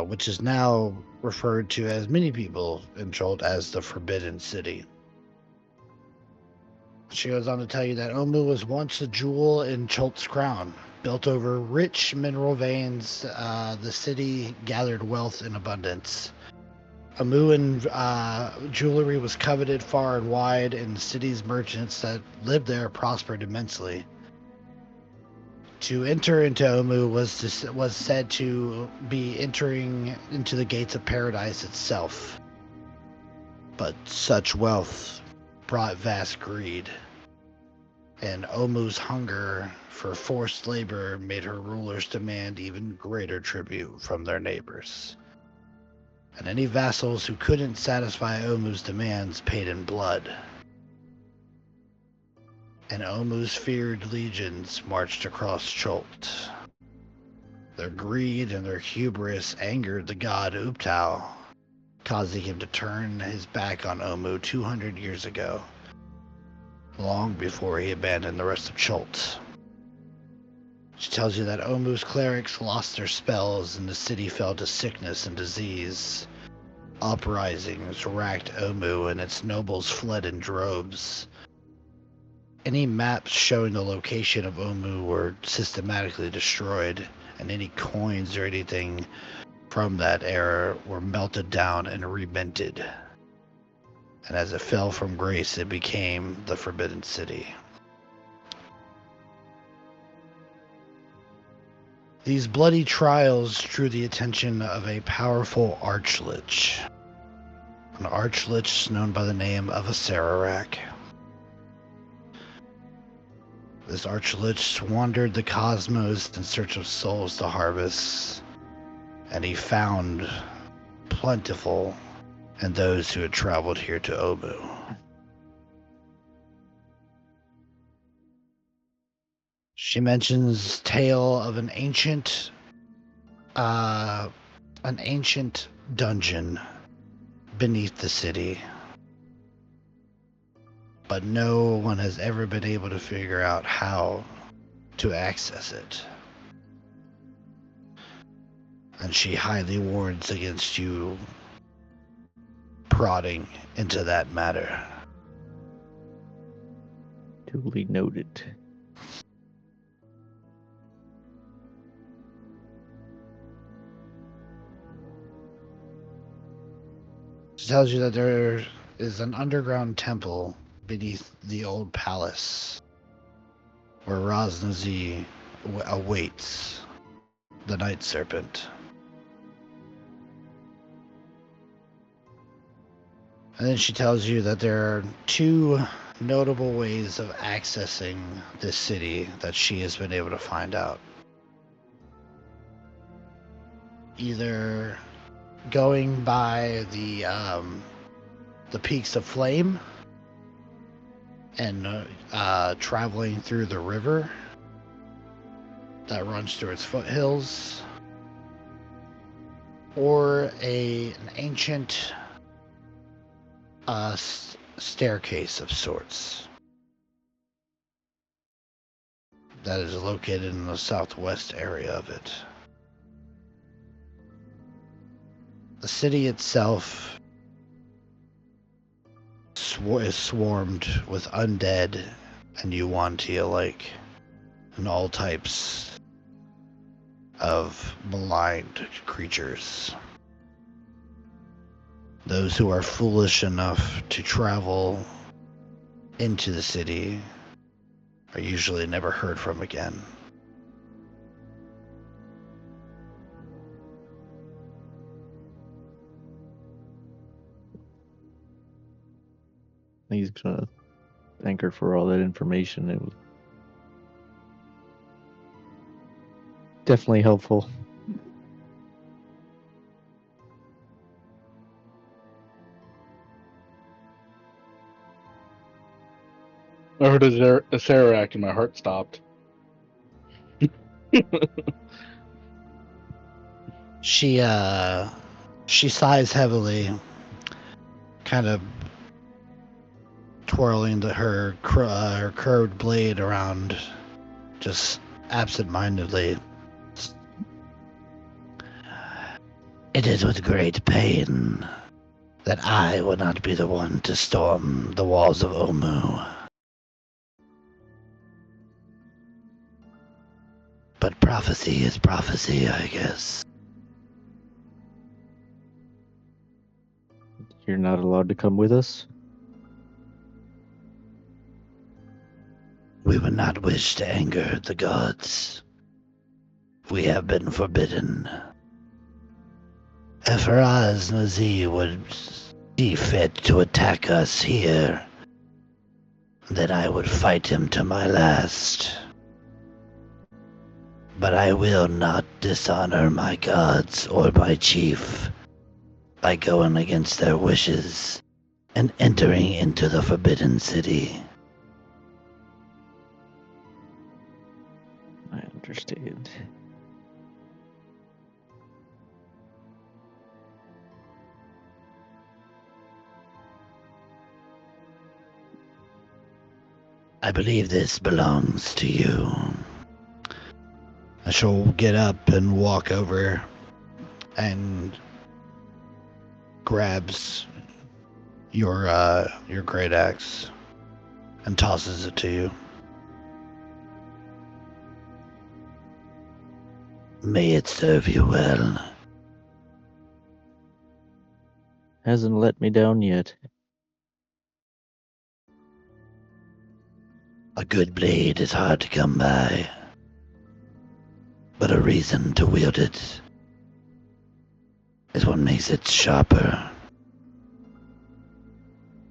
B: which is now referred to as many people in Jolt as the Forbidden City. She goes on to tell you that Omu was once a jewel in Cholt's crown. Built over rich mineral veins, the city gathered wealth in abundance. Omuan jewelry was coveted far and wide, and the city's merchants that lived there prospered immensely. To enter into Omu was said to be entering into the gates of paradise itself. But such wealth brought vast greed, and Omu's hunger for forced labor made her rulers demand even greater tribute from their neighbors. And any vassals who couldn't satisfy Omu's demands paid in blood. And Omu's feared legions marched across Cholt. Their greed and their hubris angered the god Uptau, causing him to turn his back on Omu 200 years ago, long before he abandoned the rest of Cholt. She tells you that Omu's clerics lost their spells and the city fell to sickness and disease. Uprisings racked Omu and its nobles fled in droves. Any maps showing the location of Omu were systematically destroyed, and any coins or anything from that era were melted down and reminted. And as it fell from grace, it became the Forbidden City. These bloody trials drew the attention of a powerful archlich. An archlich known by the name of a Sararak. This archlich wandered the cosmos in search of souls to harvest, and he found plentiful in those who had traveled here to Omu. She mentions tale of an ancient dungeon beneath the city, but no one has ever been able to figure out how to access it. And she highly warns against you prodding into that matter.
D: Duly noted.
B: She tells you that there is an underground temple beneath the old palace where Rosnazi awaits the Night Serpent. And then she tells you that there are two notable ways of accessing this city that she has been able to find out. Either going by the Peaks of Flame and traveling through the river that runs through its foothills, or an ancient staircase of sorts that is located in the southwest area of it. The city itself is swarmed with undead and Yuan-Ti alike, and all types of maligned creatures. Those who are foolish enough to travel into the city are usually never heard from again.
D: He's gonna thank her for all that information. It was definitely helpful.
C: I heard a Sarac and my heart stopped.
B: She sighs heavily, kind of twirling her curved blade around, just absent-mindedly. It is with great pain that I will not be the one to storm the walls of Omu. But prophecy is prophecy, I guess.
D: You're not allowed to come with us?
B: We would not wish to anger the gods. We have been forbidden. If Faraz Nazi would see fit to attack us here, then I would fight him to my last. But I will not dishonor my gods or my chief by going against their wishes and entering into the Forbidden City.
D: I understand.
B: I believe this belongs to you. I shall get up and walk over and grabs your great axe and tosses it to you. May it serve you well.
D: Hasn't let me down yet.
B: A good blade is hard to come by, but a reason to wield it is what makes it sharper.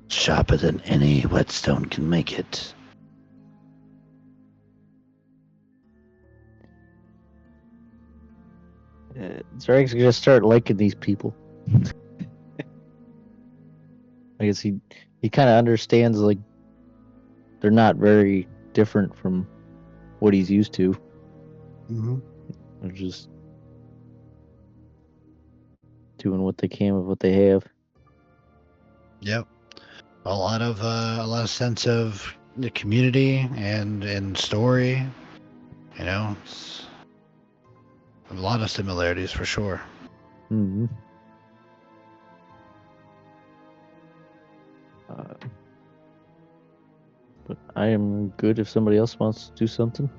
B: Sharper than any whetstone can make it.
D: Zarek's gonna start liking these people. I guess he kind of understands, like, they're not very different from what he's used to.
B: Mm-hmm.
D: They're just doing what they can with what they have.
B: Yep. A lot of sense of the community and story. You know, it's a lot of similarities for sure.
D: Mm-hmm. But I am good if somebody else wants to do something.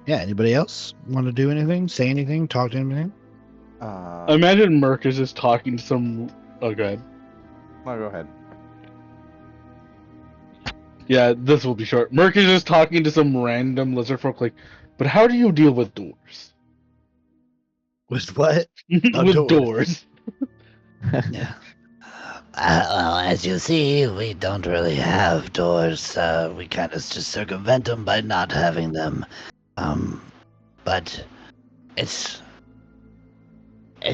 B: Yeah. Anybody else want to do anything? Say anything? Talk to anything?
C: I imagine Merc is just talking to some. Oh, go ahead.
A: No, go ahead.
C: Yeah, this will be short. Merc is just talking to some random lizard folk, like, but how do you deal with doors?
B: With what?
C: With doors.
B: Yeah. Well, as you see, we don't really have doors. We kind of just circumvent them by not having them. But it's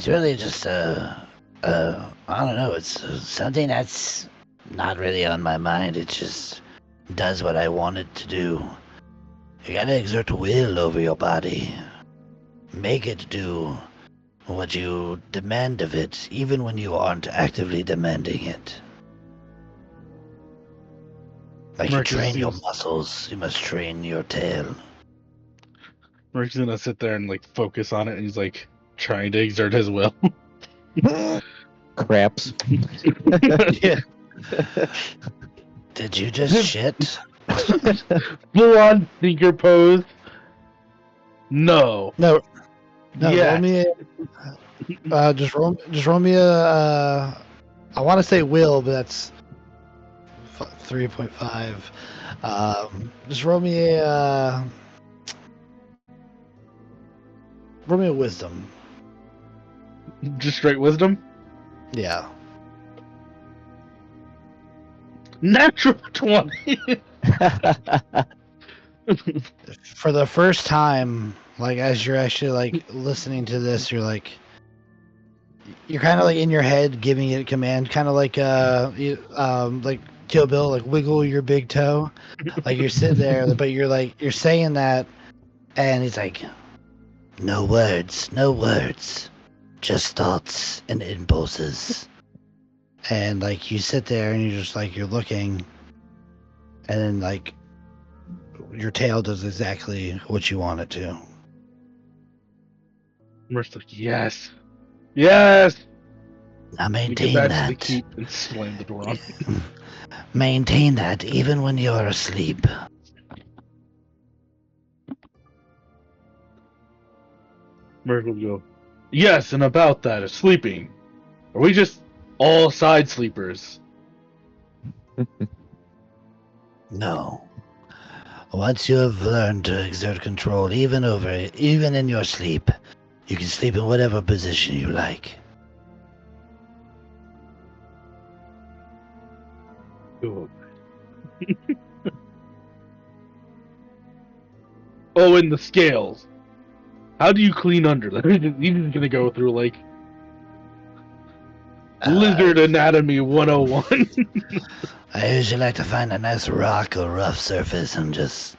B: really just I don't know. It's something that's not really on my mind. It just does what I want it to do. You gotta exert will over your body. Make it do what you demand of it, even when you aren't actively demanding it. Like you train your muscles, you must train your tail.
C: Merc's gonna sit there and like focus on it, and he's like trying to exert his will.
D: Craps.
B: Yeah. Did you just shit?
C: Full on thinker pose. No.
B: No.
C: Yes.
B: Roll me a, just roll me a, I want to say will, but that's 3.5. Just roll me a wisdom.
C: Just straight wisdom?
B: Yeah.
C: Natural 20.
B: For the first time, like as you're actually like listening to this, you're kind of like in your head giving it a command, kind of like like Kill Bill, like wiggle your big toe. Like you're sitting there, but you're saying that, and he's like, no words, just thoughts and impulses. And like you sit there and you're just like you're looking, and then like your tail does exactly what you want it to.
C: Merc's like, yes. Yes!
B: Now maintain
C: Get back
B: that.
C: to the keep and slam the door on.
B: Maintain that even when you're asleep.
C: Merc will go, yes, and about that, sleeping. Are we just all side sleepers?
B: No. Once you have learned to exert control even in your sleep, you can sleep in whatever position you like.
C: Good. Oh, and the scales. How do you clean under them? He's just gonna go through like Lizard Anatomy 101.
B: I usually like to find a nice rock or rough surface and just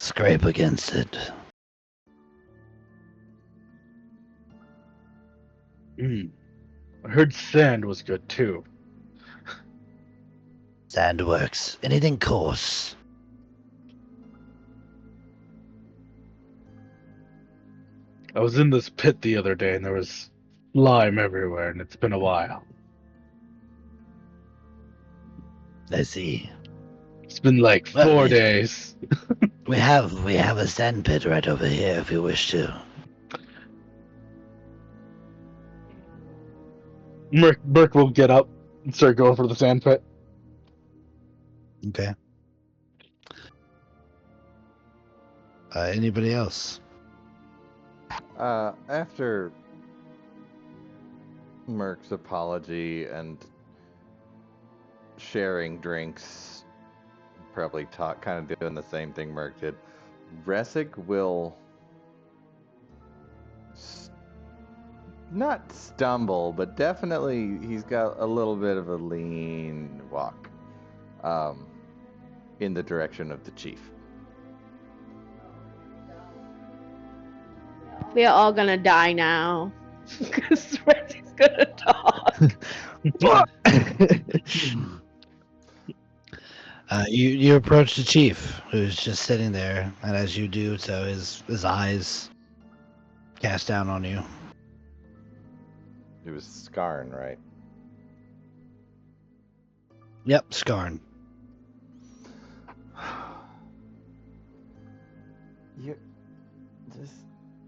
B: scrape against it.
C: I heard sand was good too.
B: Sand works. Anything coarse.
C: I was in this pit the other day and there was slime everywhere, and it's been a while.
B: I see.
C: It's been like 4 days.
B: We have a sand pit right over here if you wish to.
C: Merc will get up and start going for the sand pit.
B: Okay. Anybody else?
A: After Merc's apology and sharing drinks, probably kind of doing the same thing Merc did, Resic will not stumble, but definitely he's got a little bit of a lean walk in the direction of the chief.
E: We are all gonna die now. Because Reddy's gonna talk.
B: You approach the chief, who's just sitting there, and as you do so, his eyes cast down on you.
A: It was Skarn, right?
B: Yep, Skarn.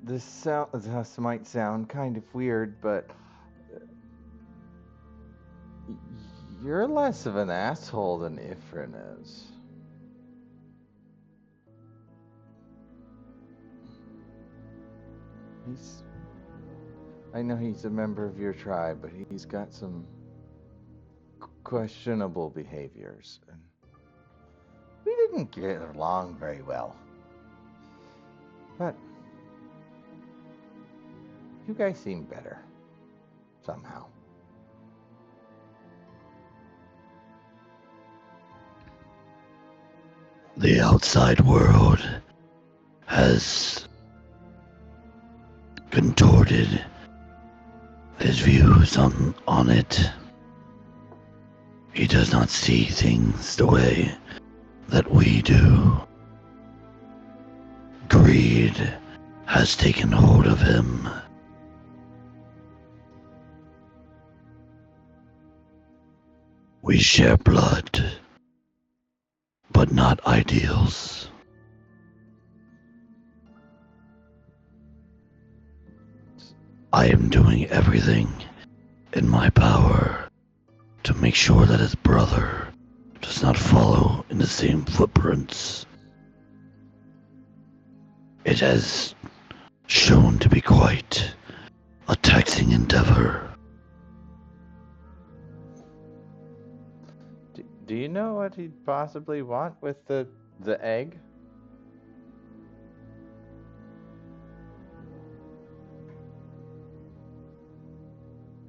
A: This might sound kind of weird, but you're less of an asshole than Ifrin is. I know he's a member of your tribe, but he's got some questionable behaviors, and we didn't get along very well. But you guys seem better, somehow.
B: The outside world has contorted his views on it. He does not see things the way that we do. Greed has taken hold of him. We share blood, but not ideals. I am doing everything in my power to make sure that his brother does not follow in the same footprints. It has shown to be quite a taxing endeavor.
A: Do you know what he'd possibly want with the egg?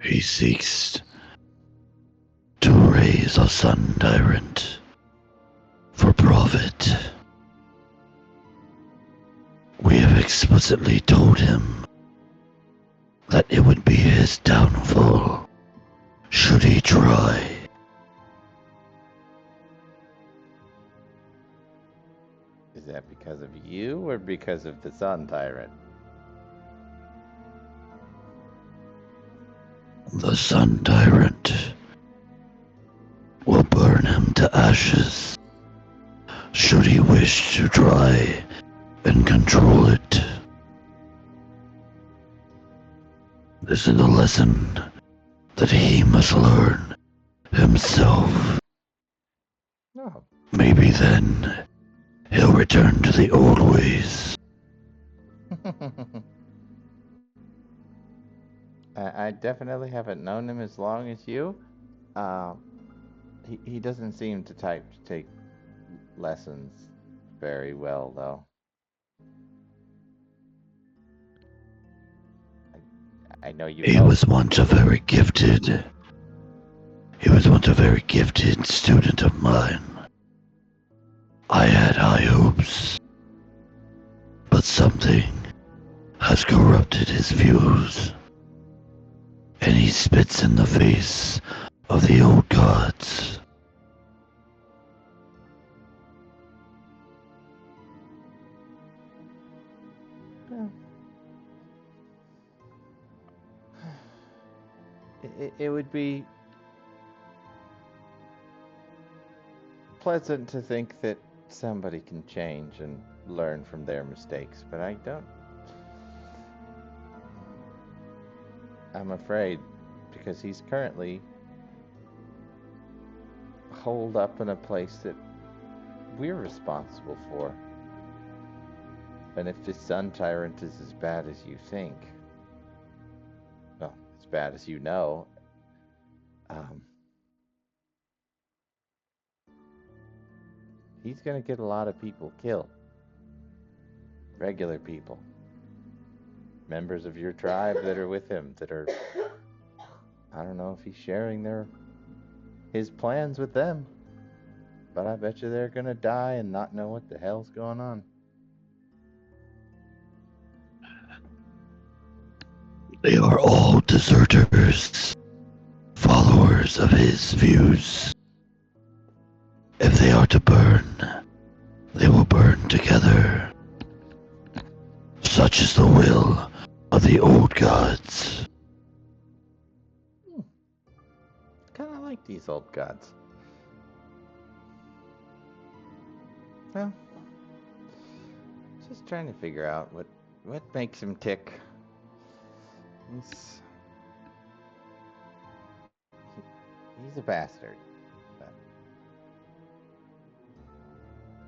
B: He seeks to raise a sun tyrant for profit. We have explicitly told him that it would be his downfall should he try.
A: Is that because of you or because of the sun tyrant?
B: The sun tyrant will burn him to ashes should he wish to try and control it. This is a lesson that he must learn himself.
A: No.
B: Maybe then he'll return to the old ways.
A: I definitely haven't known him as long as you. He doesn't seem to take lessons very well, though. I know you.
B: He was once a very gifted student of mine. I had high hopes, but something has corrupted his views, and he spits in the face of the old gods.
A: It would be pleasant to think that somebody can change and learn from their mistakes, but I don't. I'm afraid, because he's currently holed up in a place that we're responsible for. And if this sun tyrant is as bad as you think, well, as bad as you know, he's gonna get a lot of people killed. Regular people. Members of your tribe that are with him, that are, I don't know if he's sharing his plans with them, but I bet you they're gonna die and not know what the hell's going on.
B: They are all deserters, followers of his views. If they are to burn, they will burn together. Such is the will of the old gods.
A: Kind of like these old gods. Well, just trying to figure out what makes him tick. He's a bastard, but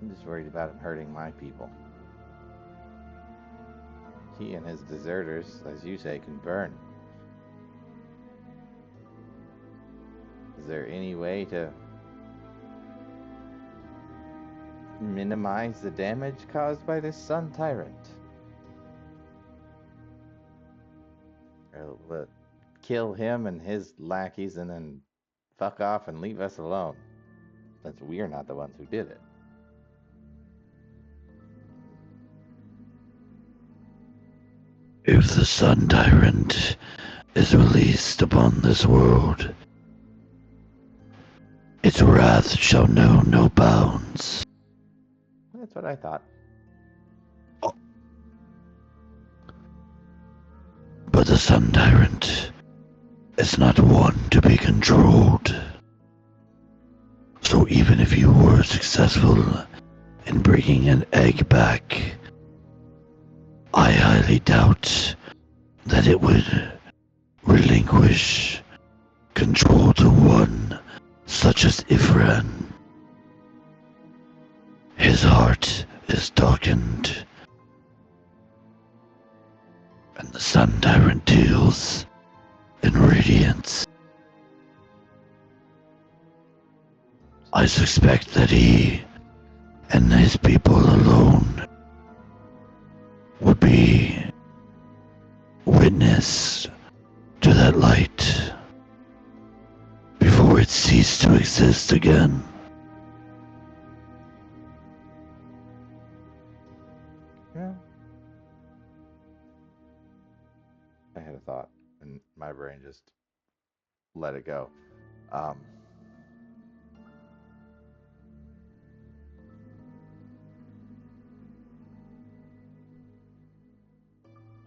A: I'm just worried about him hurting my people. He and his deserters, as you say, can burn. Is there any way to minimize the damage caused by this sun tyrant? Or will it kill him and his lackeys and then fuck off and leave us alone, since we're not the ones who did it?
B: If the sun tyrant is released upon this world, its wrath shall know no bounds.
A: That's what I thought.
B: But the sun tyrant is not one to be controlled. So even if you were successful in bringing an egg back, I highly doubt that it would relinquish control to one such as Ifran. His heart is darkened, and the sun tyrant deals in radiance. I suspect that he and his people alone would be witness to that light before it ceased to exist again.
A: Yeah. I had a thought, and my brain just let it go.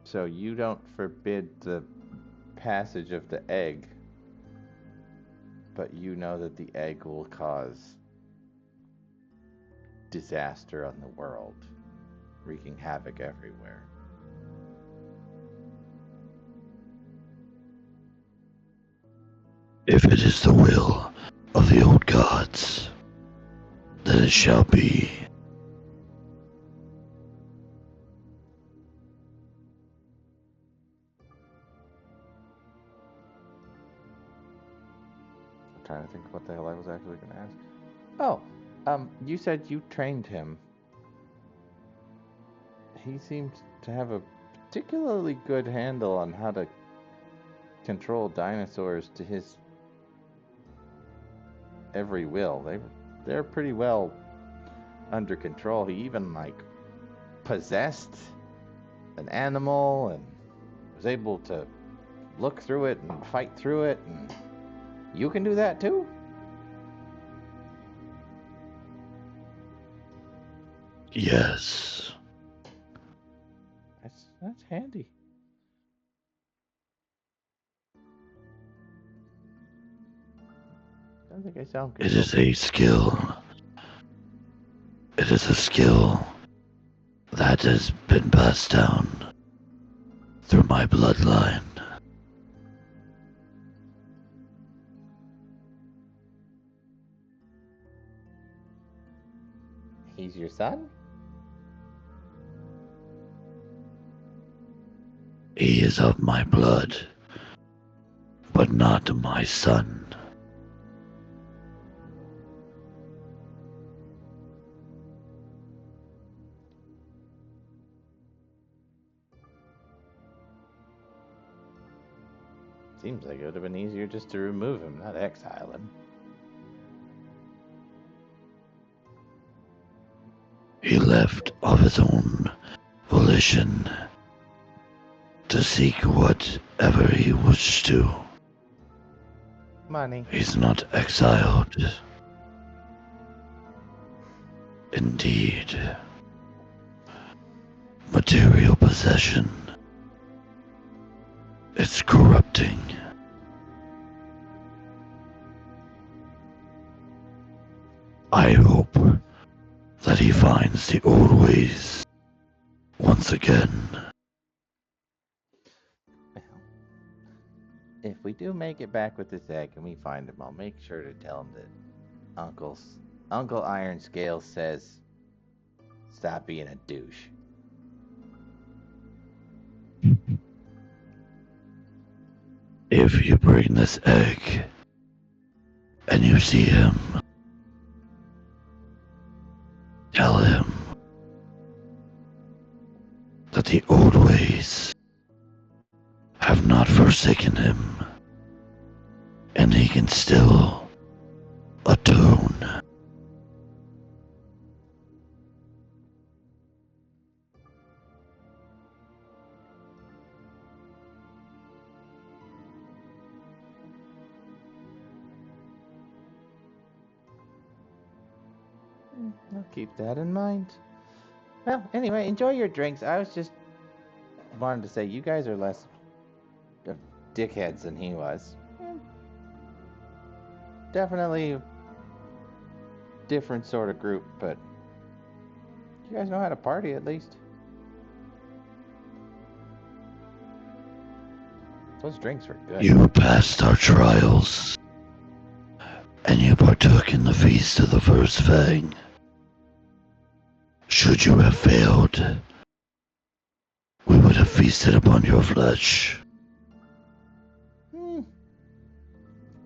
A: So you don't forbid the passage of the egg, but you know that the egg will cause disaster on the world, wreaking havoc everywhere.
B: If it is the will of the old gods, then it shall be.
A: I'm trying to think of what the hell I was actually going to ask. Oh, you said you trained him. He seemed to have a particularly good handle on how to control dinosaurs to his every will. They're pretty well under control. He even possessed an animal and was able to look through it and fight through it. And you can do that too?
B: Yes.
A: That's handy. I don't think I sound good.
B: It is a skill. It is a skill that has been passed down through my bloodline.
A: He's your son?
B: He is of my blood, but not my son.
A: Seems like it would have been easier just to remove him, not exile him.
B: He left of his own volition to seek whatever he wished to.
A: Money.
B: He's not exiled. Indeed. Material possession. It's corrupting. I hope that he finds the old ways once again.
A: If we do make it back with this egg and we find him, I'll make sure to tell him that Uncle Iron Scales says, stop being a douche.
B: If you bring this egg and you see him, tell him that the old ways have not forsaken him, and he can still atone.
A: I'll keep that in mind. Well, anyway, enjoy your drinks. I was just wanted to say you guys are less dickheads than he was. Definitely different sort of group, but you guys know how to party at least. Those drinks were good.
B: You passed our trials, and you partook in the feast of the first fang. Should you have failed, we would have feasted upon your flesh.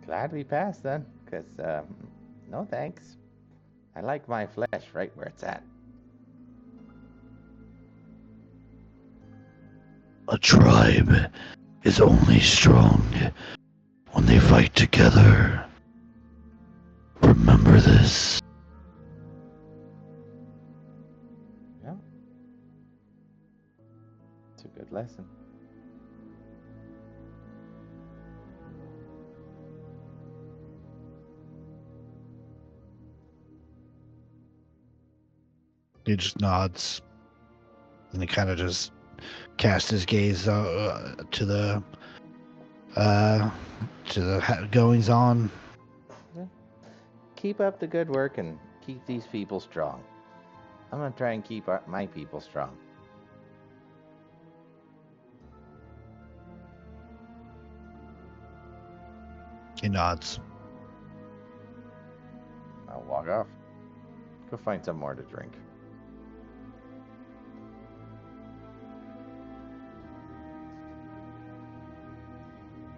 A: Glad we passed then, because, no thanks. I like my flesh right where it's at.
B: A tribe is only strong when they fight together. Remember this.
A: Yeah. It's a good lesson.
B: He just nods, and he kind of just casts his gaze to the goings on.
A: Yeah. Keep up the good work and keep these people strong. I'm gonna try and keep my people strong.
B: He nods.
A: I'll walk off. Go find some more to drink.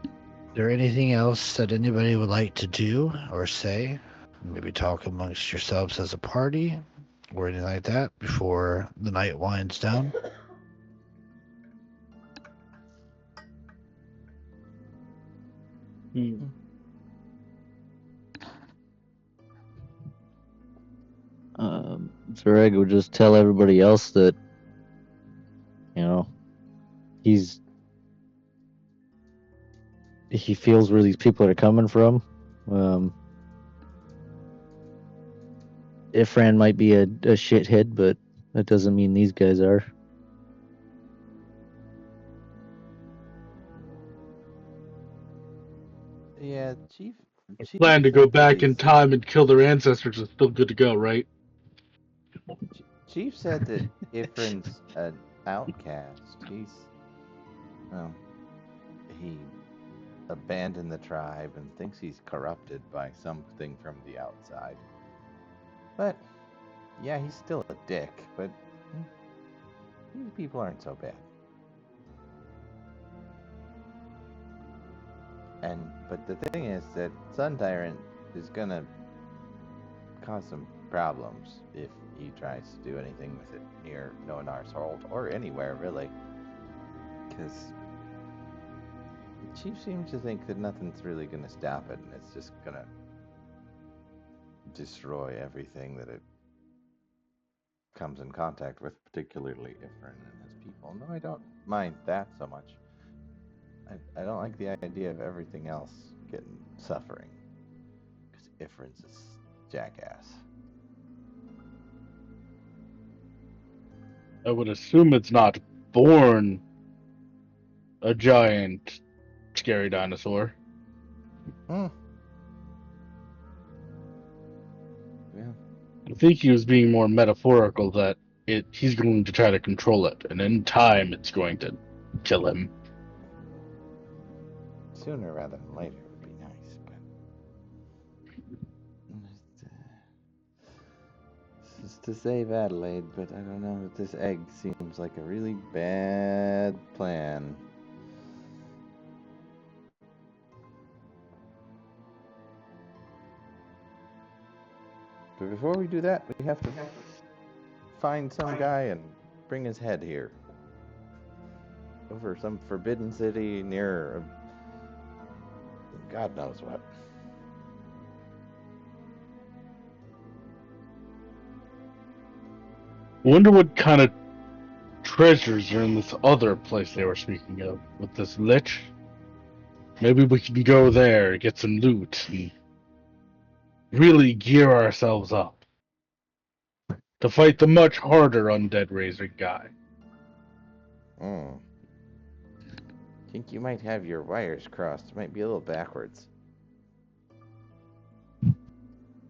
B: Is there anything else that anybody would like to do or say? Maybe talk amongst yourselves as a party or anything like that before the night winds down?
D: Zareg would just tell everybody else that, he feels where these people are coming from. Ifran might be a shithead, but that doesn't mean these guys are.
A: Yeah, Chief.
C: Plan to go back in time and kill their ancestors is still good to go, right?
A: Chief said that Ifrin's an outcast. He abandoned the tribe and thinks he's corrupted by something from the outside. But, yeah, he's still a dick, but these people aren't so bad. But the thing is that Sun Tyrant is gonna cause some problems if he tries to do anything with it near Nonar's hold, or anywhere really. Because the Chief seems to think that nothing's really gonna stop it, and it's just gonna destroy everything that it comes in contact with, particularly Ifrin and his people. No, I don't mind that so much. I don't like the idea of everything else getting suffering. Because Ifrin's a jackass.
C: I would assume it's not born a giant, scary dinosaur.
A: Yeah.
C: I think he was being more metaphorical that he's going to try to control it, and in time it's going to kill him.
A: Sooner rather than later would be nice, but this is to save Adelaide, but I don't know. This egg seems like a really bad plan. But before we do that, we have to find some guy and bring his head here. Over some forbidden city near God knows what.
C: I wonder what kind of treasures are in this other place they were speaking of, with this lich. Maybe we can go there, get some loot, and really gear ourselves up to fight the much harder undead raising guy.
A: Think you might have your wires crossed. It might be a little backwards.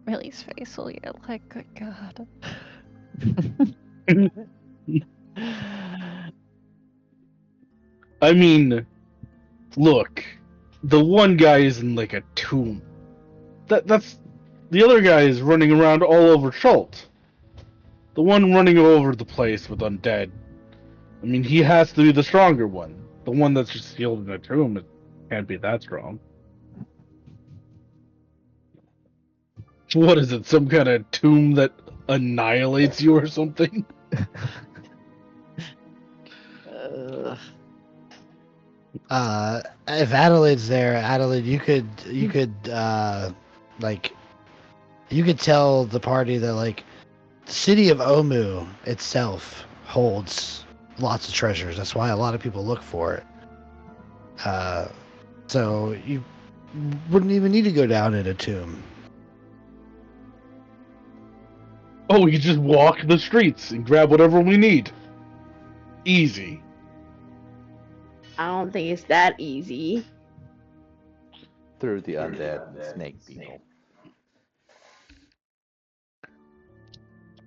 F: Millie's face will get like, good God.
C: I mean, look, the one guy is in like a tomb. That's the other guy is running around all over Schultz. The one running all over the place with undead. I mean, he has to be the stronger one. The one that's just sealed in a tomb can't be that strong. What is it? Some kind of tomb that annihilates you or something?
B: If Adelaide's there, Adelaide, you could like, you could tell the party that like the city of Omu itself holds lots of treasures. That's why a lot of people look for it. So you wouldn't even need to go down in a tomb.
C: Oh, we can just walk the streets and grab whatever we need. Easy.
E: I don't think it's that easy.
A: Through the undead and snake people.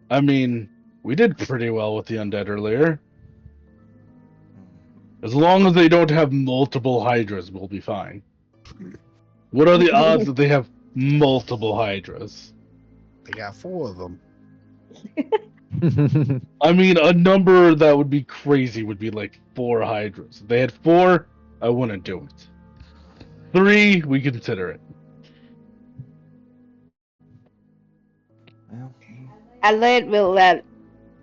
C: I mean, we did pretty well with the undead earlier. As long as they don't have multiple hydras, we'll be fine. What are the odds that they have multiple hydras?
B: They got 4 of them.
C: I mean, a number that would be crazy would be like 4 hydras. If they had 4, I wouldn't do it. 3, we consider it.
A: Well,
E: Adelaide will let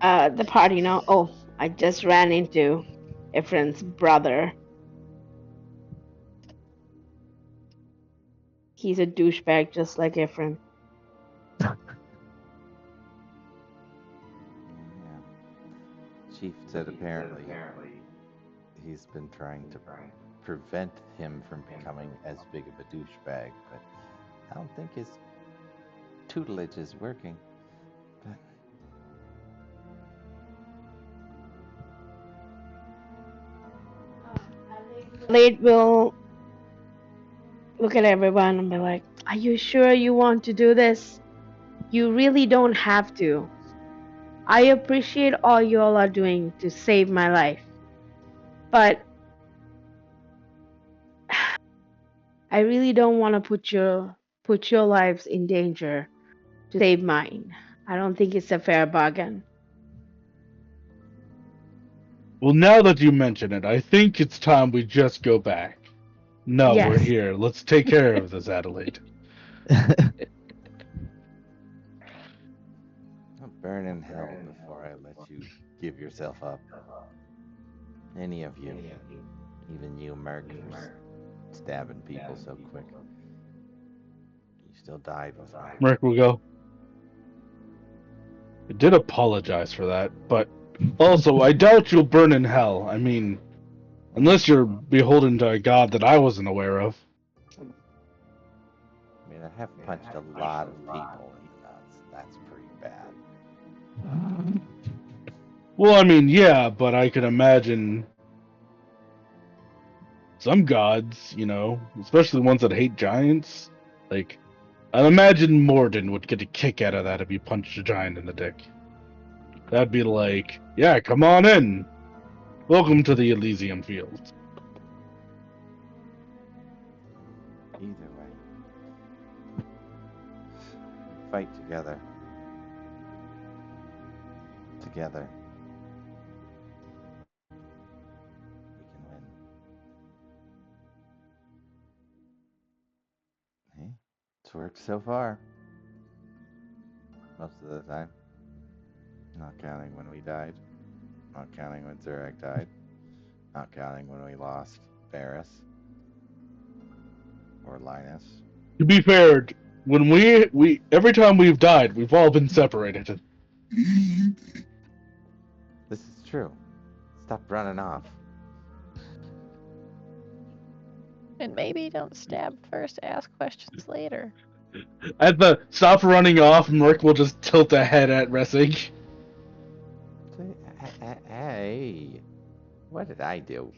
E: the party know. Oh, I just ran into Efren's brother. He's a douchebag just like Efren.
A: Chief said apparently he's been trying to prevent him from becoming as big of a douchebag, but I don't think his tutelage is working.
E: Adelaide will look at everyone and be like, are you sure you want to do this? You really don't have to. I appreciate all you all are doing to save my life. But I really don't want to put your lives in danger to save mine. I don't think it's a fair bargain.
C: Well, now that you mention it, I think it's time we just go back. No,
E: Yes.
C: we're here. Let's take care of this, Adelaide.
A: I'll burn in hell before I let you give yourself up. Any of you. Even you, Merc, who's stabbing people so quick. You still died with me.
C: Merc will go. I did apologize for that, but Also, I doubt you'll burn in hell. I mean, unless you're beholden to a god that I wasn't aware of.
A: I mean, I have punched a lot of people in the nuts. That's pretty bad.
C: Well, I mean, yeah, but I can imagine some gods, especially ones that hate giants. Like, I'd imagine Morden would get a kick out of that if you punched a giant in the dick. That'd be like, yeah, come on in. Welcome to the Elysium Fields.
A: Either way. Fight together. Together. We can win. Hey, it's worked so far. Most of the time. Not counting when we died. Not counting when Zurek died. Not counting when we lost Varys. Or Linus.
C: To be fair, when we every time we've died, we've all been separated.
A: This is true. Stop running off.
F: And maybe don't stab first, ask questions later.
C: At the stop running off, Merc will just tilt a head at Ressig.
A: Hey, what did I do?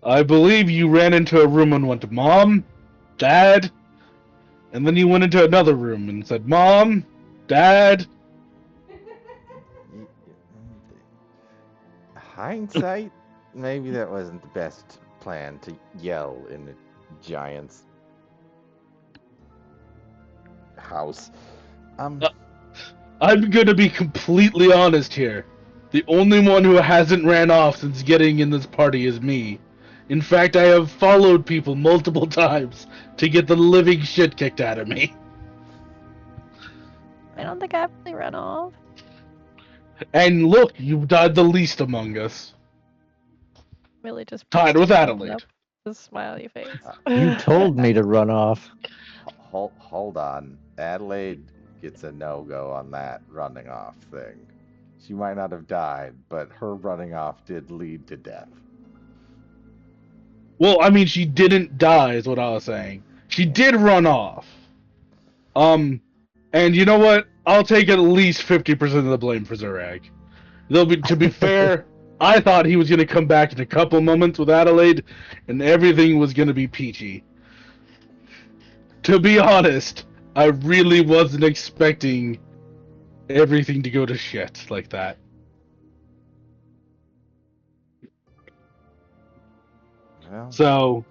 C: I believe you ran into a room and went, Mom, Dad, and then you went into another room and said, Mom, Dad.
A: Hindsight, maybe that wasn't the best plan to yell in the giant's house.
C: I'm gonna be completely honest here. The only one who hasn't ran off since getting in this party is me. In fact, I have followed people multiple times to get the living shit kicked out of me.
F: I don't think I've really run off.
C: And look, you died the least among us.
F: Really just
C: Tied with Adelaide.
F: The smiley face.
D: You told me to run off.
A: Hold on. Adelaide gets a no-go on that running off thing. She might not have died, but her running off did lead to death.
C: Well, I mean, she didn't die, is what I was saying. She did run off. And you know what? I'll take at least 50% of the blame for Zurag. To be fair, I thought he was going to come back in a couple moments with Adelaide, and everything was going to be peachy. To be honest, I really wasn't expecting everything to go to shit like that.
A: Well,
C: So,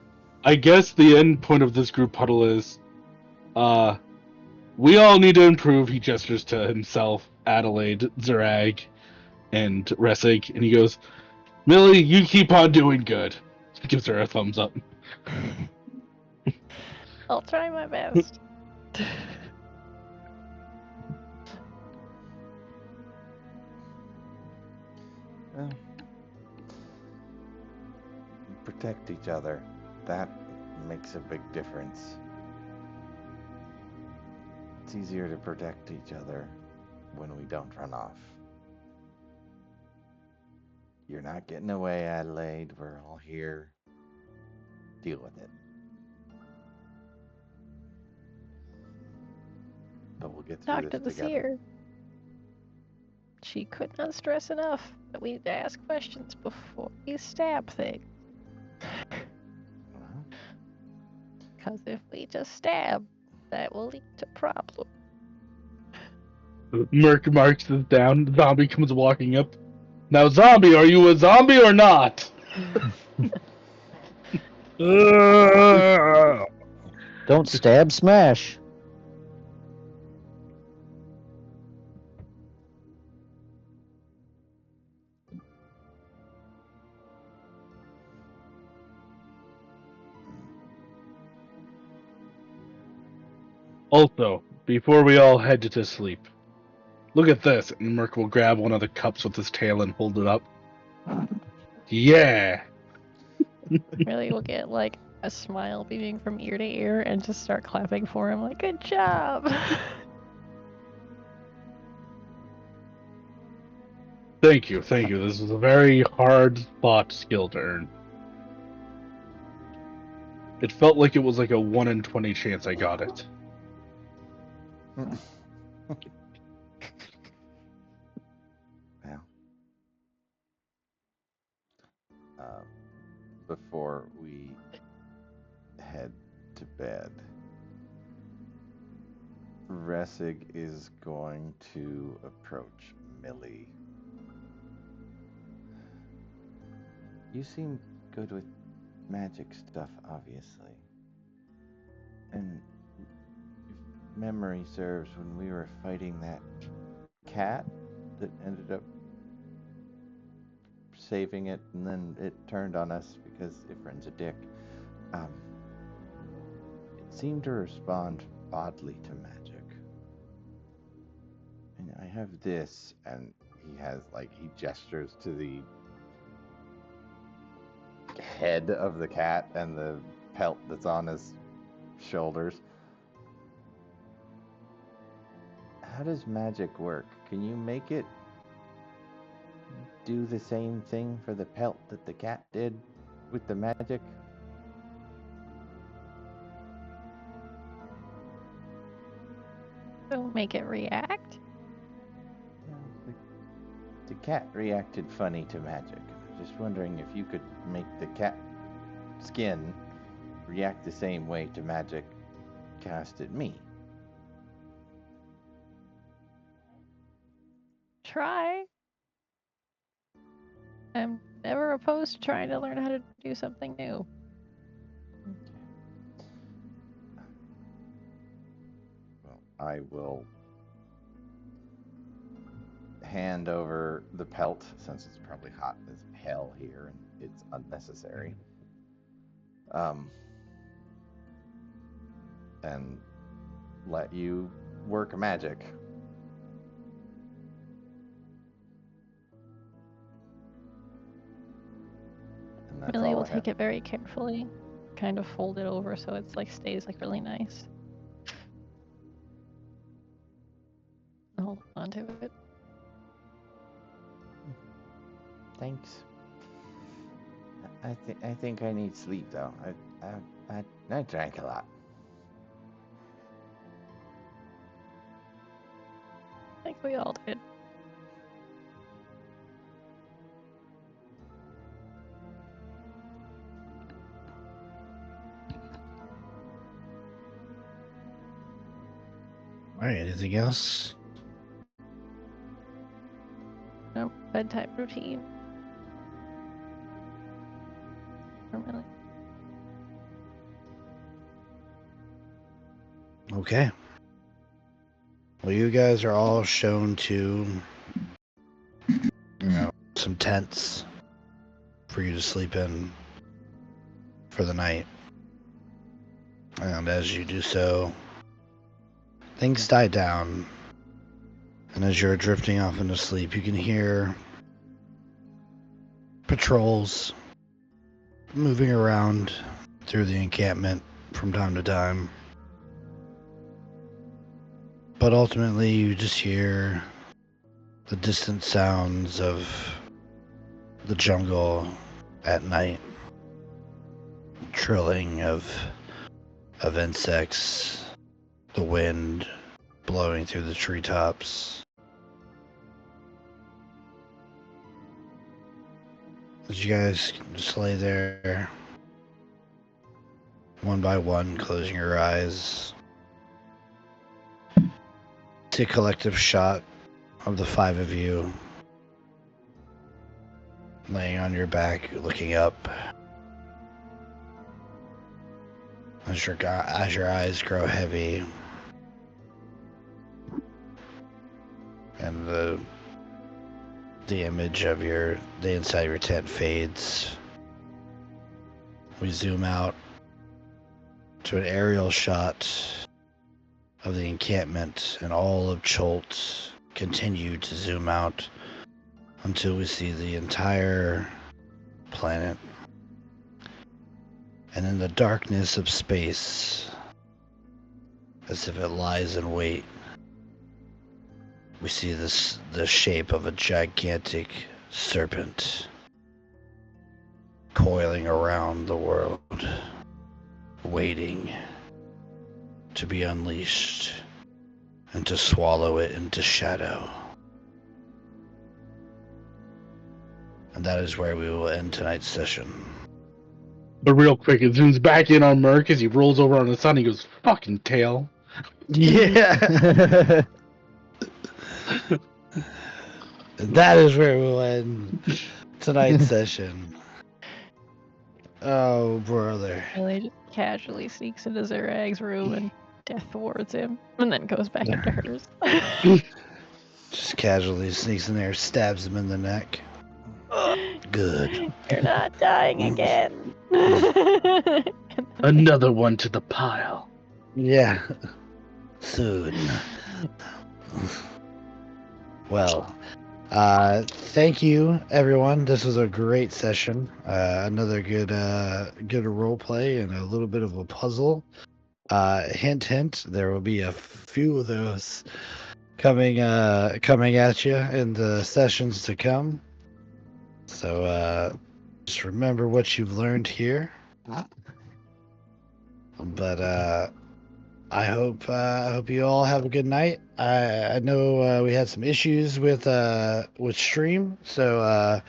C: I guess the end point of this group huddle is, we all need to improve. He gestures to himself, Adelaide, Zurag, and Ressig, and he goes, Millie, you keep on doing good. He gives her a thumbs up.
F: I'll try my best.
A: well, protect each other. That makes a big difference. It's easier to protect each other when we don't run off. You're not getting away, Adelaide. We're all here. Deal with it. But we'll get through
F: Talk
A: this
F: to the
A: together.
F: seer. She could not stress enough that we need to ask questions before we stab things. Because if we just stab, that will lead to problems.
C: Merc marks this down. Zombie comes walking up. Now, Zombie, are you a zombie or not?
D: Don't stab, smash.
C: Also, before we all head to sleep, look at this. And Merc will grab one of the cups with his tail and hold it up. Yeah.
F: Really, we'll get like a smile beaming from ear to ear and just start clapping for him like, good job.
C: Thank you. This is a very hard-fought skill to earn. It felt like it was like a 1 in 20 chance I got it.
A: Well, before we head to bed, Ressig is going to approach Millie. You seem good with magic stuff, obviously. And if memory serves, when we were fighting that cat that ended up saving it, and then it turned on us because Ifrin's a dick, it seemed to respond oddly to magic. And I have this, and he gestures to the head of the cat and the pelt that's on his shoulders. How does magic work? Can you make it do the same thing for the pelt that the cat did with the magic?
F: Don't make it react?
A: The cat reacted funny to magic. Just wondering if you could make the cat skin react the same way to magic cast at me.
F: Try. I'm never opposed to trying to learn how to do something new.
A: Well, I will hand over the pelt, since it's probably hot as hell here and it's unnecessary. And let you work magic.
F: Millie will take it very carefully, kind of fold it over so it's stays really nice. Hold on to it.
A: Thanks. I think I need sleep though. I drank a lot.
F: I think we all did.
B: Alright, anything else?
F: No, bedtime routine. For Millie.
B: Okay. Well, you guys are all shown to, some tents for you to sleep in for the night. And as you do so, things die down. And as you're drifting off into sleep, you can hear patrols moving around through the encampment from time to time. But ultimately, you just hear the distant sounds of the jungle at night. Trilling of insects, the wind blowing through the treetops. As you guys just lay there, one by one, closing your eyes, see a collective shot of the 5 of you laying on your back, looking up. As your eyes grow heavy, and the image of the inside of your tent fades, we zoom out to an aerial shot of the encampment, and all of Cholt continue to zoom out until we see the entire planet. And in the darkness of space, as if it lies in wait, We see the shape of a gigantic serpent coiling around the world, waiting to be unleashed and to swallow it into shadow. And that is where we will end tonight's session.
C: But real quick, it zooms back in on Merc as he rolls over on the sun. He goes, "Fucking tail."
B: Yeah. That is where we'll end tonight's session. Oh, brother.
F: Really just casually sneaks into Zerag's room and death towards him, and then goes back into hers.
B: Just casually sneaks in there, stabs him in the neck. Good.
F: You're not dying again.
C: Another one to the pile.
B: Yeah. Soon. Well, thank you, everyone. This was a great session. Another good role play and a little bit of a puzzle. Hint, hint. There will be a few of those coming at you in the sessions to come. So just remember what you've learned here. But I hope you all have a good night. I know we had some issues with stream, so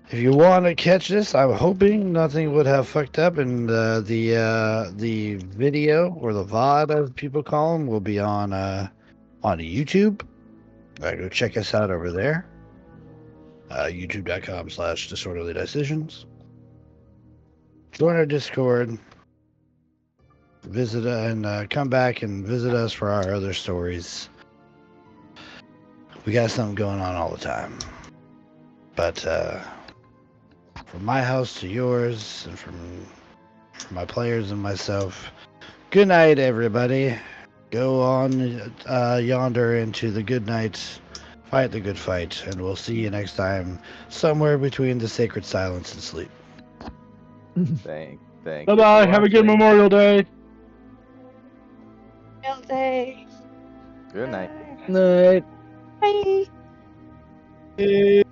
B: if you want to catch this, I'm hoping nothing would have fucked up, and the video or the VOD as people call them will be on YouTube. Go check us out over there. YouTube.com/disorderly-decisions. Join our Discord. Visit and come back and visit us for our other stories. We got something going on all the time. But from my house to yours, and from my players and myself, good night, everybody. Go on yonder into the good night. Fight the good fight, and we'll see you next time, somewhere between the sacred silence and sleep.
A: Thank
C: Bye bye. Have a good Memorial Day.
F: All day.
A: Good night.
D: Night.
F: Bye.
B: Hey.